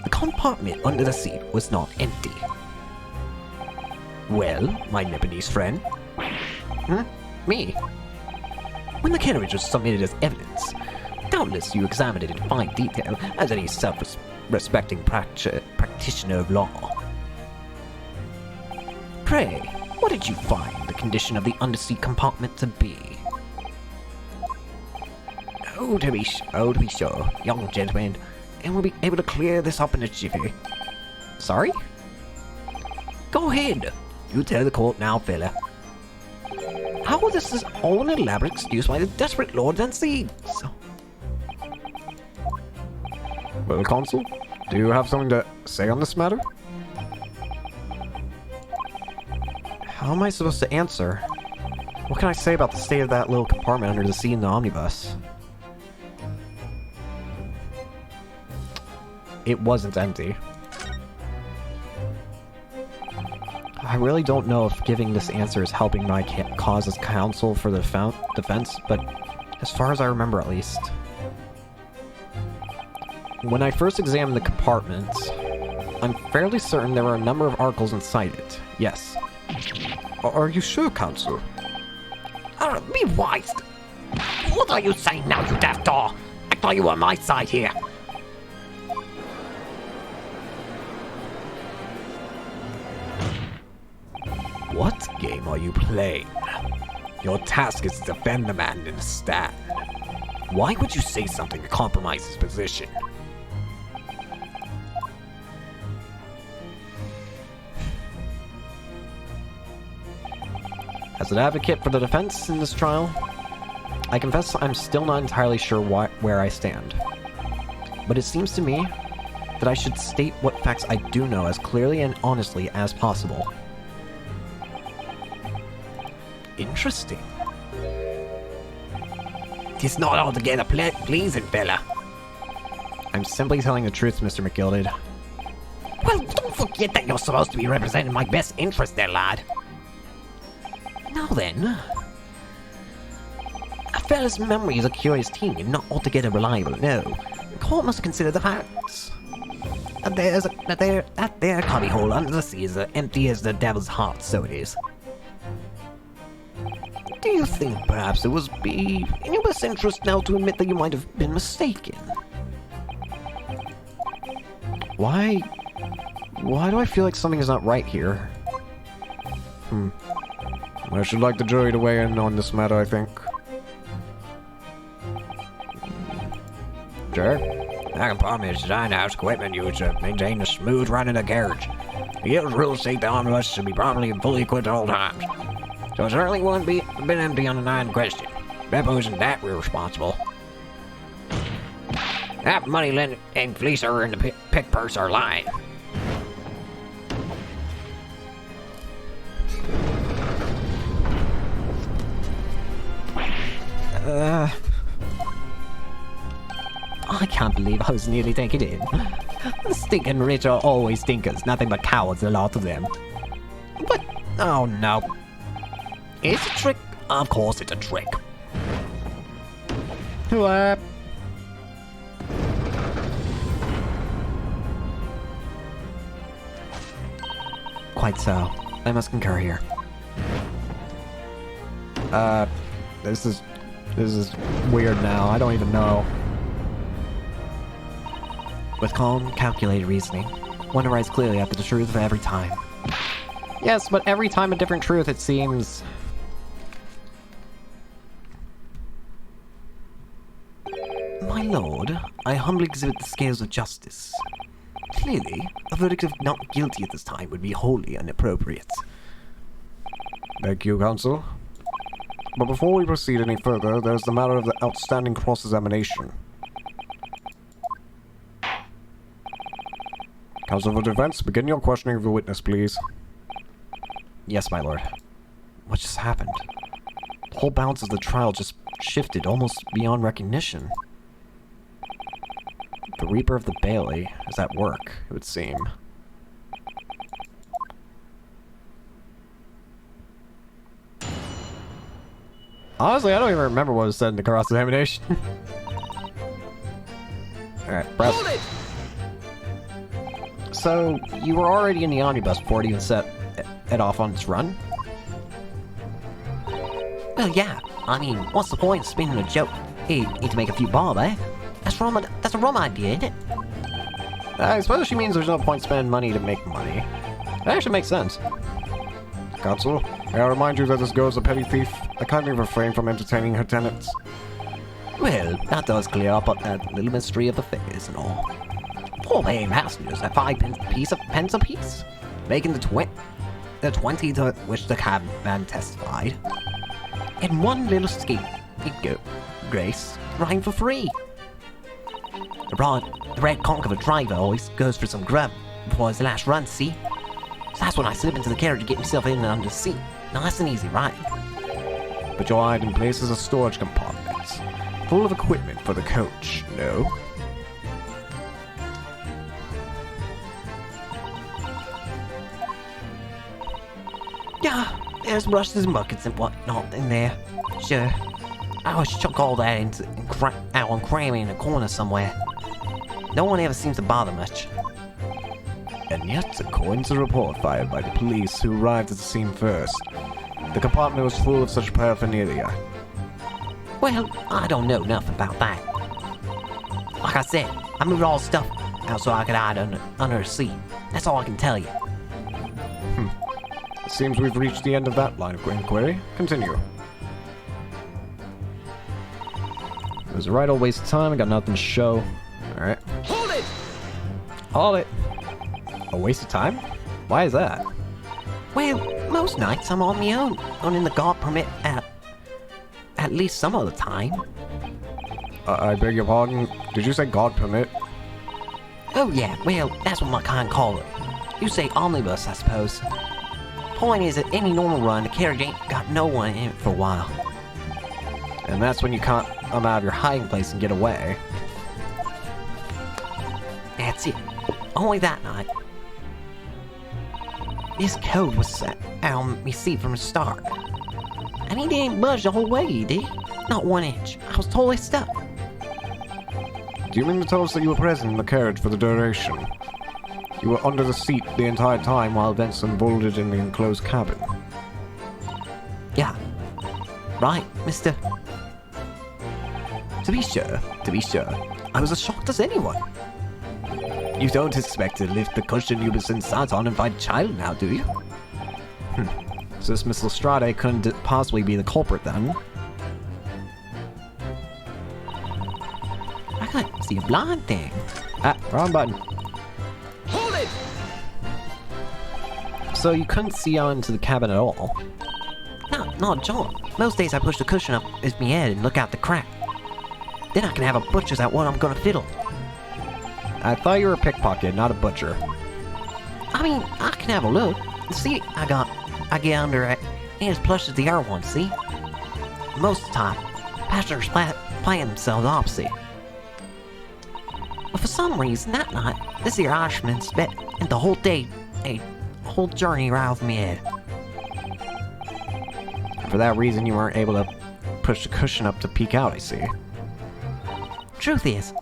the compartment under the seat was not empty. Well, my Nepalese friend? Me? When the carriage was submitted as evidence, doubtless you examined it in fine detail as any self-respecting practitioner of law. Pray, what did you find the condition of the underseat compartment to be? Oh, to be sure, young gentleman, and we'll be able to clear this up in a jiffy. Sorry? Go ahead. You tell the court now, fella. How this is all an elaborate excuse by the desperate lords and seeds? Well, counsel, do you have something to say on this matter? How am I supposed to answer? What can I say about the state of that little compartment under the seat in the omnibus? It wasn't empty. I really don't know if giving this answer is helping my cause as counsel for the defense, but as far as I remember at least. When I first examined the compartment, I'm fairly certain there were a number of articles inside it. Yes. Are you sure, counsel? Be wise. What are you saying now, you daft dog? I thought you were on my side here. What game are you playing? Your task is to defend the man in the stand. Why would you say something to compromise his position? As an advocate for the defense in this trial, I confess I'm still not entirely sure where I stand. But it seems to me that I should state what facts I do know as clearly and honestly as possible. Interesting. Tis not altogether pleasing, fella. I'm simply telling the truth, Mr. McGilded. Well, don't forget that you're supposed to be representing my best interest there, lad. Now then, a fella's memory is a curious thing and not altogether reliable, no. The court must consider the facts. That there cubbyhole under the sea is as empty as the devil's heart, so it is. Do you think perhaps it would be in your best interest now to admit that you might have been mistaken? Why do I feel like something is not right here? I should like the jury to weigh in on this matter, I think. Sure. That compartment is designed to house equipment used to maintain a smooth run in the carriage. The guild's rules state the omnibus should be properly and fully equipped at all times. So it certainly wouldn't been empty on the night in question. Beppo isn't that responsible. That money lender and fleecer in the pick purse are lying. I can't believe I was nearly taken in. The stinking rich are always stinkers, nothing but cowards, a lot of them. But, oh no. It's a trick? Of course it's a trick. What? Quite so. I must concur here. This is This is weird now. I don't even know. With calm, calculated reasoning, one arrives clearly at the truth of every time. Yes, but every time a different truth, it seems. My lord, I humbly exhibit the scales of justice. Clearly, a verdict of not guilty at this time would be wholly inappropriate. Thank you, counsel. But before we proceed any further, there's the matter of the outstanding cross-examination. Counsel for defense, begin your questioning of the witness, please. Yes, my lord. What just happened? The whole balance of the trial just shifted almost beyond recognition. The Reaper of the Bailey is at work, it would seem. Honestly, I don't even remember what was said in the cross-examination. Alright, press. Hold it! So, you were already in the omnibus before it even set it off on its run? Well, yeah. I mean, what's the point of spinning a joke? Hey, need to make a few bob, eh? That's a rum idea, isn't it? I suppose she means there's no point spending money to make money. That actually makes sense. Counsel, may I remind you that this girl's a petty thief? I kindly refrain from entertaining her tenants. Well, that does clear up that little mystery of the figures and all. 4 paying passengers at 5 pence apiece, making the 20 to which the cabman testified. And one little Grace, riding for free. The red conk of a driver always goes for some grub before his last run, see? So that's when I slip into the carriage to get myself in and under the seat. Now that's an easy ride. But your hiding place is a storage compartment, full of equipment for the coach, no? Yeah, there's brushes and buckets and whatnot in there. Sure. I always chuck all that into and cram it in a corner somewhere. No one ever seems to bother much. And yet, according to the report fired by the police who arrived at the scene first, the compartment was full of such paraphernalia. Well, I don't know nothing about that. Like I said, I moved all the stuff out so I could hide under a seat. That's all I can tell you. It seems we've reached the end of that line of inquiry. Continue. It was a right old waste of time. I got nothing to show. Alright. Hold it! Hold it! A waste of time? Why is that? Well, most nights I'm on my own, owning the guard permit at least some of the time. I beg your pardon? Did you say guard permit? Oh yeah, well, that's what my kind call it. You say omnibus, I suppose. Point is, at any normal run, the carriage ain't got no one in it for a while. And that's when you can't come out of your hiding place and get away. That's it. Only that night. This code was set out on me seat from the start. And he didn't budge the whole way, did he? Not 1 inch. I was totally stuck. Do you mean to tell us that you were present in the carriage for the duration? You were under the seat the entire time while events unfolded in the enclosed cabin. Yeah. Right, mister. To be sure, I was as shocked as anyone. You don't expect to lift the cushion you've been sat on and find a child now, do you? So this Miss Lestrade couldn't possibly be the culprit then. I can't see a blind thing. Ah, wrong button. Hold it! So you couldn't see out into the cabin at all? Not John. Most days I push the cushion up with me head and look out the crack. Then I can have a butcher's at what I'm gonna fiddle. I thought you were a pickpocket, not a butcher. I mean, I can have a look. The seat I get under it ain't as plush as the other one, see? Most of the time, passengers playing themselves opposite. But for some reason, that night, this here Irishman spent the whole day, a whole journey right off me head. For that reason, you weren't able to push the cushion up to peek out, I see. Truth is,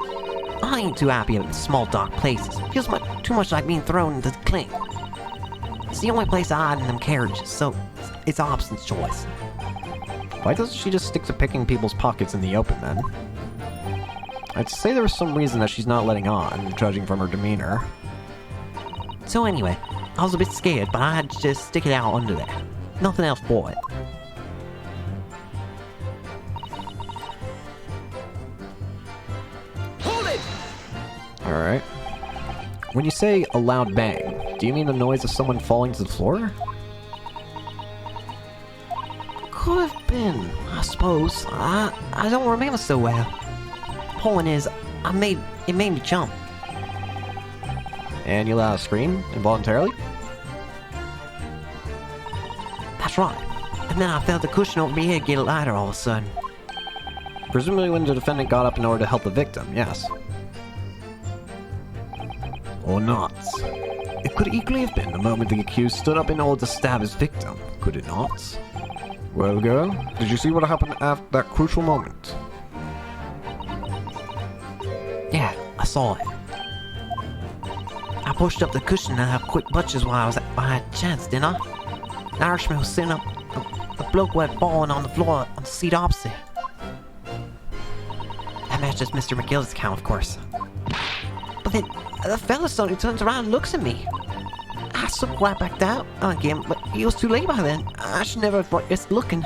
I ain't too happy in small dark places. Feels too much like being thrown into the clink. It's the only place I hide in them carriages, so it's Hobson's choice. Why doesn't she just stick to picking people's pockets in the open, then? I'd say there was some reason that she's not letting on, judging from her demeanor. So anyway, I was a bit scared, but I had to just stick it out under there. Nothing else for it. Hold it! Alright. When you say a loud bang, do you mean the noise of someone falling to the floor? Could have been, I suppose. I don't remember so well. Point is, it made me jump. And you let out a scream, involuntarily? That's right. And then I felt the cushion over my head get lighter all of a sudden. Presumably when the defendant got up in order to help the victim, yes. Or not. It could equally have been the moment the accused stood up in order to stab his victim, could it not? Well, girl, did you see what happened after that crucial moment? Yeah, I saw it. I pushed up the cushion and had quick butches while I was at my chance, didn't I? The Irishman was sitting up, the bloke went falling on the floor on the seat opposite. That matches Mr. McGill's account, of course. But then, the fella suddenly turns around and looks at me. I slipped right back down again, but he was too late by then. I should never have risked looking.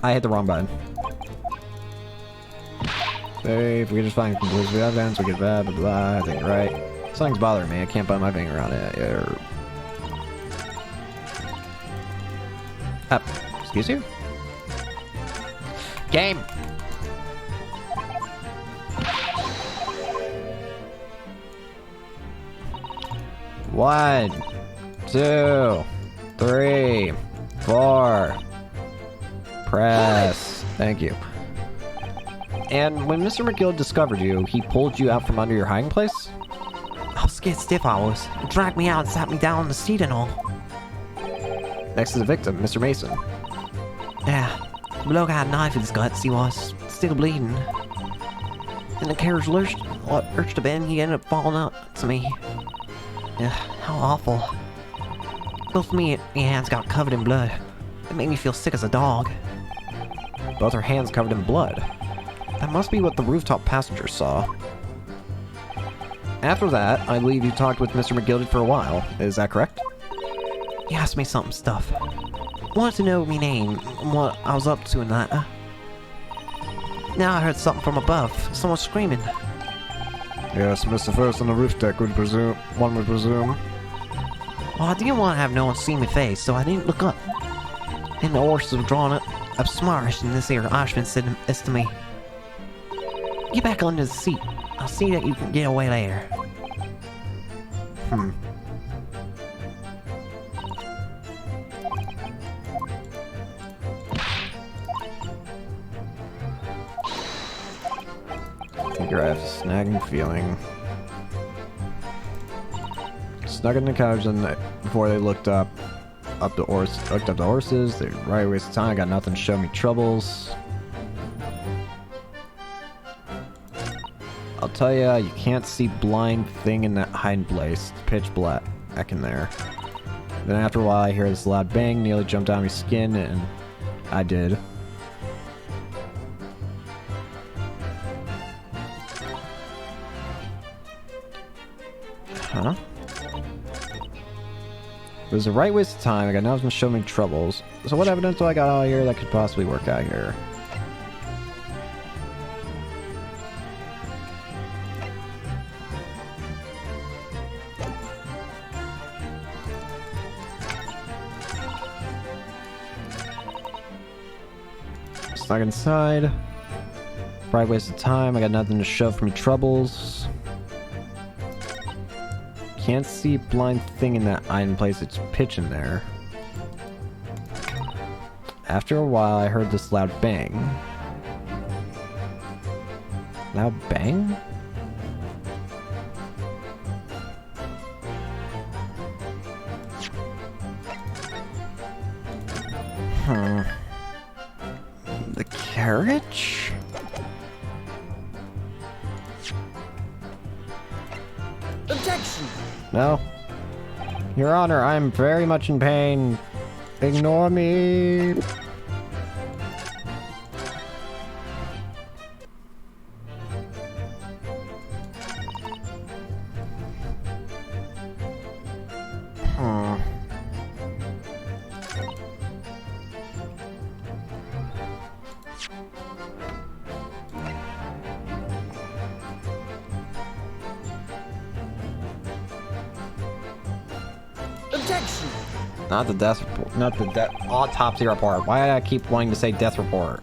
I hit the wrong button. Hey, if we just find conclusive evidence, we get blah blah blah, I think right. Something's bothering me, I can't put my finger on it. Excuse you? Game! One, 2, 3, 4. Press. Thank you. And when Mr. McGill discovered you, he pulled you out from under your hiding place? I was scared stiff I was. He dragged me out and sat me down on the seat and all. Next to the victim, Mr. Mason. Yeah, the bloke had a knife in his guts, he was. Still bleeding. And the carriage lurched a bit and he ended up falling out to me. Yeah, how awful. Both me and my hands got covered in blood. It made me feel sick as a dog. Both her hands covered in blood. That must be what the rooftop passengers saw. After that, I believe you talked with Mr. McGilded for a while. Is that correct? He asked me some stuff. Wanted to know my name and what I was up to and that. Now I heard something from above. Someone screaming. Yes, Mr. First on the roof deck would presume. One would presume. Well, I didn't want to have no one see my face, so I didn't look up. And the horses were drawn up smartish, and this here Irishman said this to me. Get back under the seat. I'll see that you can get away later. I think I have a snagging feeling. Snug in the couch and before they looked up the horses, they right waste of time, got nothing to show me troubles. I'll tell ya, you can't see blind thing in that hiding place. It's pitch black in there. Then after a while I hear this loud bang, nearly jumped out of my skin, and I did. Huh? It was the right waste of time. I got nothing to show me troubles. So what evidence do I got out here that could possibly work out here? Stuck inside. Right waste of time. I got nothing to show for me troubles. Can't see a blind thing in that iron place. It's pitch in there. After a while, I heard this loud bang. Loud bang? The carriage? Objection! No. Your Honor, I'm very much in pain. Ignore me. Objection! Not the death report. Not the autopsy report. Why do I keep wanting to say death report?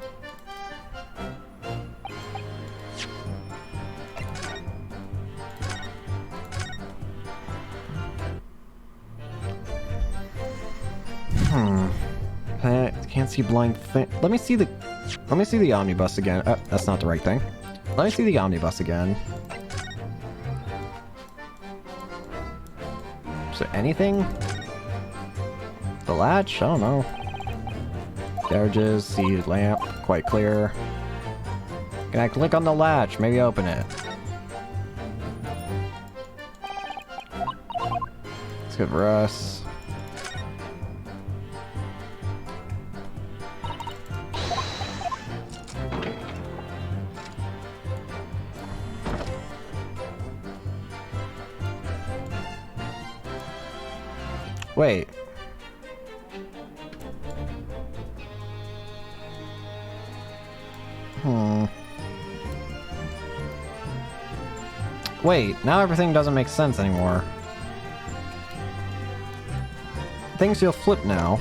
Can't see blind thing. Let me see the omnibus again. That's not the right thing. Let me see the omnibus again. Is there anything? The latch? I don't know. Carriages, see lamp, quite clear. Can I click on the latch? Maybe open it. It's good for us. Wait. Wait, now everything doesn't make sense anymore. Things feel flipped now.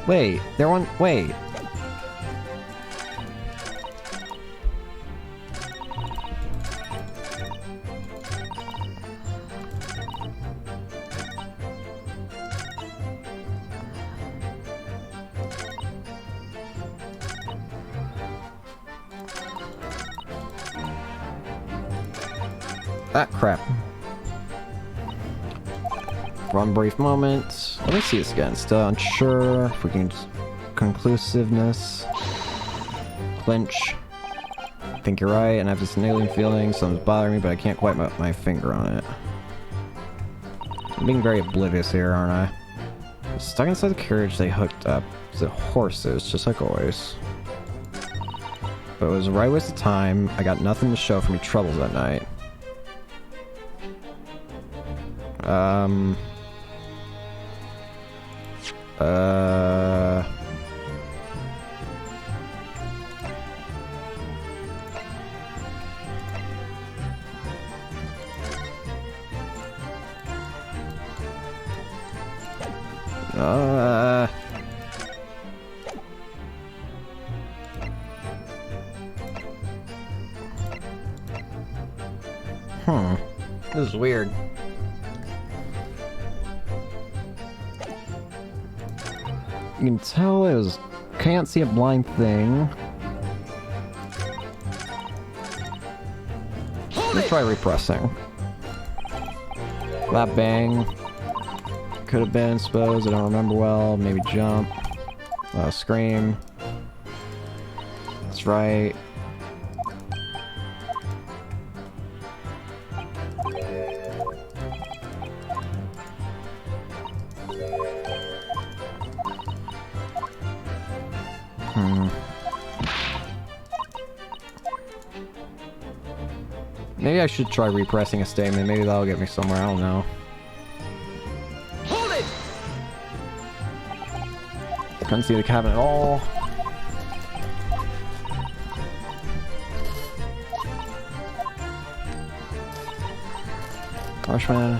Wait, wait. Ah, crap. One brief moment. Let me see this again. Still unsure if we can... Conclusiveness. Clinch. I think you're right, and I have this nagging feeling. Something's bothering me, but I can't quite put my finger on it. I'm being very oblivious here, aren't I? I'm stuck inside the carriage they hooked up to horses, just like always. But it was a right waste of time. I got nothing to show for me troubles that night. This is weird. You can tell it was... Can't see a blind thing. Let's try repressing. That bang. Could have been, suppose. I don't remember well. Maybe jump. Scream. That's right. Maybe I should try repressing a statement. Maybe that'll get me somewhere. I don't know. Hold it! Couldn't see the cabin at all. Freshman.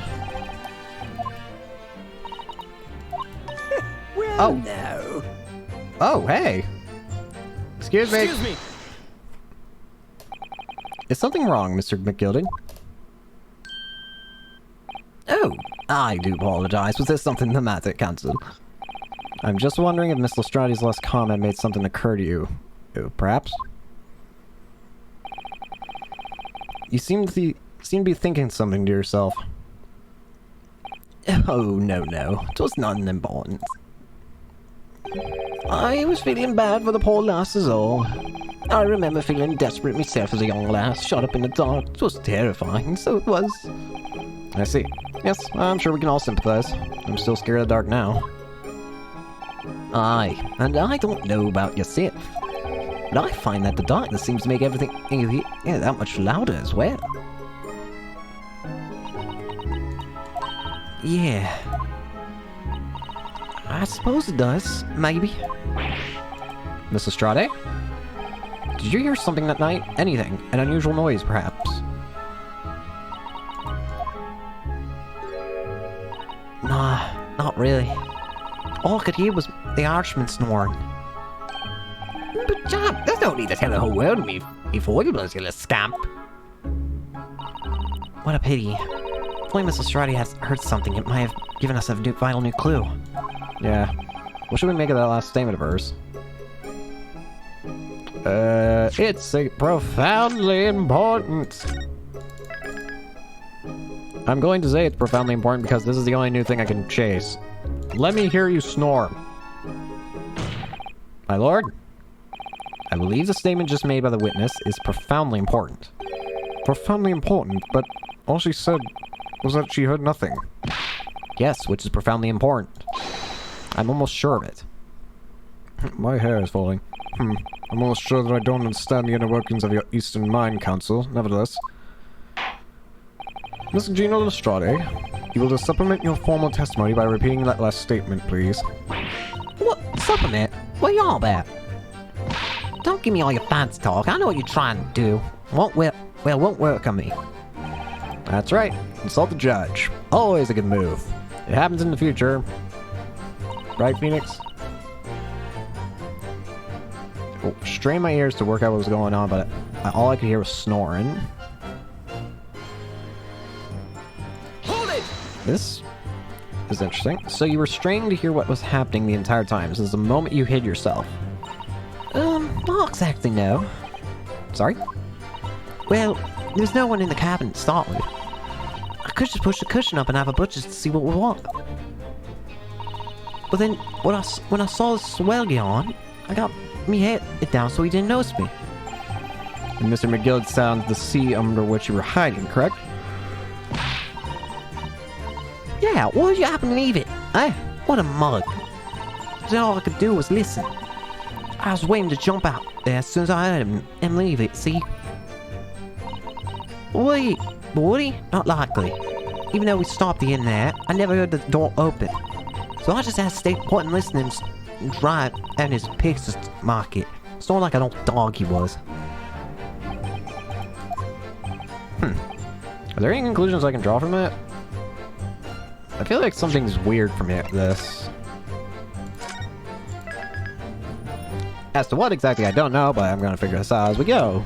Well, Oh. no. Oh, hey. Excuse me. Excuse me. Is something wrong, Mr. McGilding? Oh, I do apologize. Was there something the matter, Council? I'm just wondering if Miss Lestradi's last comment made something occur to you. Perhaps? You seem to be thinking something to yourself. Oh, no. It was nothing important. I was feeling bad for the poor lass is all. I remember feeling desperate myself as a young lass, shut up in the dark. It was terrifying, so it was. I see. Yes, I'm sure we can all sympathize. I'm still scared of the dark now. Aye, and I don't know about yourself, but I find that the darkness seems to make everything that much louder as well. Yeah. I suppose it does, maybe. Miss Estrade? Did you hear something that night? Anything? An unusual noise, perhaps? Nah, not really. All I could hear was the Irishman snoring. But John, there's no need to tell the whole world me before you bloody little scamp. What a pity. If only Miss Estrade has heard something, it might have given us a vital new clue. Yeah. What should we make of that last statement of hers? It's profoundly important. I'm going to say it's profoundly important because this is the only new thing I can chase. Let me hear you snore. My lord? I believe the statement just made by the witness is profoundly important. Profoundly important, but all she said was that she heard nothing. Yes, which is profoundly important. I'm almost sure of it. My hair is falling. I'm almost sure that I don't understand the inner workings of your Eastern Mind Council, nevertheless. Miss Gina Lestrade, you will just supplement your formal testimony by repeating that last statement, please. What? Supplement? What are you all about? Don't give me all your fancy talk. I know what you're trying to do. Won't work on me. That's right. Insult the judge. Always a good move. It happens in the future. Right, Phoenix? Oh, strained my ears to work out what was going on, but all I could hear was snoring. Hold it! This is interesting. So you were straining to hear what was happening the entire time, since the moment you hid yourself. Not exactly, no. Sorry? Well, there's no one in the cabin to start with. I could just push the cushion up and have a butcher's to see what we want. But then, when I saw the swell yawn, I got me head down so he didn't notice me. And Mr. McGill sounds the sea under which you were hiding, correct? Yeah, what did you happen to leave it? Eh? What a mug. Then all I could do was listen. I was waiting to jump out there as soon as I heard him and leave it, see? Wait, but would he? Not likely. Even though we stopped in there, I never heard the door open. So I just had to stay put and listen and drive at his pig's market. It's not like an old dog he was. Are there any conclusions I can draw from it? I feel like something's weird from this. As to what exactly, I don't know, but I'm gonna figure this out as we go.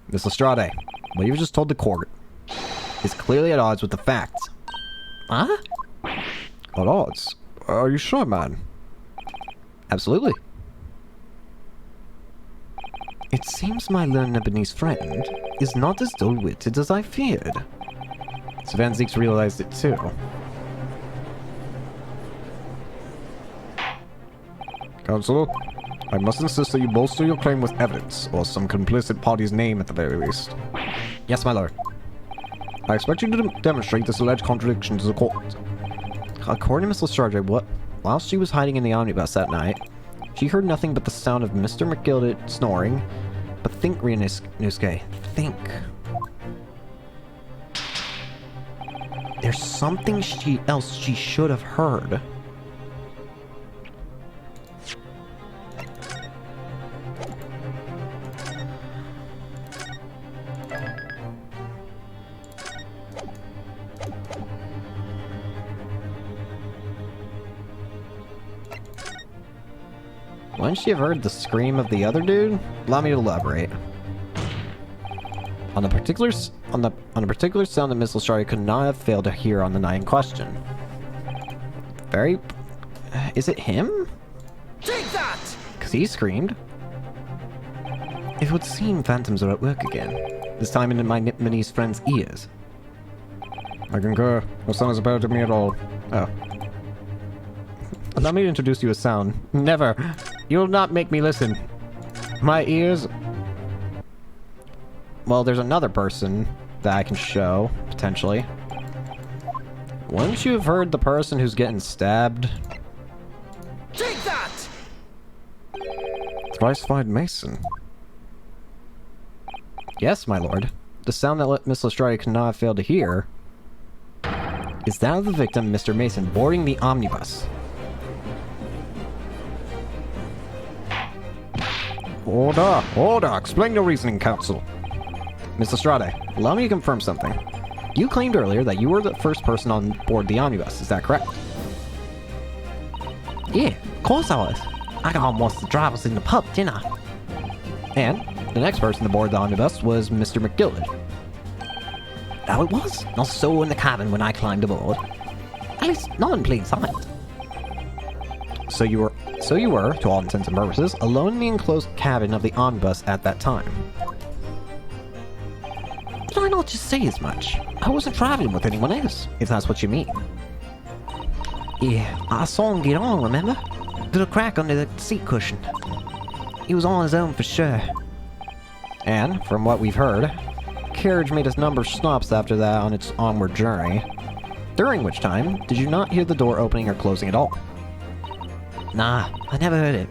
Miss Lestrade, what you've just told the court is clearly at odds with the facts. Huh? At odds? Are you sure, man? Absolutely. It seems my learned Lebanese friend is not as dull-witted as I feared. Van Zeeks realized it too. Counsel, I must insist that you bolster your claim with evidence, or some complicit party's name at the very least. Yes, my lord. I expect you to demonstrate this alleged contradiction to the court. According to Miss Lestrade, while she was hiding in the omnibus that night, she heard nothing but the sound of Mr. McGilded snoring. But think, Ryunosuke, think. There's something else she should have heard. Wouldn't she have heard the scream of the other dude? Allow me to elaborate. On the particular sound that Miss Lestrade could not have failed to hear on the night in question. Is it him? Take that! Because he screamed. It would seem phantoms are at work again, this time in my Nipmanese friend's ears. I concur. No sound is apparent to me at all. Oh. Allow me to introduce you a sound. Never. You'll not make me listen. My ears... Well, there's another person that I can show, potentially. Wouldn't you have heard the person who's getting stabbed? Take that! Thrice-fied Mason. Yes, my lord. The sound that Miss Lestrade could not have failed to hear is that of the victim, Mr. Mason, boarding the omnibus. Order! Explain your reasoning, counsel. Miss Lestrade, allow me to confirm something. You claimed earlier that you were the first person on board the omnibus, is that correct? Yeah, of course I was. I got on most of the drivers in the pub, didn't I? And the next person to board the omnibus was Mr. McGillen. No, it was. Not so in the cabin when I climbed aboard. At least, not in plain sight. So you were, to all intents and purposes, alone in the enclosed cabin of the omnibus at that time. Did I not just say as much? I wasn't traveling with anyone else, If that's what you mean. Yeah, I saw him get on, remember? Through a crack under the seat cushion. He was on his own for sure. And, from what we've heard, the carriage made a number of stops after that on its onward journey. During which time, did you not hear the door opening or closing at all? Nah, I never heard it.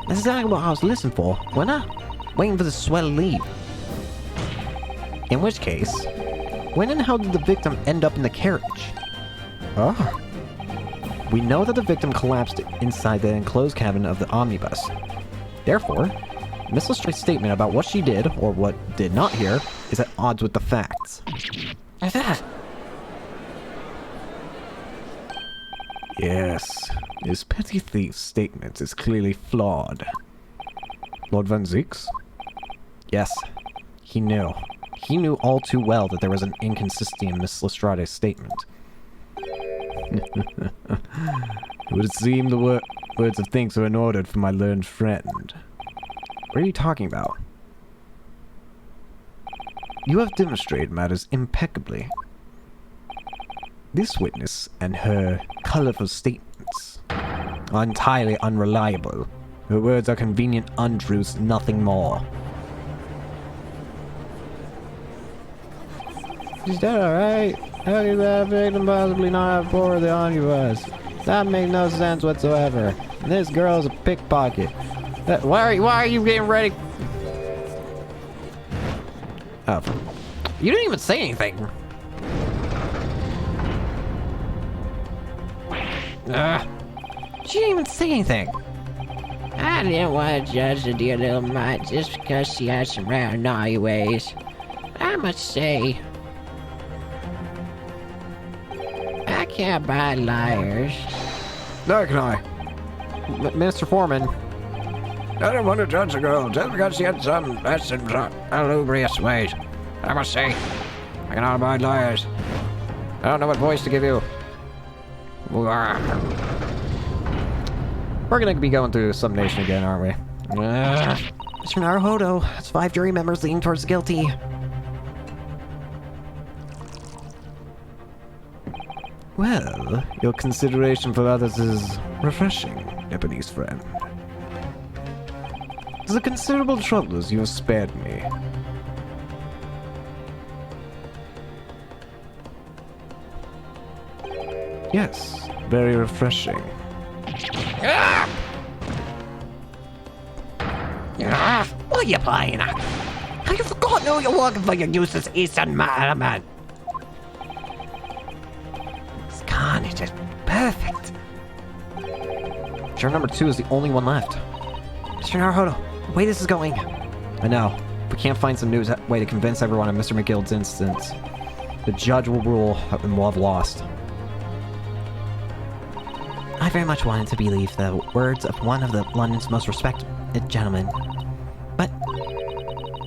That's exactly what I was listening for, wasn't I? Waiting for the swell to leave. In which case, when and how did the victim end up in the carriage? Ah, We know that the victim collapsed inside the enclosed cabin of the omnibus. Therefore, Miss Lestrade's statement about what she did, or what did not hear, is at odds with the facts. yes. This petty thief's statement is clearly flawed. Lord Van Zeeks? Yes, he knew. He knew all too well that there was an inconsistency in Miss Lestrade's statement. It would seem the words of thanks are in order for my learned friend. What are you talking about? You have demonstrated matters impeccably. This witness and her colorful statements are entirely unreliable. Her words are convenient untruths, nothing more. Is that alright? How could that victim possibly not have boarded the omnibus? That makes no sense whatsoever. This girl's a pickpocket. Why are you getting ready? Oh. You didn't even say anything. She didn't even say anything. I didn't want to judge the dear little mite just because she had some rare naughty ways. I must say, I can't buy liars. Nor can I. Mr. Foreman. I don't want to judge a girl just because she had some lubrious ways. I must say, I cannot abide liars. I don't know what voice to give you. We're gonna be going through summation again, aren't we? Mr. Naruhodo, it's 5 jury members leaning towards guilty. Well, your consideration for others is refreshing, Ebony's friend. The considerable troubles you have spared me. Yes, very refreshing. What are you playing at? Have you forgotten who you're working for, you useless Eastern man? This carnage is perfect. Juror number 2 is the only one left. Mr. Naruhodo, the way this is going. I know. If we can't find some new way to convince everyone of Mr. McGilld's instance, the judge will rule and we'll have lost. I very much wanted to believe the words of one of the London's most respected gentlemen. But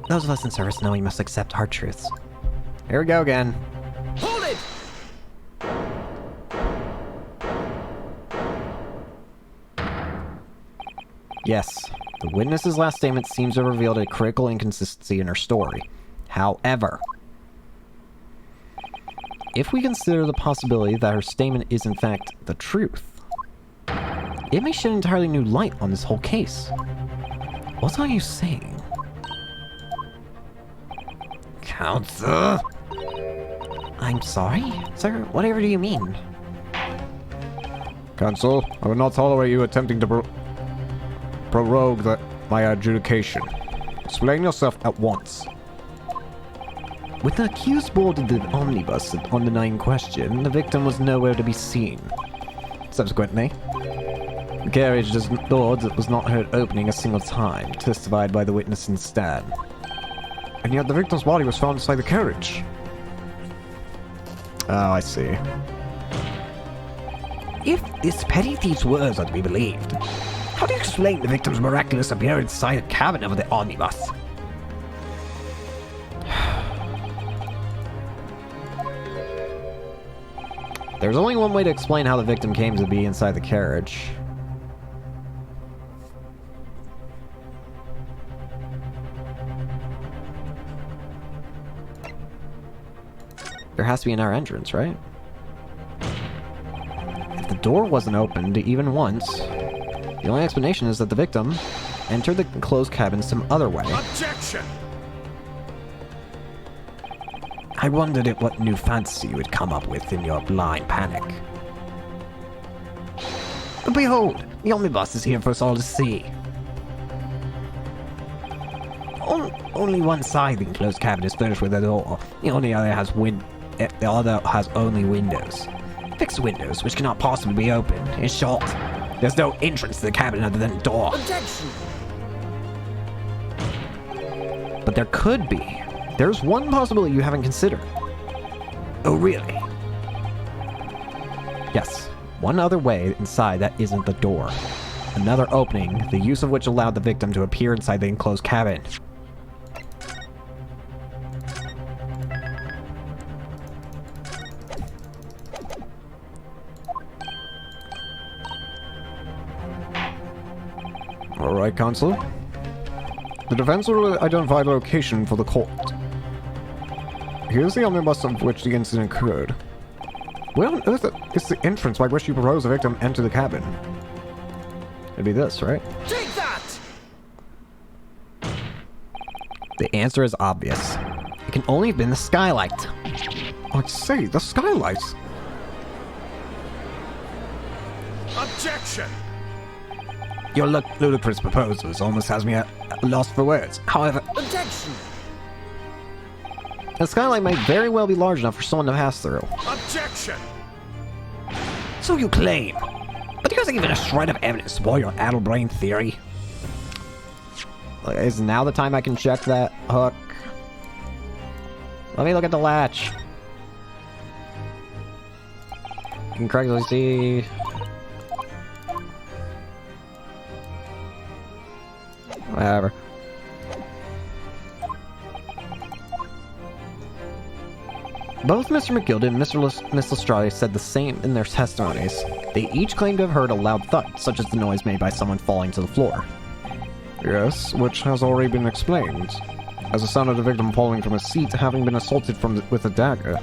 those of us in service know we must accept hard truths. Here we go again. Hold it! Yes, the witness's last statement seems to have revealed a critical inconsistency in her story. However, if we consider the possibility that her statement is in fact the truth, it may shed entirely new light on this whole case. What are you saying? Counsel? I'm sorry? Sir, whatever do you mean? Counsel, I will not tolerate you attempting to prorogue my adjudication. Explain yourself at once. When the accused boarded the omnibus on the night in question, the victim was nowhere to be seen. Subsequently, the carriage door was not heard opening a single time, testified by the witness instead. And yet the victim's body was found inside the carriage. Oh, I see. If this petty thief's words are to be believed, how do you explain the victim's miraculous appearance inside the cabin of the omnibus? There's only one way to explain how the victim came to be inside the carriage. There has to be another entrance, right? If the door wasn't opened even once, the only explanation is that the victim entered the enclosed cabin some other way. Objection! I wondered at what new fantasy you would come up with in your blind panic. But behold, the omnibus is here for us all to see. Only one side of the enclosed cabin is furnished with a door. The other has only windows. Fixed windows, which cannot possibly be opened. In short, there's no entrance to the cabin other than a door. Objection! But there could be. There's one possibility you haven't considered. Oh, really? Yes, one other way inside that isn't the door. Another opening, the use of which allowed the victim to appear inside the enclosed cabin. Alright, Counsel. The defense will identify the location for the court. Here's the omnibus of which the incident occurred. Where on earth is the entrance by which you propose the victim enter the cabin? It'd be this, right? Take that! The answer is obvious. It can only have been the skylight. I say, the skylight! Objection! Your ludicrous proposals almost has me at lost for words. However, Objection! the skylight might very well be large enough for someone to pass through. Objection! So you claim. But there's even a shred of evidence to support your addle-brain theory. Is now the time I can check that hook? Let me look at the latch. You can correctly see... Whatever. Both Mr. McGilden and Miss Lestrade said the same in their testimonies. They each claimed to have heard a loud thud, such as the noise made by someone falling to the floor. Yes, which has already been explained, as the sound of the victim falling from his seat having been assaulted with a dagger.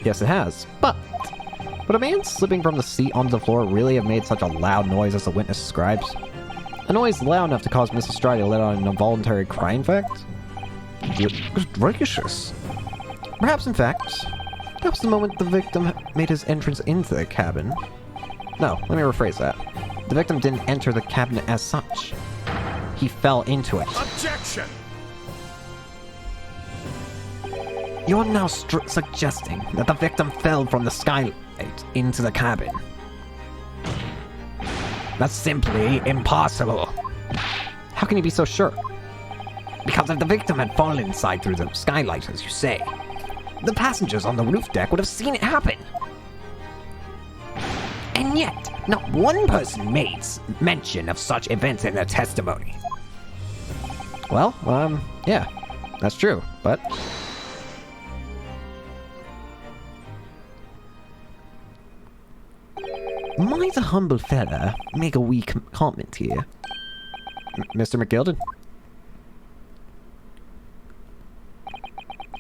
Yes, it has, but would a man slipping from the seat onto the floor really have made such a loud noise as the witness describes? A noise loud enough to cause Mrs. Stride to let out an involuntary crying effect? Goodness gracious! Perhaps, in fact, that was the moment the victim made his entrance into the cabin. No, let me rephrase that. The victim didn't enter the cabin as such. He fell into it. Objection! You're now suggesting that the victim fell from the skylight into the cabin. That's simply impossible. How can you be so sure? Because if the victim had fallen inside through the skylight, as you say, the passengers on the roof deck would have seen it happen. And yet, not one person made mention of such events in their testimony. Well, yeah, that's true, but... Might a humble fella make a wee comment here? Mr. McGilden?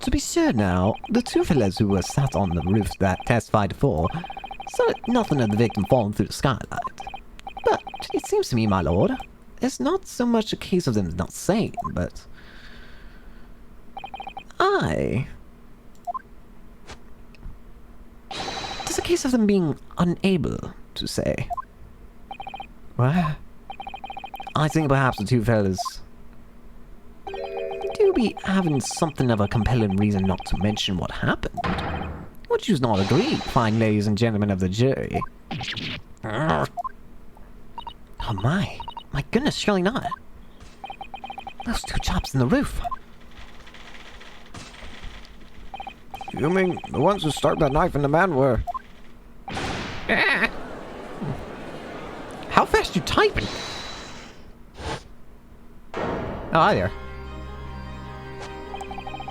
To be sure now, the two fellows who were sat on the roof that testified before saw nothing of the victim falling through the skylight. But it seems to me, my lord, it's not so much a case of them not saying, but... my. It's a case of them being unable to say. What? I think perhaps the two fellas do be having something of a compelling reason not to mention what happened. Would you not agree, fine ladies and gentlemen of the jury? Oh my goodness, surely not. Those two chops in the roof. You mean the ones who stuck that knife in the man were... How fast you typing? Oh, hi there.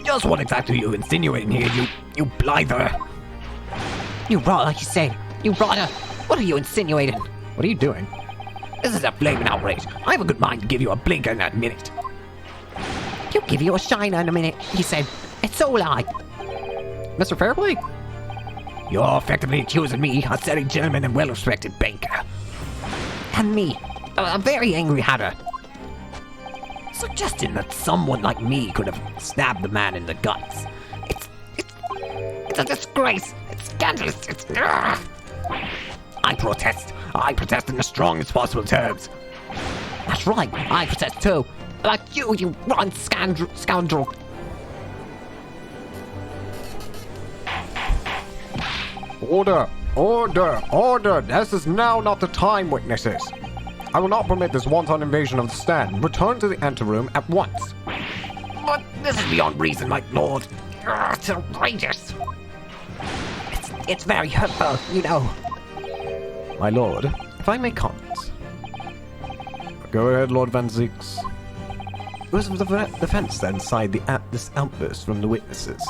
Just what exactly are you insinuating here, you blither? You rot, like you said. You rotter. What are you insinuating? What are you doing? This is a flaming outrage. I have a good mind to give you a blinker in that minute. He'll give you a shiner in a minute, he said. It's all I. Mr. Fairplay? You're effectively accusing me, a steady gentleman and well-respected banker. And me, a very angry hatter. Suggesting that someone like me could have stabbed the man in the guts. It's a disgrace. It's scandalous. It's... I protest in the strongest possible terms. That's right, I protest too. Like you rotten scoundrel. Order! Order! Order! This is now not the time, witnesses. I will not permit this wanton invasion of the stand. Return to the anteroom at once. But this is beyond reason, my lord. It's outrageous. It's very hurtful, you know. My lord, if I may comment. Go ahead, Lord Van Zeeks. It was the defense that incited this outburst from the witnesses.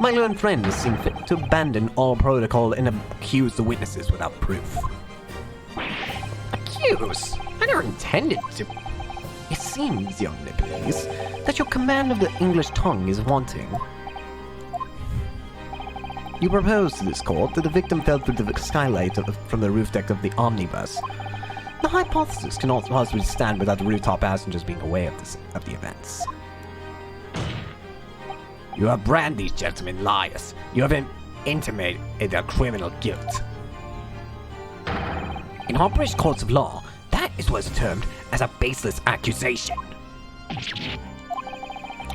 My learned friend has seen fit to abandon all protocol and accuse the witnesses without proof. Accuse? I never intended to. It seems, young Nipples, that your command of the English tongue is wanting. You proposed to this court that the victim fell through the skylight from the roof deck of the omnibus. The hypothesis cannot possibly stand without the rooftop passengers being aware of the events. You have branded these gentlemen liars. You have intimated their criminal guilt. In our British courts of law, that is what's termed as a baseless accusation.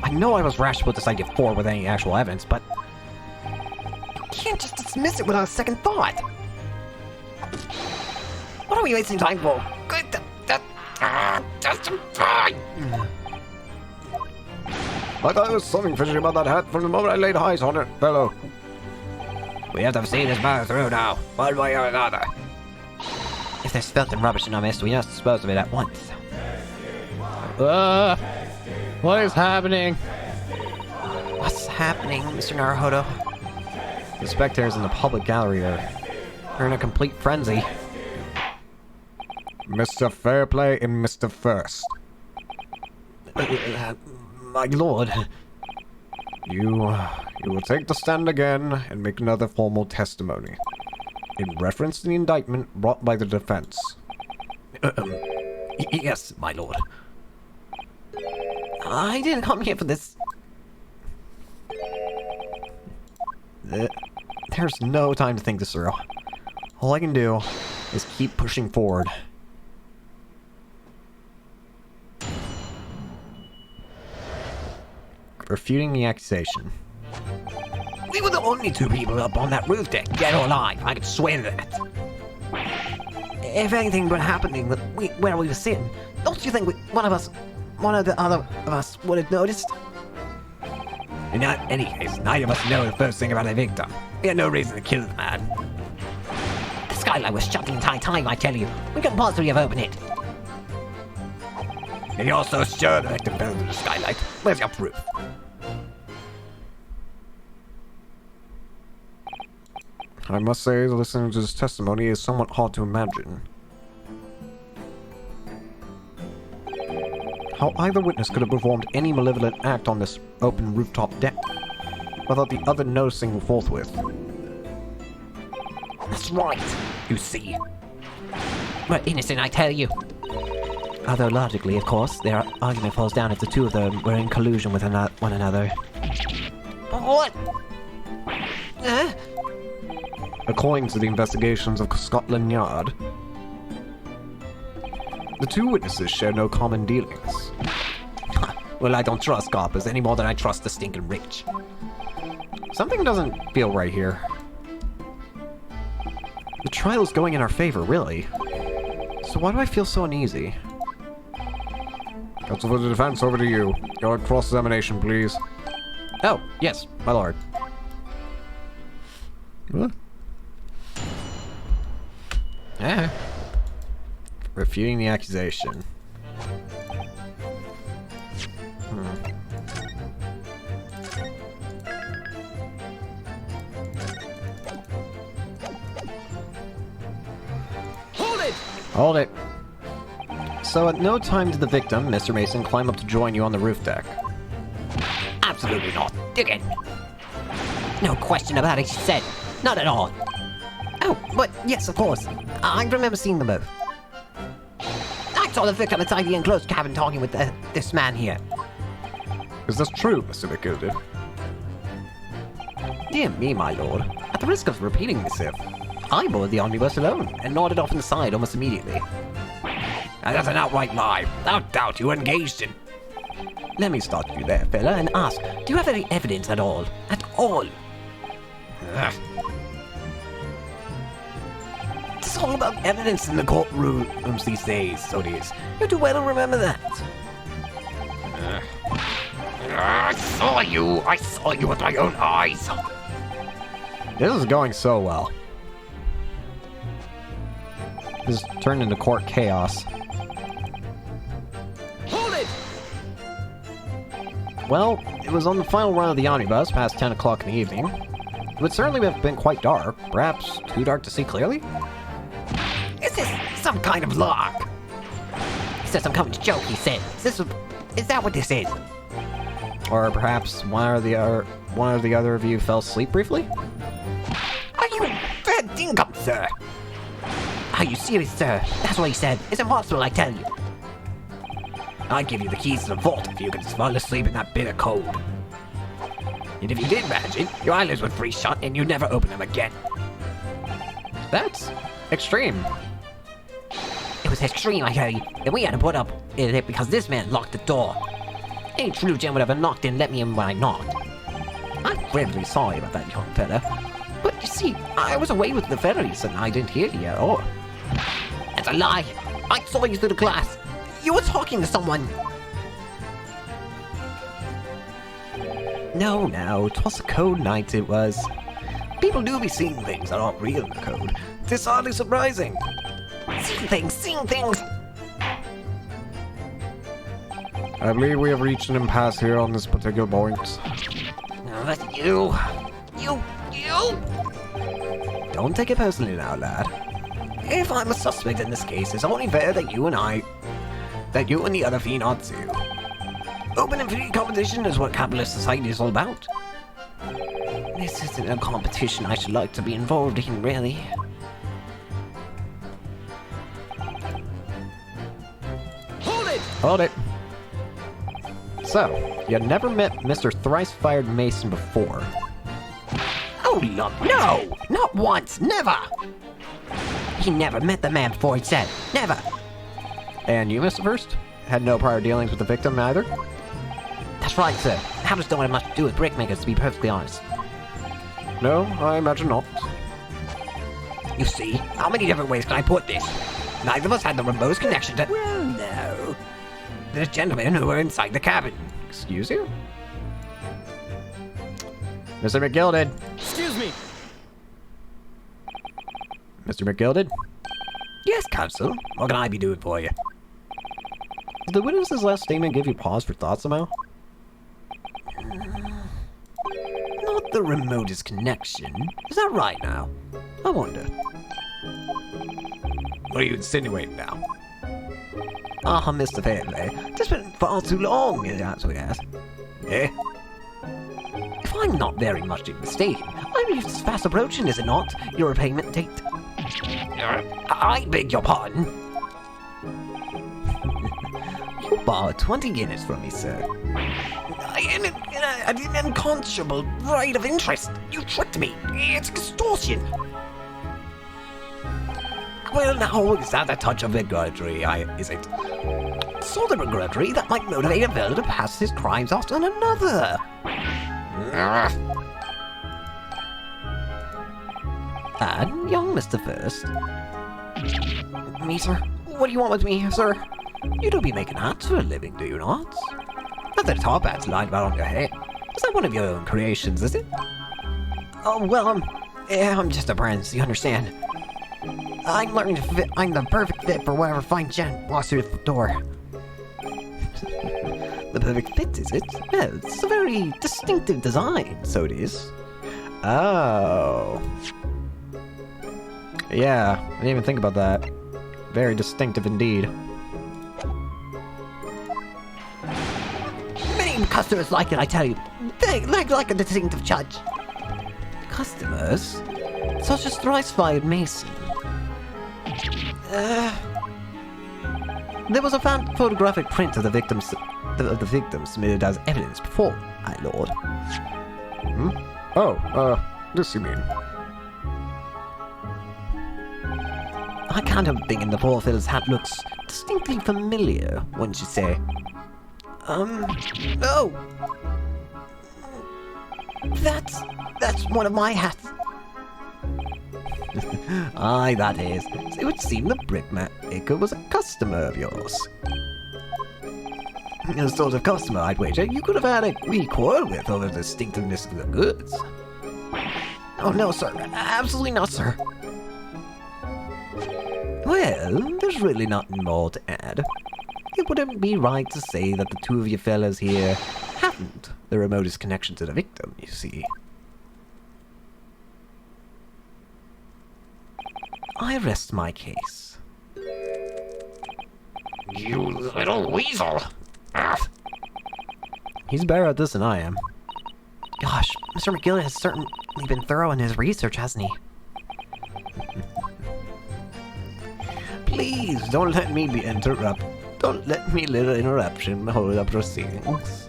I know I was rash to put this idea forward with any actual evidence, but you can't just dismiss it without a second thought. What are we wasting time for? I thought there was something fishy about that hat from the moment I laid eyes on it, fellow. We have to see this matter through now, one way or another. If there's filth and rubbish in our midst, we must dispose of it at once. What is happening? What's happening, Mr. Naruhodo? The spectators in the public gallery are in a complete frenzy. Mr. Fairplay and Mr. First. My lord. You will take the stand again and make another formal testimony. In reference to the indictment brought by the defense. Yes, my lord. I didn't come here for this. There's no time to think this through. All I can do is keep pushing forward. Refuting the accusation. We were the only two people up on that roof deck, dead or alive. I can swear to that. If anything were happening where we were sitting, don't you think one of the other of us would have noticed? In any case, neither of us know the first thing about the victim. We had no reason to kill the man. The skylight was shut the entire time, I tell you. We couldn't possibly have opened it. If you're so sure the victim fell through the skylight, where's your proof? I must say, listening to this testimony is somewhat hard to imagine. How either witness could have performed any malevolent act on this open rooftop deck without the other noticing forthwith. That's right, you see. We're innocent, I tell you. Although logically, of course, their argument falls down if the two of them were in collusion with one another. What? According to the investigations of Scotland Yard, the two witnesses share no common dealings. Well, I don't trust coppers any more than I trust the stinking rich. Something doesn't feel right here. The trial's going in our favor, really. So why do I feel so uneasy? Counsel for the defense, over to you. Your cross-examination, please. Oh, yes, my lord. What? Refuting the accusation. Hold it! Hold it. So at no time did the victim, Mr. Mason, climb up to join you on the roof deck. Absolutely not. Again. No question about it, she said. Not at all. Oh, but yes, of course. I remember seeing them both. I saw the victim inside the enclosed cabin talking with this man here. Is this true, Mr. McGilded? Dear me, my lord. At the risk of repeating myself, I boarded the omnibus alone and nodded off inside almost immediately. Now, that's an outright lie. Without doubt, you were engaged in... Let me stop you there, fella, and ask, do you have any evidence at all? At all? Ugh. It's all about evidence in the courtrooms these days, so it is. You do well to remember that. I saw you! I saw you with my own eyes! This is going so well. This turned into court chaos. Hold it! Well, it was on the final run of the omnibus, past 10 o'clock in the evening. It would certainly have been quite dark, perhaps too dark to see clearly? Is this some kind of lark? He said some kind of joke, he said. Is that what this is? Or perhaps one or the other of you fell asleep briefly? Are you fair dinkum, sir? Are you serious, sir? That's what he said. It's impossible, I tell you. I'd give you the keys to the vault if you could fall asleep in that bitter cold. And if you did manage it, your eyelids would freeze shut and you'd never open them again. That's extreme. It was extreme, I hear you. Then we had to put up with it because this man locked the door. Any true gem would have knocked and let me in when I knocked. I'm very sorry about that, young fella. But you see, I was away with the fairies and I didn't hear you at all. That's a lie. I saw you through the glass. You were talking to someone. No, 'twas a code night, it was. People do be seeing things that aren't real in the code. It's hardly surprising. Seeing things. I believe we have reached an impasse here on this particular point. You. Don't take it personally now, lad. If I'm a suspect in this case, it's only fair that you and the other fiend are too. Open and free competition is what capitalist society is all about. This isn't a competition I should like to be involved in, really. Hold it. So, you had never met Mr. Thrice-Fired Mason before. Oh, love, no! Not once, never! He never met the man before, he said. Never! And you, Mr. First? Had no prior dealings with the victim either? That's right, sir. Habits don't have much to do with brickmakers, to be perfectly honest. No, I imagine not. You see, how many different ways can I put this? Neither of us had the remotest connection to... Well, no. The gentlemen who were inside the cabin. Excuse you? Mr. McGilded. Excuse me! Mr. McGilded? Yes, counsel. What can I be doing for you? Did the witness's last statement give you pause for thought somehow? Not the remotest connection. Is that right now? I wonder. What are you insinuating now? Ah, Mr. Fairley, it's been far too long, as we ask. Eh? If I'm not very much mistaken, I believe it's fast approaching, is it not? Your repayment date. I beg your pardon. You borrowed 20 guineas from me, sir. had an unconscionable right of interest. You tricked me. It's extortion. Well, now, is that a touch of begrudgery, is it? Sort of begrudgery that might motivate a villain to pass his crimes off on another. And young Mr. First. Me, sir? What do you want with me, sir? You don't be making hats for a living, do you not? Not that top hat's lying about on your head. Is that one of your own creations, is it? Oh, well, I'm just a apprentice, you understand? I'm learning to fit. I'm the perfect fit for whatever fine gent walks through the door. The perfect fit, is it? Well, it's a very distinctive design, so it is. Oh. Yeah, I didn't even think about that. Very distinctive indeed. Many customers like it, I tell you. They like a distinctive judge. Customers? Such as thrice-fired Mason. There was a photographic print of the victim submitted as evidence before, my lord. Oh, this you mean. I can't help thinking the poor fellow's hat looks distinctly familiar, wouldn't you say? Oh! That's one of my hats. Aye, that is. It would seem the brickmaker was a customer of yours. A sort of customer, I'd wager, you could have had a wee quarrel with over the distinctiveness of the goods. Oh, no, sir. Absolutely not, sir. Well, there's really nothing more to add. It wouldn't be right to say that the two of you fellas here haven't the remotest connection to the victim, you see. I rest my case. You little weasel. He's better at this than I am. Gosh, Mr. McGill has certainly been thorough in his research, hasn't he? Please, don't let me be interrupted. Don't let me little interruption hold up proceedings.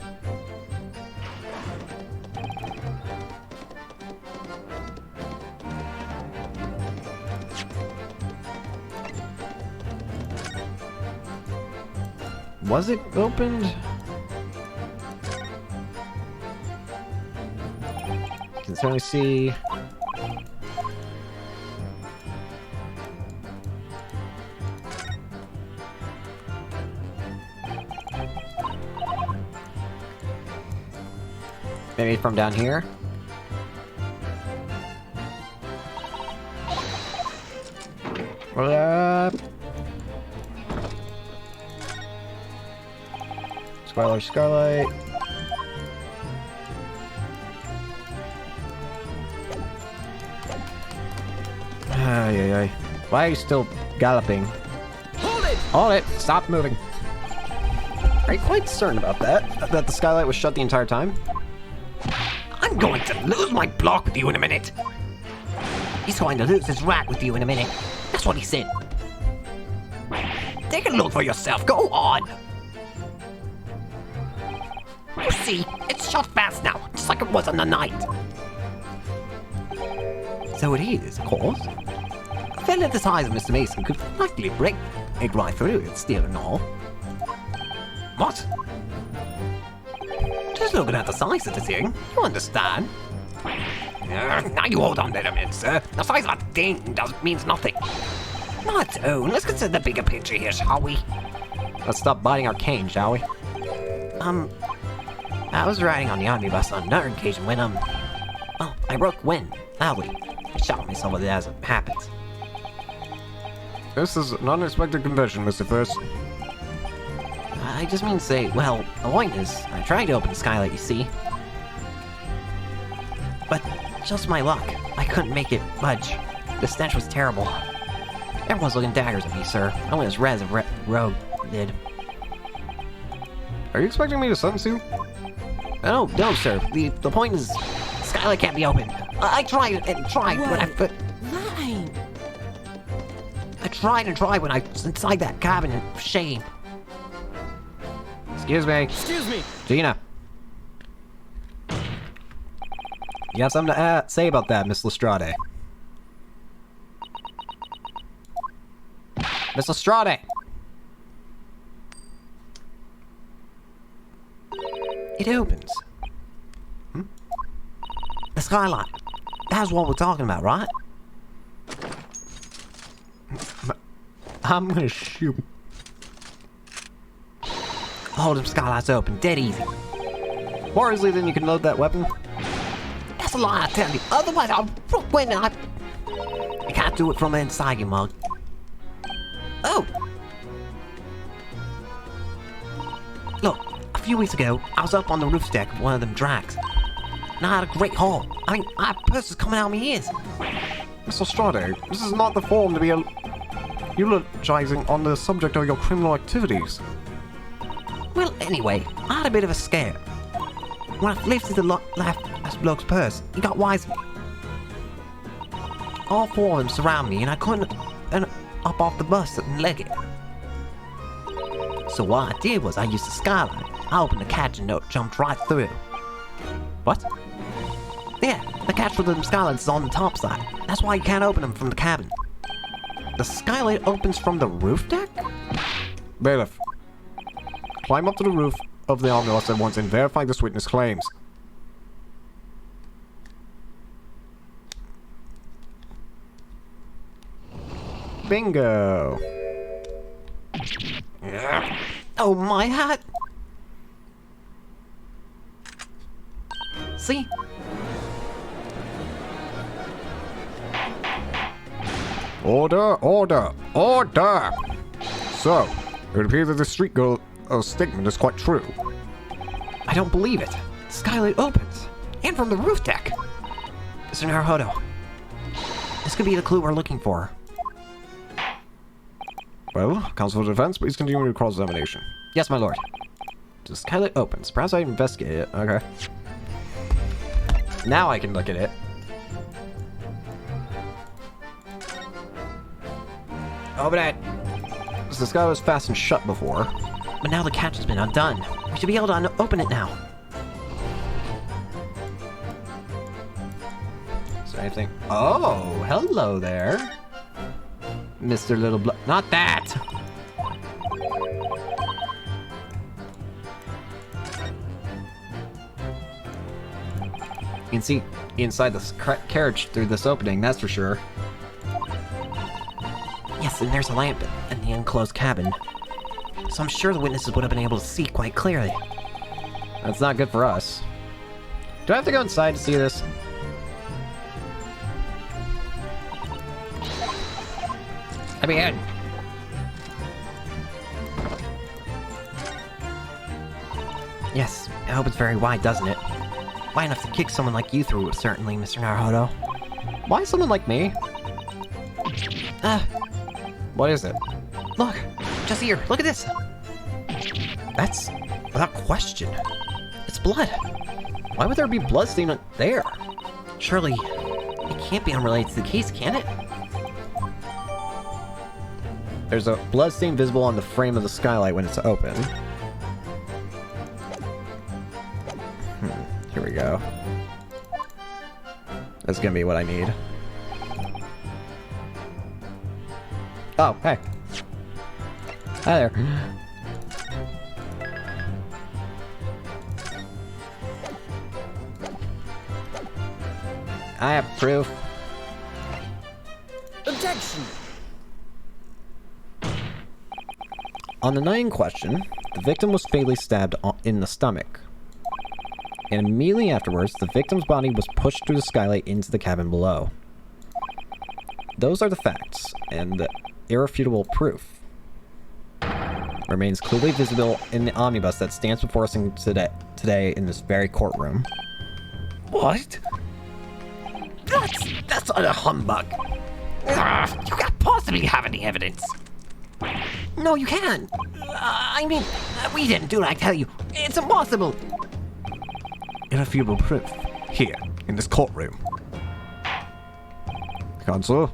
Was it opened? You can certainly see. Maybe from down here? What up? Scarlight. Ay. Why are you still galloping? Hold it! Hold it! Stop moving. Are you quite certain about that? That the skylight was shut the entire time? I'm going to lose my block with you in a minute. He's going to lose his rat with you in a minute. That's what he said. Take a look for yourself. Go on. You see, it's shut fast now, just like it was on the night. So it is, of course. A fella the size of Mr. Mason could likely break it right through it, steel and all. What? Just looking at the size of the thing, you understand? Now you hold on there a minute, sir. The size of that thing means nothing. Not own. Let's consider the bigger picture here, shall we? Let's stop biting our cane, shall we? I was riding on the omnibus on another occasion when, well, I broke wind, loudly. I shot myself with it as it happens. This is an unexpected confession, Mr. First. I just mean to say, well, the point is, I tried to open the skylight, you see. But, just my luck, I couldn't make it budge. The stench was terrible. Everyone's looking daggers at me, sir. I went as red as a rogue did. Are you expecting me to sentence you? No, sir. The point is, skylight can't be opened. I tried and tried when I tried and tried when I was inside that cabin in shame. Excuse me. Excuse me. Gina. You have something to say about that, Miss Lestrade? Miss Lestrade! It opens. The skylight. That's what we're talking about, right? I'm gonna shoot. Hold them skylights open, dead easy. More easily than you can load that weapon. That's a lie, I tell you. Otherwise, I'll when I can't do it from inside, you mug. Oh! Look, a few weeks ago, I was up on the roof deck of one of them drags. And I had a great haul. I mean, I had purses coming out of my ears. Mr. Strade, this is not the forum to be eulogizing on the subject of your criminal activities. Well, anyway, I had a bit of a scare. When I lifted the left bloke's purse, he got wise. All four of them surround me, and I couldn't up off the bus and leg it. So what I did was I used the skylight. I opened the catch and jumped right through. What? Yeah, the catch for the skylights is on the top side. That's why you can't open them from the cabin. The skylight opens from the roof deck? Bailiff, climb up to the roof of the omnibus at once and verify this witness' claims. Bingo! Oh, my hat! See? Order, order, order! So, it would appear that the street girl statement is quite true. I don't believe it. The skylight opens. And from the roof deck. Mr. Naruhodo. This could be the clue we're looking for. Well, counsel for defense, please continue your cross-examination. Yes, my lord. The skylight opens. Perhaps I investigate it. Okay. Now I can look at it. Open it! The skylight was fastened shut before. But now the catch has been undone. We should be able to open it now. Is there anything? Oh, hello there. Mr. Little Not that! You can see inside this carriage through this opening, that's for sure. Yes, and there's a lamp in the enclosed cabin. So I'm sure the witnesses would have been able to see quite clearly. That's not good for us. Do I have to go inside to see this? Let me in. Yes, I hope it's very wide, doesn't it? Wide enough to kick someone like you through, certainly, Mr. Naruhodo. Why someone like me? What is it? Look, just here, look at this. That's, without question, it's blood. Why would there be blood stain there? Surely, it can't be unrelated to the case, can it? There's a blood stain visible on the frame of the skylight when it's open. Here we go. That's gonna be what I need. Oh, hey. Hi there. I have proof. Objection! On the night in question, the victim was fatally stabbed in the stomach. And immediately afterwards, the victim's body was pushed through the skylight into the cabin below. Those are the facts, and the irrefutable proof remains clearly visible in the omnibus that stands before us today in this very courtroom. What? That's not a humbug. You can't possibly have any evidence. No, you can't. I mean, we didn't do it, I tell you. It's impossible. Irrefutable proof. Here, in this courtroom. Counsel,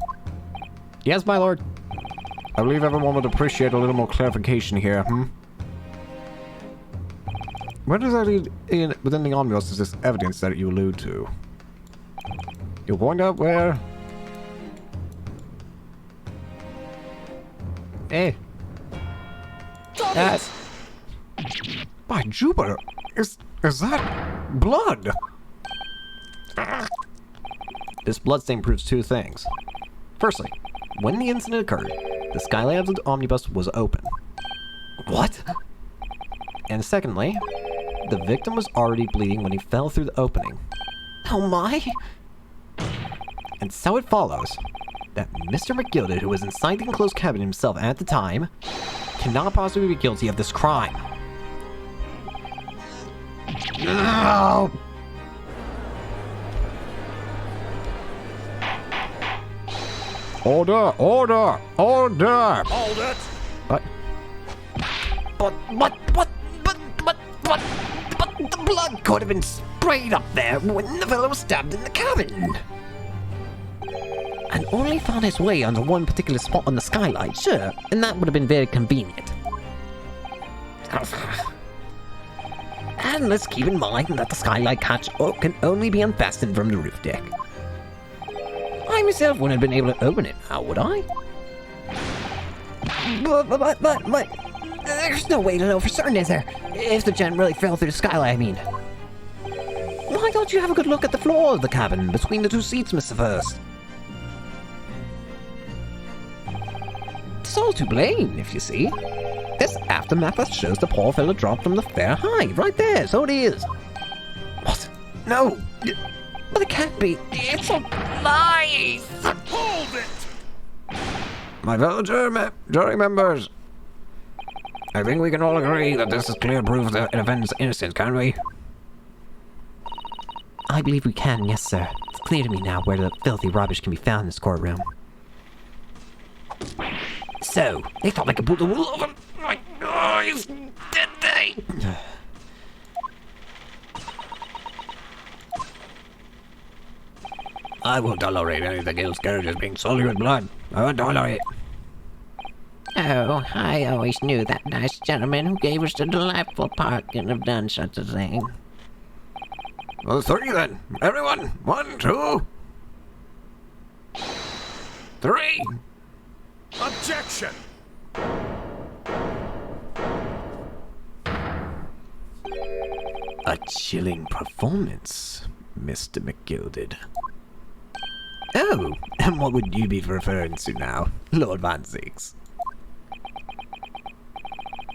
Yes, my lord. I believe everyone would appreciate a little more clarification here, Where does that lead in within the omnibus is this evidence that you allude to? You'll point out where? Hey. Tommy! By Jupiter, is that blood? This bloodstain proves two things. Firstly, when the incident occurred, the Skylab's omnibus was open. What? And secondly, the victim was already bleeding when he fell through the opening. Oh my! And so it follows that Mr. McGilded, who was inside the enclosed cabin himself at the time, cannot possibly be guilty of this crime. No! Order! Order! Order! Hold it! But But the blood could have been sprayed up there when the fellow was stabbed in the cabin. And only found its way onto one particular spot on the skylight, sure, and that would have been very convenient. And let's keep in mind that the skylight catch can only be unfastened from the roof deck. I myself wouldn't have been able to open it now, would I? But, there's no way to know for certain, is there? If the gent really fell through the skylight, I mean. Why don't you have a good look at the floor of the cabin between the two seats, Mr. First? It's all to blame, if you see. This aftermath shows the poor fellow dropped from the fair height, right there, so it is. What? No! But it can't be. It's all lies! Hold it! My fellow jury members, I think we can all agree that this is clear proof that an offender's innocent, can't we? I believe we can, yes, sir. It's clear to me now where the filthy rubbish can be found in this courtroom. So, they thought they could pull the wool over my eyes, did they? I won't tolerate anything else carriages being sullied with blood. I won't tolerate. Oh, I always knew that nice gentleman who gave us the delightful park couldn't have done such a thing. Well, three then. Everyone. 1, 2, 3. Objection! a chilling performance, Mr. McGilded. Oh, and what would you be referring to now, Lord Van Zix?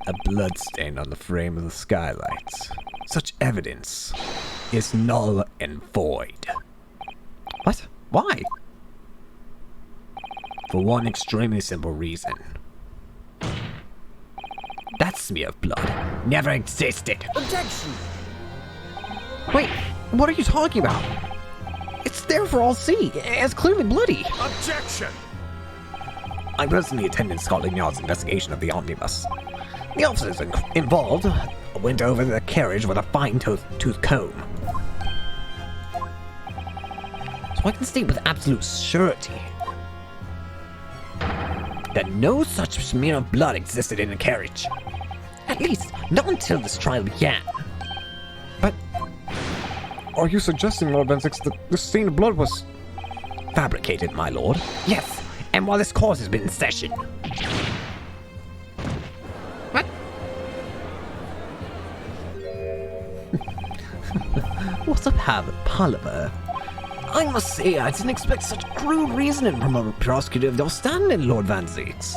A bloodstain on the frame of the skylight. Such evidence is null and void. What? Why? For one extremely simple reason. That smear of blood never existed. Objection! Wait, what are you talking about? It's there for all to see. It's clearly bloody. Objection! I personally attended Scotland Yard's investigation of the omnibus. The officers involved went over the carriage with a fine-tooth comb. So I can state with absolute surety that no such smear of blood existed in the carriage. At least, not until this trial began. But are you suggesting, Lord Van Zix, that the stain of blood was Fabricated, my lord. Yes, and while this course has been in session. What? What's up, Palaver? I must say, I didn't expect such crude reasoning from a prosecutor of your standing, Lord Van Zix.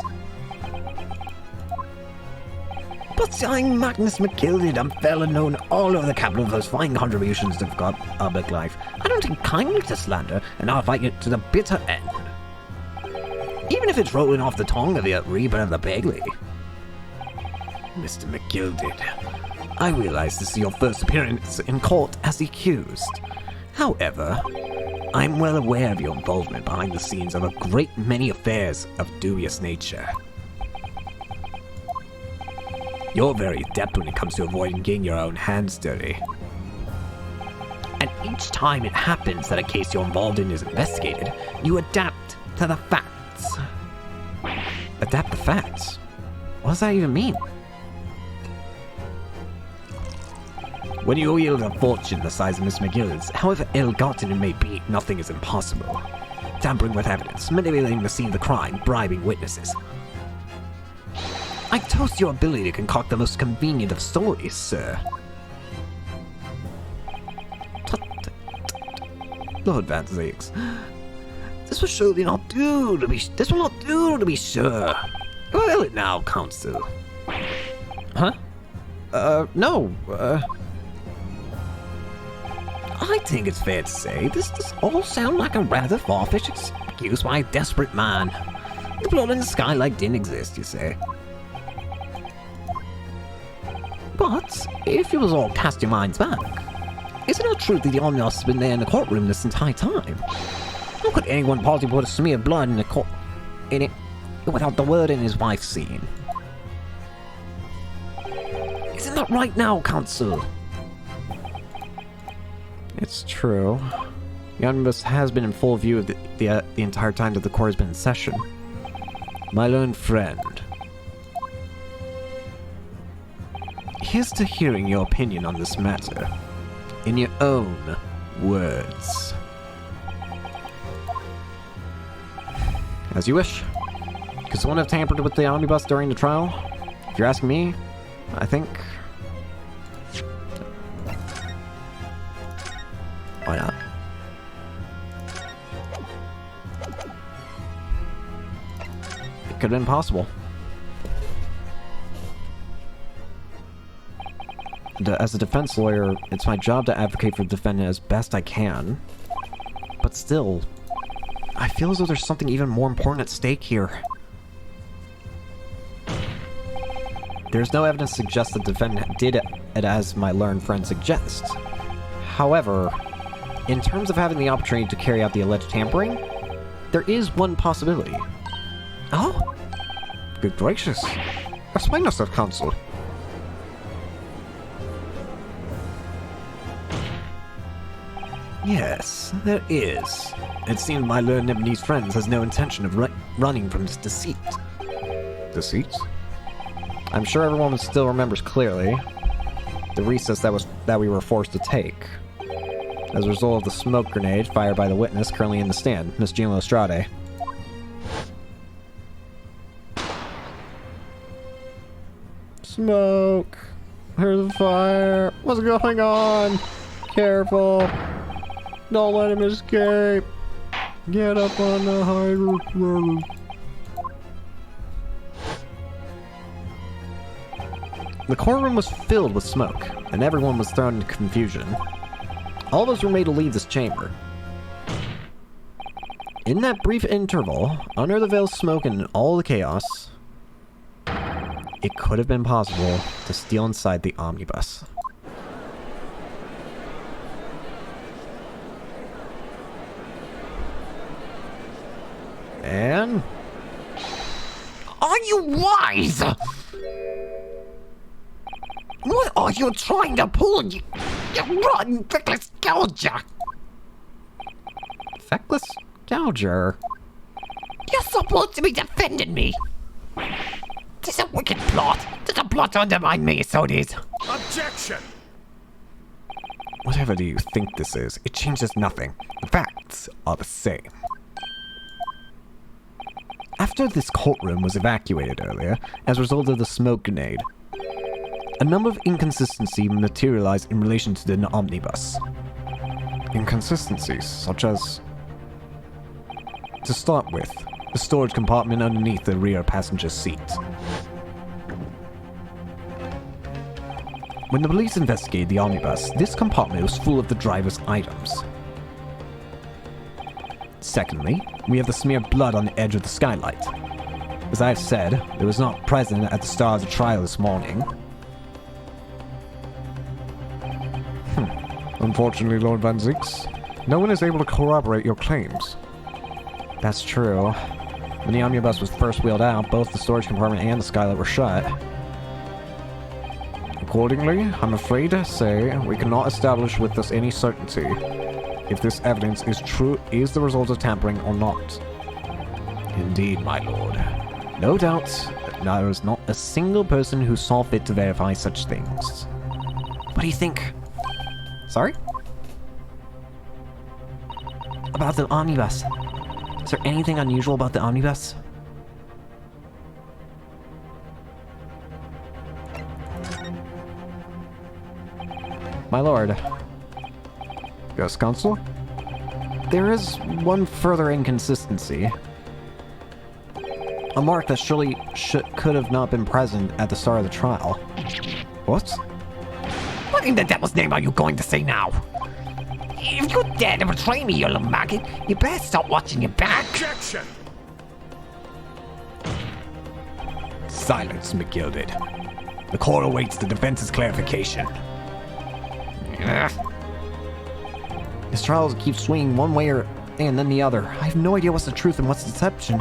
But I'm Magnus McGilded. I'm fellow known all over the capital for those fine contributions to public life. I don't take kindly to slander, and I'll fight it to the bitter end. Even if it's rolling off the tongue of the Reaper of the Bagley. Mr. McGilded, I realize this is your first appearance in court as the accused. However, I'm well aware of your involvement behind the scenes of a great many affairs of dubious nature. You're very adept when it comes to avoiding getting your own hands dirty. And each time it happens that a case you're involved in is investigated, you adapt to the facts. Adapt the facts? What does that even mean? When you wield a fortune the size of Miss McGill's, however ill-gotten it may be, nothing is impossible. Tampering with evidence, manipulating the scene of the crime, bribing witnesses. I toast your ability to concoct the most convenient of stories, sir. Lord Van Zakes, this will surely not do to be. This will not do to be sure. Will it now, Counsel? Huh? No. I think it's fair to say this does all sound like a rather far-fetched excuse by a desperate man. The blood in the skylight didn't exist, you say. But if you was all cast your minds back, is it not true that the omnibus has been there in the courtroom this entire time? How could anyone possibly put a smear of blood in it without the word in his wife seeing? Isn't that right now, Counsel? It's true. The omnibus has been in full view of the entire time that the court has been in session. My learned friend, here's to hearing your opinion on this matter, in your own words. As you wish. Could someone have tampered with the omnibus during the trial? If you're asking me, I think... Why not? It could have been possible. And, as a defense lawyer, it's my job to advocate for the defendant as best I can. But still, I feel as though there's something even more important at stake here. There's no evidence to suggest the defendant did it as my learned friend suggests. However, in terms of having the opportunity to carry out the alleged tampering, there is one possibility. Oh? Good gracious. Explain yourself, Counsel. Yes, there is. It seems my learned Nebonese friend has no intention of running from this deceit. Deceit? I'm sure everyone still remembers clearly the recess that we were forced to take as a result of the smoke grenade fired by the witness currently in the stand, Miss Gina Lestrade. Smoke! There's a fire! What's going on? Careful! Don't let him escape! Get up on the high roof. The courtroom was filled with smoke, and everyone was thrown into confusion. All of us were made to leave this chamber. In that brief interval, under the veil of smoke and all the chaos, it could have been possible to steal inside the omnibus. And... Are you wise? What are you trying to pull, you rotten, feckless gouger? Feckless gouger? You're supposed to be defending me. This is a wicked plot. There's a plot to undermine me, so it is. Objection! Whatever do you think this is, it changes nothing. The facts are the same. After this courtroom was evacuated earlier, as a result of the smoke grenade, a number of inconsistencies materialized in relation to the omnibus. Inconsistencies, such as... To start with, the storage compartment underneath the rear passenger seat. When the police investigated the omnibus, this compartment was full of the driver's items. Secondly, we have the smear of blood on the edge of the skylight. As I have said, it was not present at the start of the trial this morning. Unfortunately, Lord Van Zeeks, no one is able to corroborate your claims. That's true. When the omnibus was first wheeled out, both the storage compartment and the skylight were shut. Accordingly, I'm afraid to say we cannot establish with us any certainty if this evidence is the result of tampering or not. Indeed, my lord. No doubt that there is not a single person who saw fit to verify such things. What do you think? Sorry? About the omnibus. Is there anything unusual about the omnibus? My lord, Yes, Counsel? there is one further inconsistency. A mark that surely could have not been present at the start of the trial. What? What in the devil's name are you going to say now? If you dare to betray me, you little maggot, you better stop watching your back. Objection! Silence, McGilded. The court awaits the defense's clarification. This trial keeps swinging one way and then the other. I have no idea what's the truth and what's deception.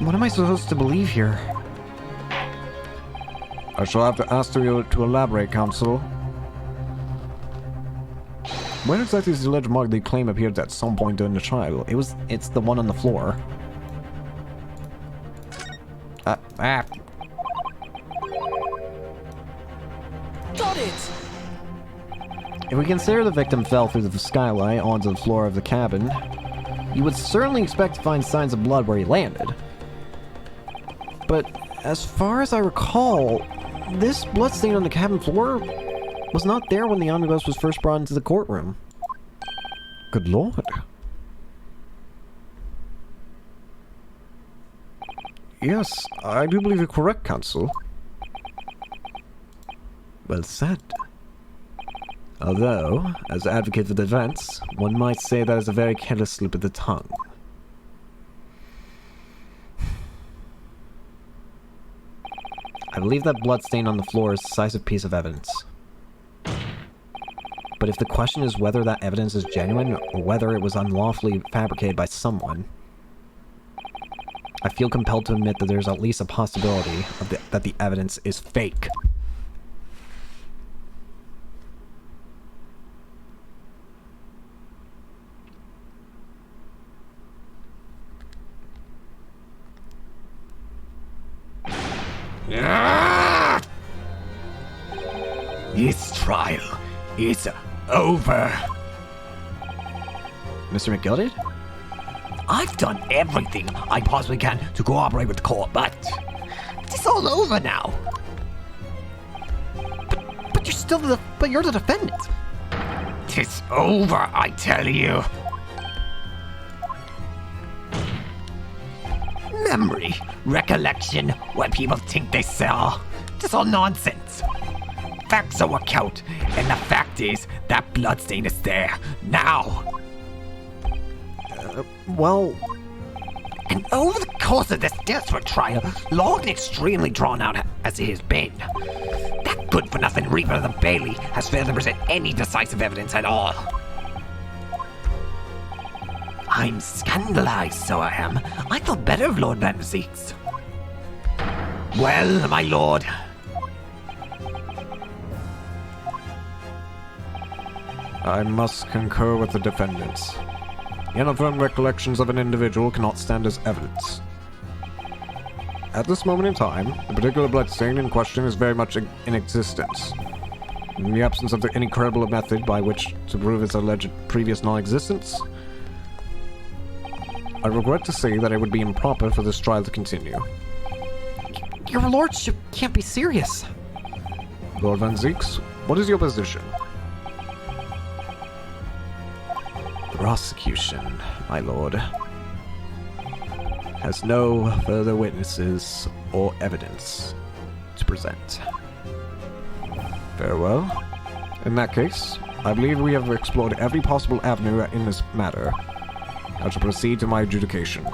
What am I supposed to believe here? I shall have to ask you to elaborate, Counsel. Where exactly is the alleged mark they claim appeared at some point during the trial? It's the one on the floor. Got it! If we consider the victim fell through the skylight onto the floor of the cabin, you would certainly expect to find signs of blood where he landed. But as far as I recall, this bloodstain on the cabin floor was not there when the omnibus was first brought into the courtroom. Good lord. Yes, I do believe you're correct, Counsel. Well said. Although, as advocate for the defense, one might say that is a very careless slip of the tongue. I believe that bloodstain on the floor is a decisive piece of evidence. But if the question is whether that evidence is genuine or whether it was unlawfully fabricated by someone, I feel compelled to admit that there's at least a possibility that the evidence is fake. This trial is over. Mr. McGilded? I've done everything I possibly can to cooperate with the court, but it's all over now. But you're the defendant. It's over, I tell you. Memory, recollection, what people think they saw. It's all nonsense. Facts are what count, and the fact is that bloodstain is there now. Well, And over the course of this desperate trial, long and extremely drawn out as it has been, that good-for-nothing Reaper of the Bailey has failed to present any decisive evidence at all. I'm scandalized, so I am. I thought better of Lord Van Zeeks. Well, my lord, I must concur with the defendants. Uniform recollections of an individual cannot stand as evidence. At this moment in time, the particular bloodstain in question is very much in existence. In the absence of any credible method by which to prove its alleged previous non-existence, I regret to say that it would be improper for this trial to continue. your lordship can't be serious. Lord Van Zeeks, what is your position? The prosecution, my lord, has no further witnesses or evidence to present. Very well. In that case, I believe we have explored every possible avenue in this matter. I shall proceed to my adjudication.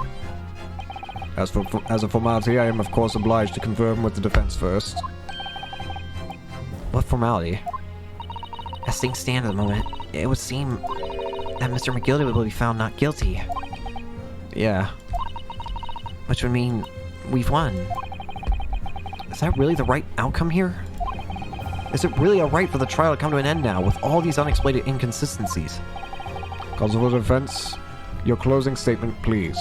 As a formality, I am of course obliged to confirm with the defense first. What formality? As things stand at the moment, it would seem that Mr. McGilded will be found not guilty. Yeah. Which would mean we've won. Is that really the right outcome here? Is it really alright for the trial to come to an end now with all these unexplained inconsistencies? Counsel for the defense, your closing statement, please.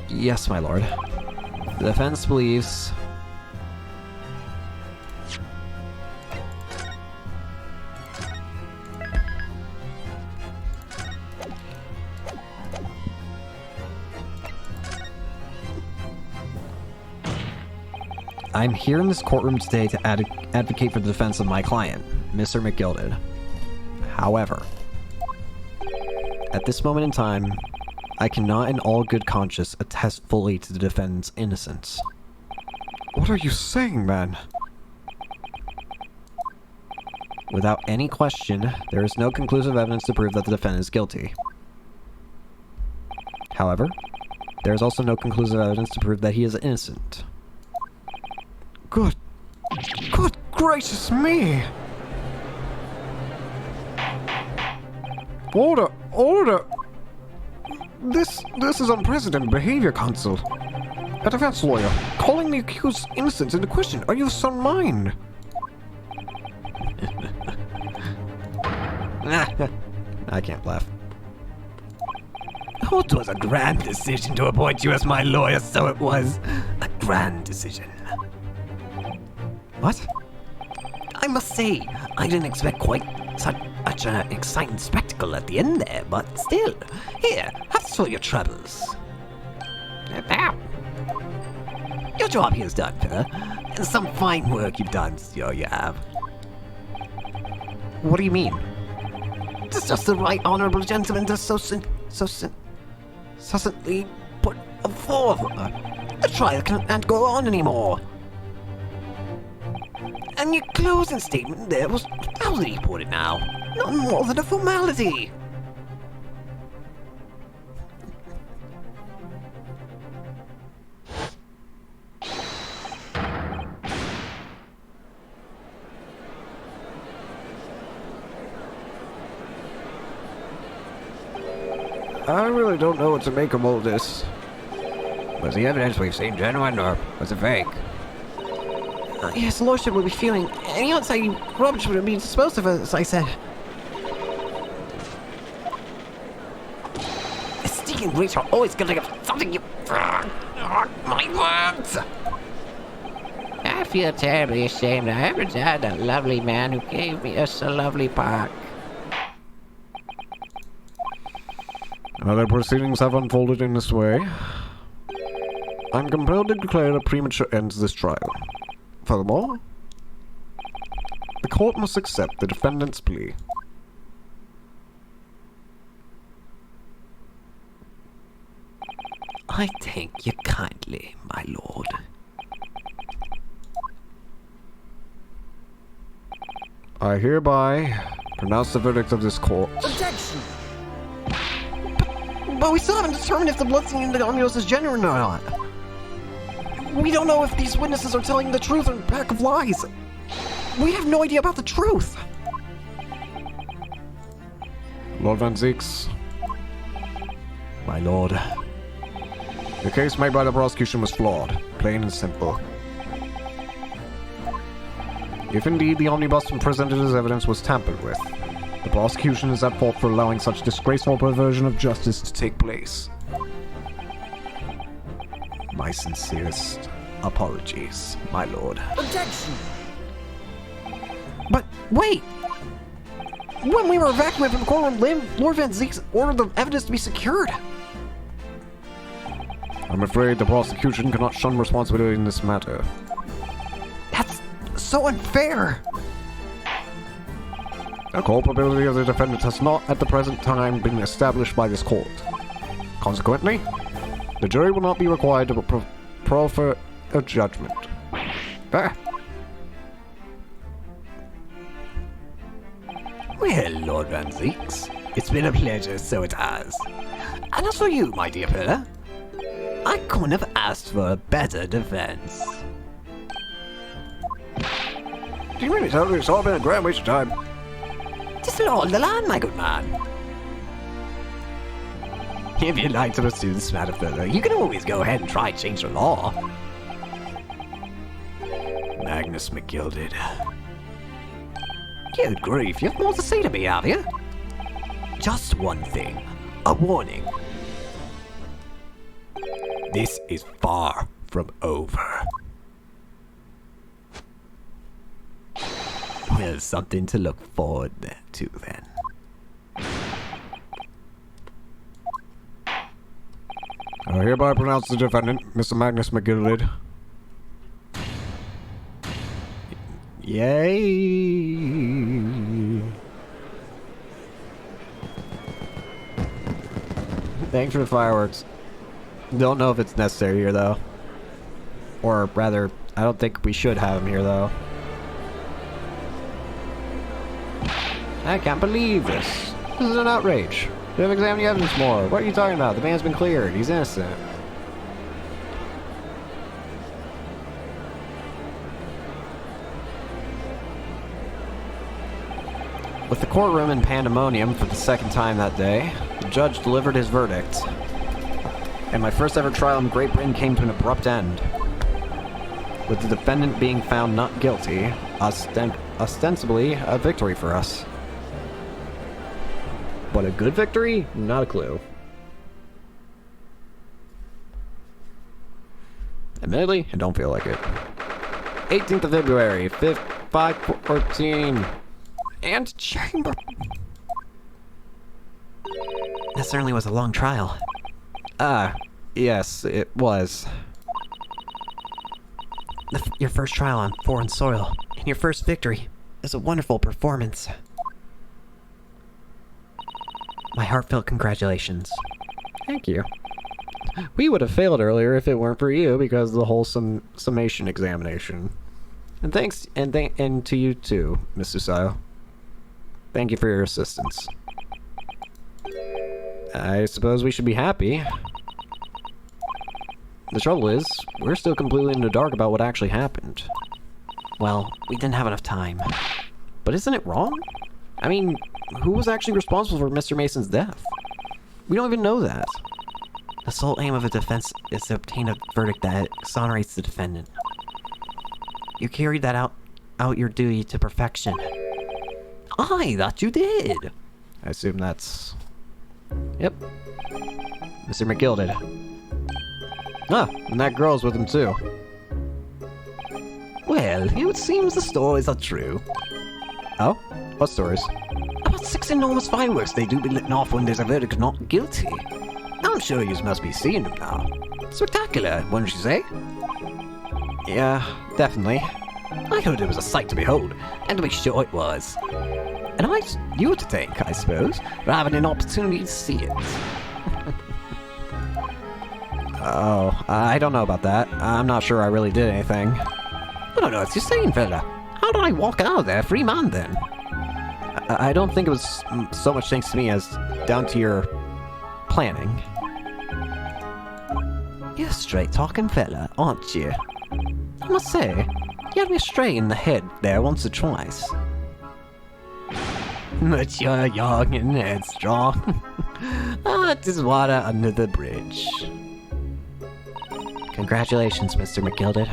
Yes, my lord. The defense believes I'm here in this courtroom today to advocate for the defense of my client, Mr. McGilded. However, at this moment in time, I cannot in all good conscience attest fully to the defendant's innocence. What are you saying, man? Without any question, there is no conclusive evidence to prove that the defendant is guilty. However, there is also no conclusive evidence to prove that he is innocent. Good gracious me! Order! This is unprecedented behavior, counsel. A defense lawyer calling the accused innocent into question. Are you of sound mind? I can't laugh. Oh, 'twas a grand decision to appoint you as my lawyer, so it was. A grand decision. What? I must say, I didn't expect quite such an exciting spectacle at the end there, but still. Here, have some of your troubles. Ow. Your job here's done, Pillar. And some fine work you've done, sure you have. What do you mean? It's just the right honorable gentleman to succinctly put forth. The trial can't go on anymore. And your closing statement there was, how did he put it now? Nothing more than a formality. I really don't know what to make of all this. Was the evidence we've seen genuine or was it fake? Yes, Lordship would be feeling any outside rubbish would be disposed of, as I said. A stinking grease are always gonna get something you. My words! I feel terribly ashamed. I ever had that lovely man who gave me us a lovely park. Now that proceedings have unfolded in this way, I'm compelled to declare a premature end to this trial. Furthermore, the court must accept the defendant's plea. I thank you kindly, my lord. I hereby pronounce the verdict of this court. But we still haven't determined if the bloodstains in the omnibus is genuine or not. We don't know if these witnesses are telling the truth or a pack of lies. We have no idea about the truth. Lord Van Zeeks, My lord. the case made by the prosecution was flawed, plain and simple. If indeed the omnibus presented as evidence was tampered with, the prosecution is at fault for allowing such disgraceful perversion of justice to take place. My sincerest apologies, my lord. But wait! When we were evacuated from the courtroom, Lord Van Zeeks ordered the evidence to be secured. I'm afraid the prosecution cannot shun responsibility in this matter. That's so unfair. The culpability of the defendant has not at the present time been established by this court. Consequently, the jury will not be required to proffer a judgment. Ah. Well, Lord Van Zeeks, it's been a pleasure, so it has. And as for you, my dear Pillar, I couldn't have asked for a better defense. Do you really tell me it's all been a grand waste of time? Just law of the land, my good man. If you'd like to pursue this matter further, you can always go ahead and try to change the law. Magnus McGilded. Good grief, you have more to say to me, have you? Just one thing. A warning. This is far from over. Well, something to look forward to then. I hereby pronounce the defendant, Mr. Magnus McGilded, Yay! Thanks for the fireworks. Don't know if it's necessary here, though. Or rather, I don't think we should have them here, though. I can't believe this. This is an outrage. We have examined the evidence more. What are you talking about? The man's been cleared. He's innocent. With the courtroom in pandemonium for the second time that day, the judge delivered his verdict. And my first ever trial in Great Britain came to an abrupt end, with the defendant being found not guilty, ostensibly a victory for us. But a good victory? Not a clue. Admittedly, I don't feel like it. 18th of February, 5:14. And chamber. That certainly was a long trial. Yes, it was. Your first trial on foreign soil, and your first victory, is a wonderful performance. My heartfelt congratulations. Thank you. We would have failed earlier if it weren't for you because of the whole summation examination. And thanks, and to you too, Mr. Sayo. Thank you for your assistance. I suppose we should be happy. The trouble is, we're still completely in the dark about what actually happened. Well, we didn't have enough time. But isn't it wrong? I mean, who was actually responsible for Mr. Mason's death? We don't even know that. The sole aim of a defense is to obtain a verdict that exonerates the defendant. You carried that out your duty to perfection. Aye, that you did. I assume that's... Yep. Mr. McGilded. Ah, and that girl's with him too. Well, it seems the stories are true. Oh? What stories? About 6 enormous fireworks they do be letting off when there's a verdict not guilty. I'm sure you must be seeing them now. Spectacular, wouldn't you say? Yeah, definitely. I heard it was a sight to behold, and to be sure it was. And you to thank, I suppose, for having an opportunity to see it. Oh, I don't know about that. I'm not sure I really did anything. I don't know what you're saying, fella. How did I walk out of there free man, then? I don't think it was so much thanks to me as down to your planning. You're a straight-talking fella, aren't you? I must say, you had me astray in the head there once or twice. But you're young and headstrong. It is water under the bridge. Congratulations, Mr. McGilded,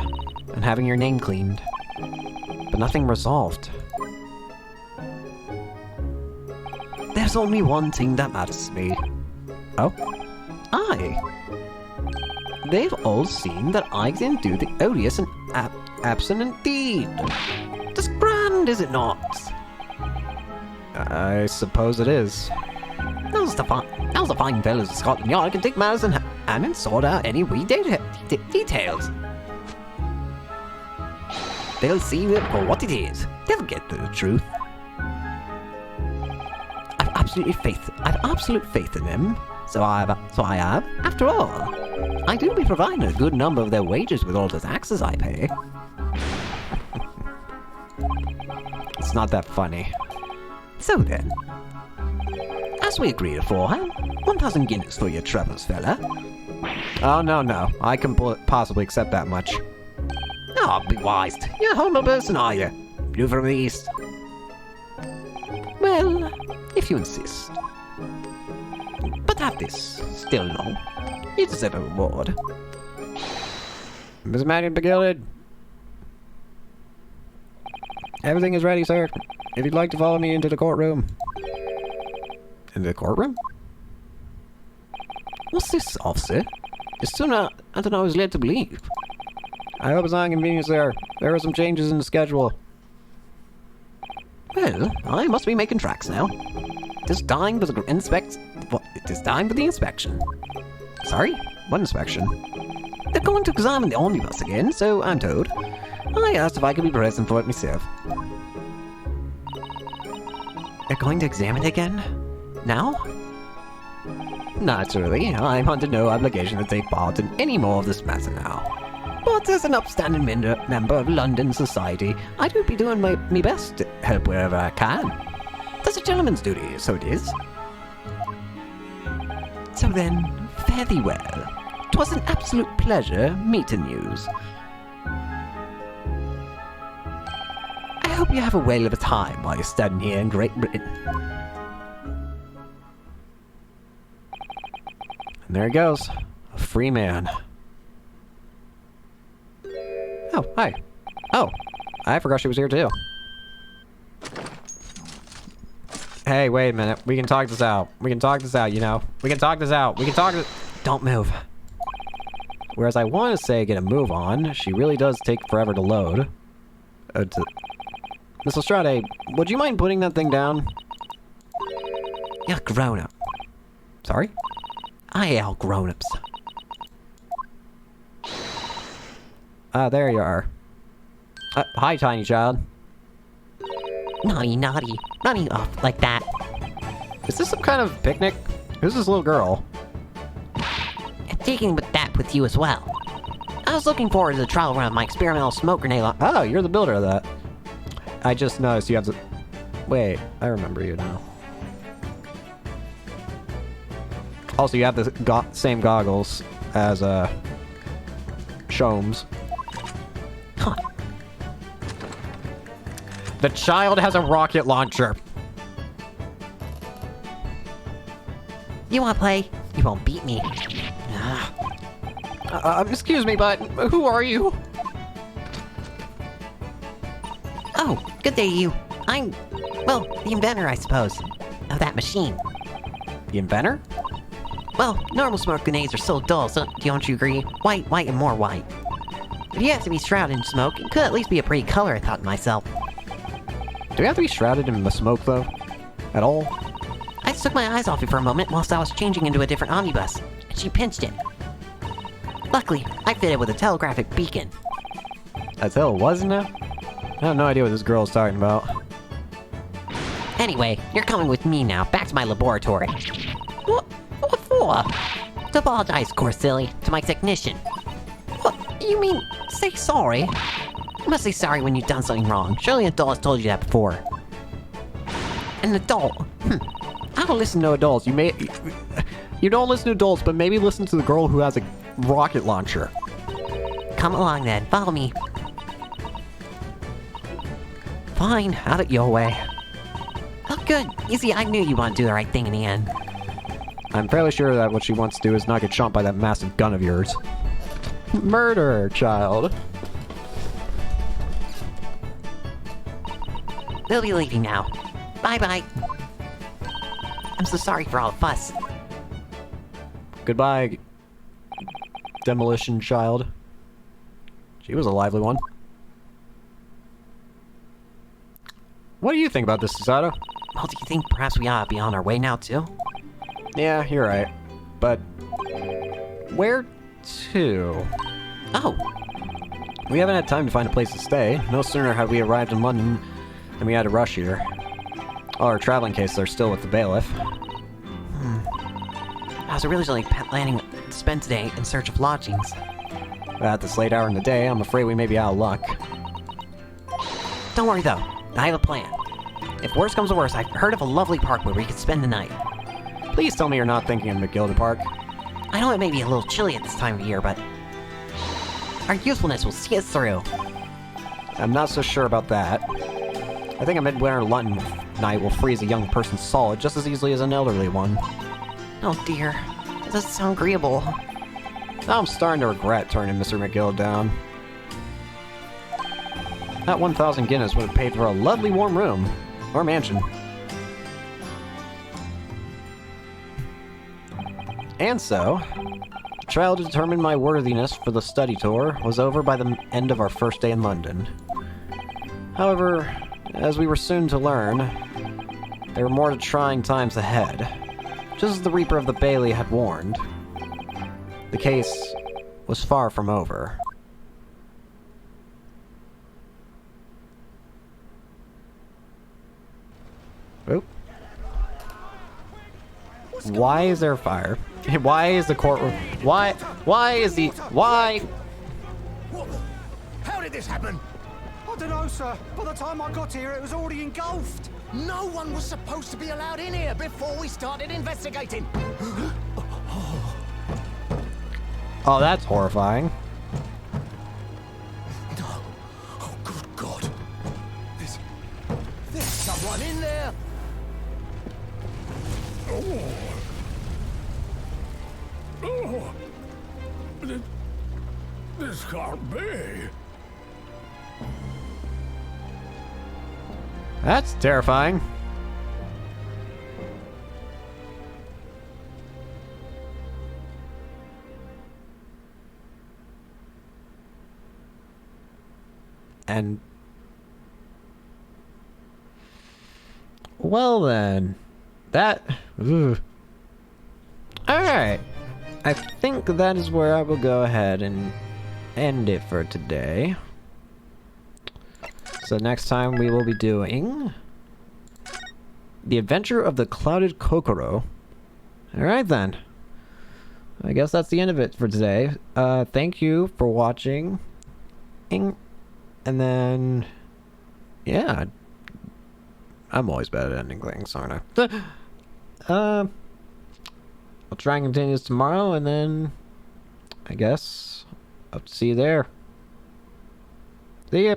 on having your name cleaned. But nothing resolved. There's only one thing that matters to me. Oh? Aye. They've all seen that I didn't do the odious and abstinent deed. 'Tis grand, is it not? I suppose it is. Now's the fine fellows of Scotland Yard can take matters in hand and sort out any wee details. They'll see it for what it is. They'll get to the truth. I've absolute faith in them. So I have. After all, I do be providing a good number of their wages with all the taxes I pay. It's not that funny. So then, as we agreed aforehand, 1,000 guineas for your troubles, fella. Oh, no. I can possibly accept that much. Oh, be wise. You're a humble person, are you? You from the east. Well, if you insist. But have this. Still no. You deserve a reward. Miss Maddie McGillard. Everything is ready, sir. If you'd like to follow me into the courtroom. Into the courtroom? What's this, officer? It's sooner than I was led to believe. I hope it's not inconvenient, sir. There are some changes in the schedule. Well, I must be making tracks now. It is time for the inspection. Sorry? What inspection? They're going to examine the omnibus again, so I'm told. I asked if I could be present for it myself. You're going to examine it again? Now? Naturally, I'm under no obligation to take part in any more of this matter now. But as an upstanding member of London society, I do be doing my best to help wherever I can. That's a gentleman's duty, so it is. So then, fare thee well. 'Twas an absolute pleasure meeting yous. I hope you have a whale of a time while you're studying here in Great Britain. And there he goes. A free man. Oh, hi. Oh, I forgot she was here too. Hey, wait a minute. We can talk this out. We can talk this out, you know. We can talk this out. We can talk this... Don't move. Whereas I want to say get a move on, she really does take forever to load. Miss Lestrade, would you mind putting that thing down? You're grown up. Sorry? I all grown-ups. Ah, there you are. Hi, tiny child. Naughty, naughty. Running off like that. Is this some kind of picnic? Who's this little girl? And taking with that with you as well. I was looking forward to the trial run of my experimental smoke grenade Oh, you're the builder of that. I just noticed you have the... Wait, I remember you now. Also, you have the same goggles as, Shomes. Huh. The child has a rocket launcher. You wanna play? You won't beat me. Excuse me, but who are you? Oh, good day to you. I'm, well, the inventor, I suppose, of that machine. The inventor? Well, normal smoke grenades are so dull, so don't you agree? White, white, and more white. If you have to be shrouded in smoke, it could at least be a pretty color, I thought to myself. Do we have to be shrouded in the smoke, though? At all? I just took my eyes off it for a moment whilst I was changing into a different omnibus, and she pinched it. Luckily, I fitted with a telegraphic beacon. That's hell, wasn't it? I have no idea what this girl is talking about. Anyway, you're coming with me now, back to my laboratory. What for? To apologize, of course, silly, to my technician. What? You mean, say sorry? You must say sorry when you've done something wrong. Surely an adult has told you that before. An adult? I don't listen to adults. You don't listen to adults, but maybe listen to the girl who has a rocket launcher. Come along then, follow me. Fine, have it your way. Oh good, you see, I knew you wanted to do the right thing in the end. I'm fairly sure that what she wants to do is not get shot by that massive gun of yours. Murder, child. We'll be leaving now. Bye-bye. I'm so sorry for all the fuss. Goodbye, demolition child. She was a lively one. What do you think about this, Susato? Well, do you think perhaps we ought to be on our way now, too? Yeah, you're right. But where to? Oh, We haven't had time to find a place to stay. No sooner had we arrived in London than we had to rush here. All our traveling cases are still with the bailiff. I was originally planning to spend today in search of lodgings. At this late hour in the day, I'm afraid we may be out of luck. Don't worry, though. I have a plan. If worse comes to worse, I've heard of a lovely park where we could spend the night. Please tell me you're not thinking of McGilda Park. I know it may be a little chilly at this time of year, but our youthfulness will see us through. I'm not so sure about that. I think a midwinter London night will freeze a young person solid just as easily as an elderly one. Oh dear, that doesn't sound agreeable. Now I'm starting to regret turning Mr. McGill down. That 1,000 Guinness would have paid for a lovely warm room. Or mansion. And so, the trial to determine my worthiness for the study tour was over by the end of our first day in London. However, as we were soon to learn, there were more trying times ahead. Just as the Reaper of the Bailey had warned, the case was far from over. Why is there fire? Why is the courtroom? Why is the why? How did this happen? I don't know, sir. By the time I got here, it was already engulfed. No one was supposed to be allowed in here before we started investigating. Oh, that's horrifying. No. Oh, good God. There's someone in there. This can't be. That's terrifying. And well then, that. Ugh. All right, I think that is where I will go ahead and end it for today. So next time we will be doing The Adventure of the Clouded Kokoro. Alright then. I guess that's the end of it for today. Thank you for watching. And then... yeah. I'm always bad at ending things, aren't I? I'll try and continue this tomorrow, and then... I guess... I'll see you there. See ya.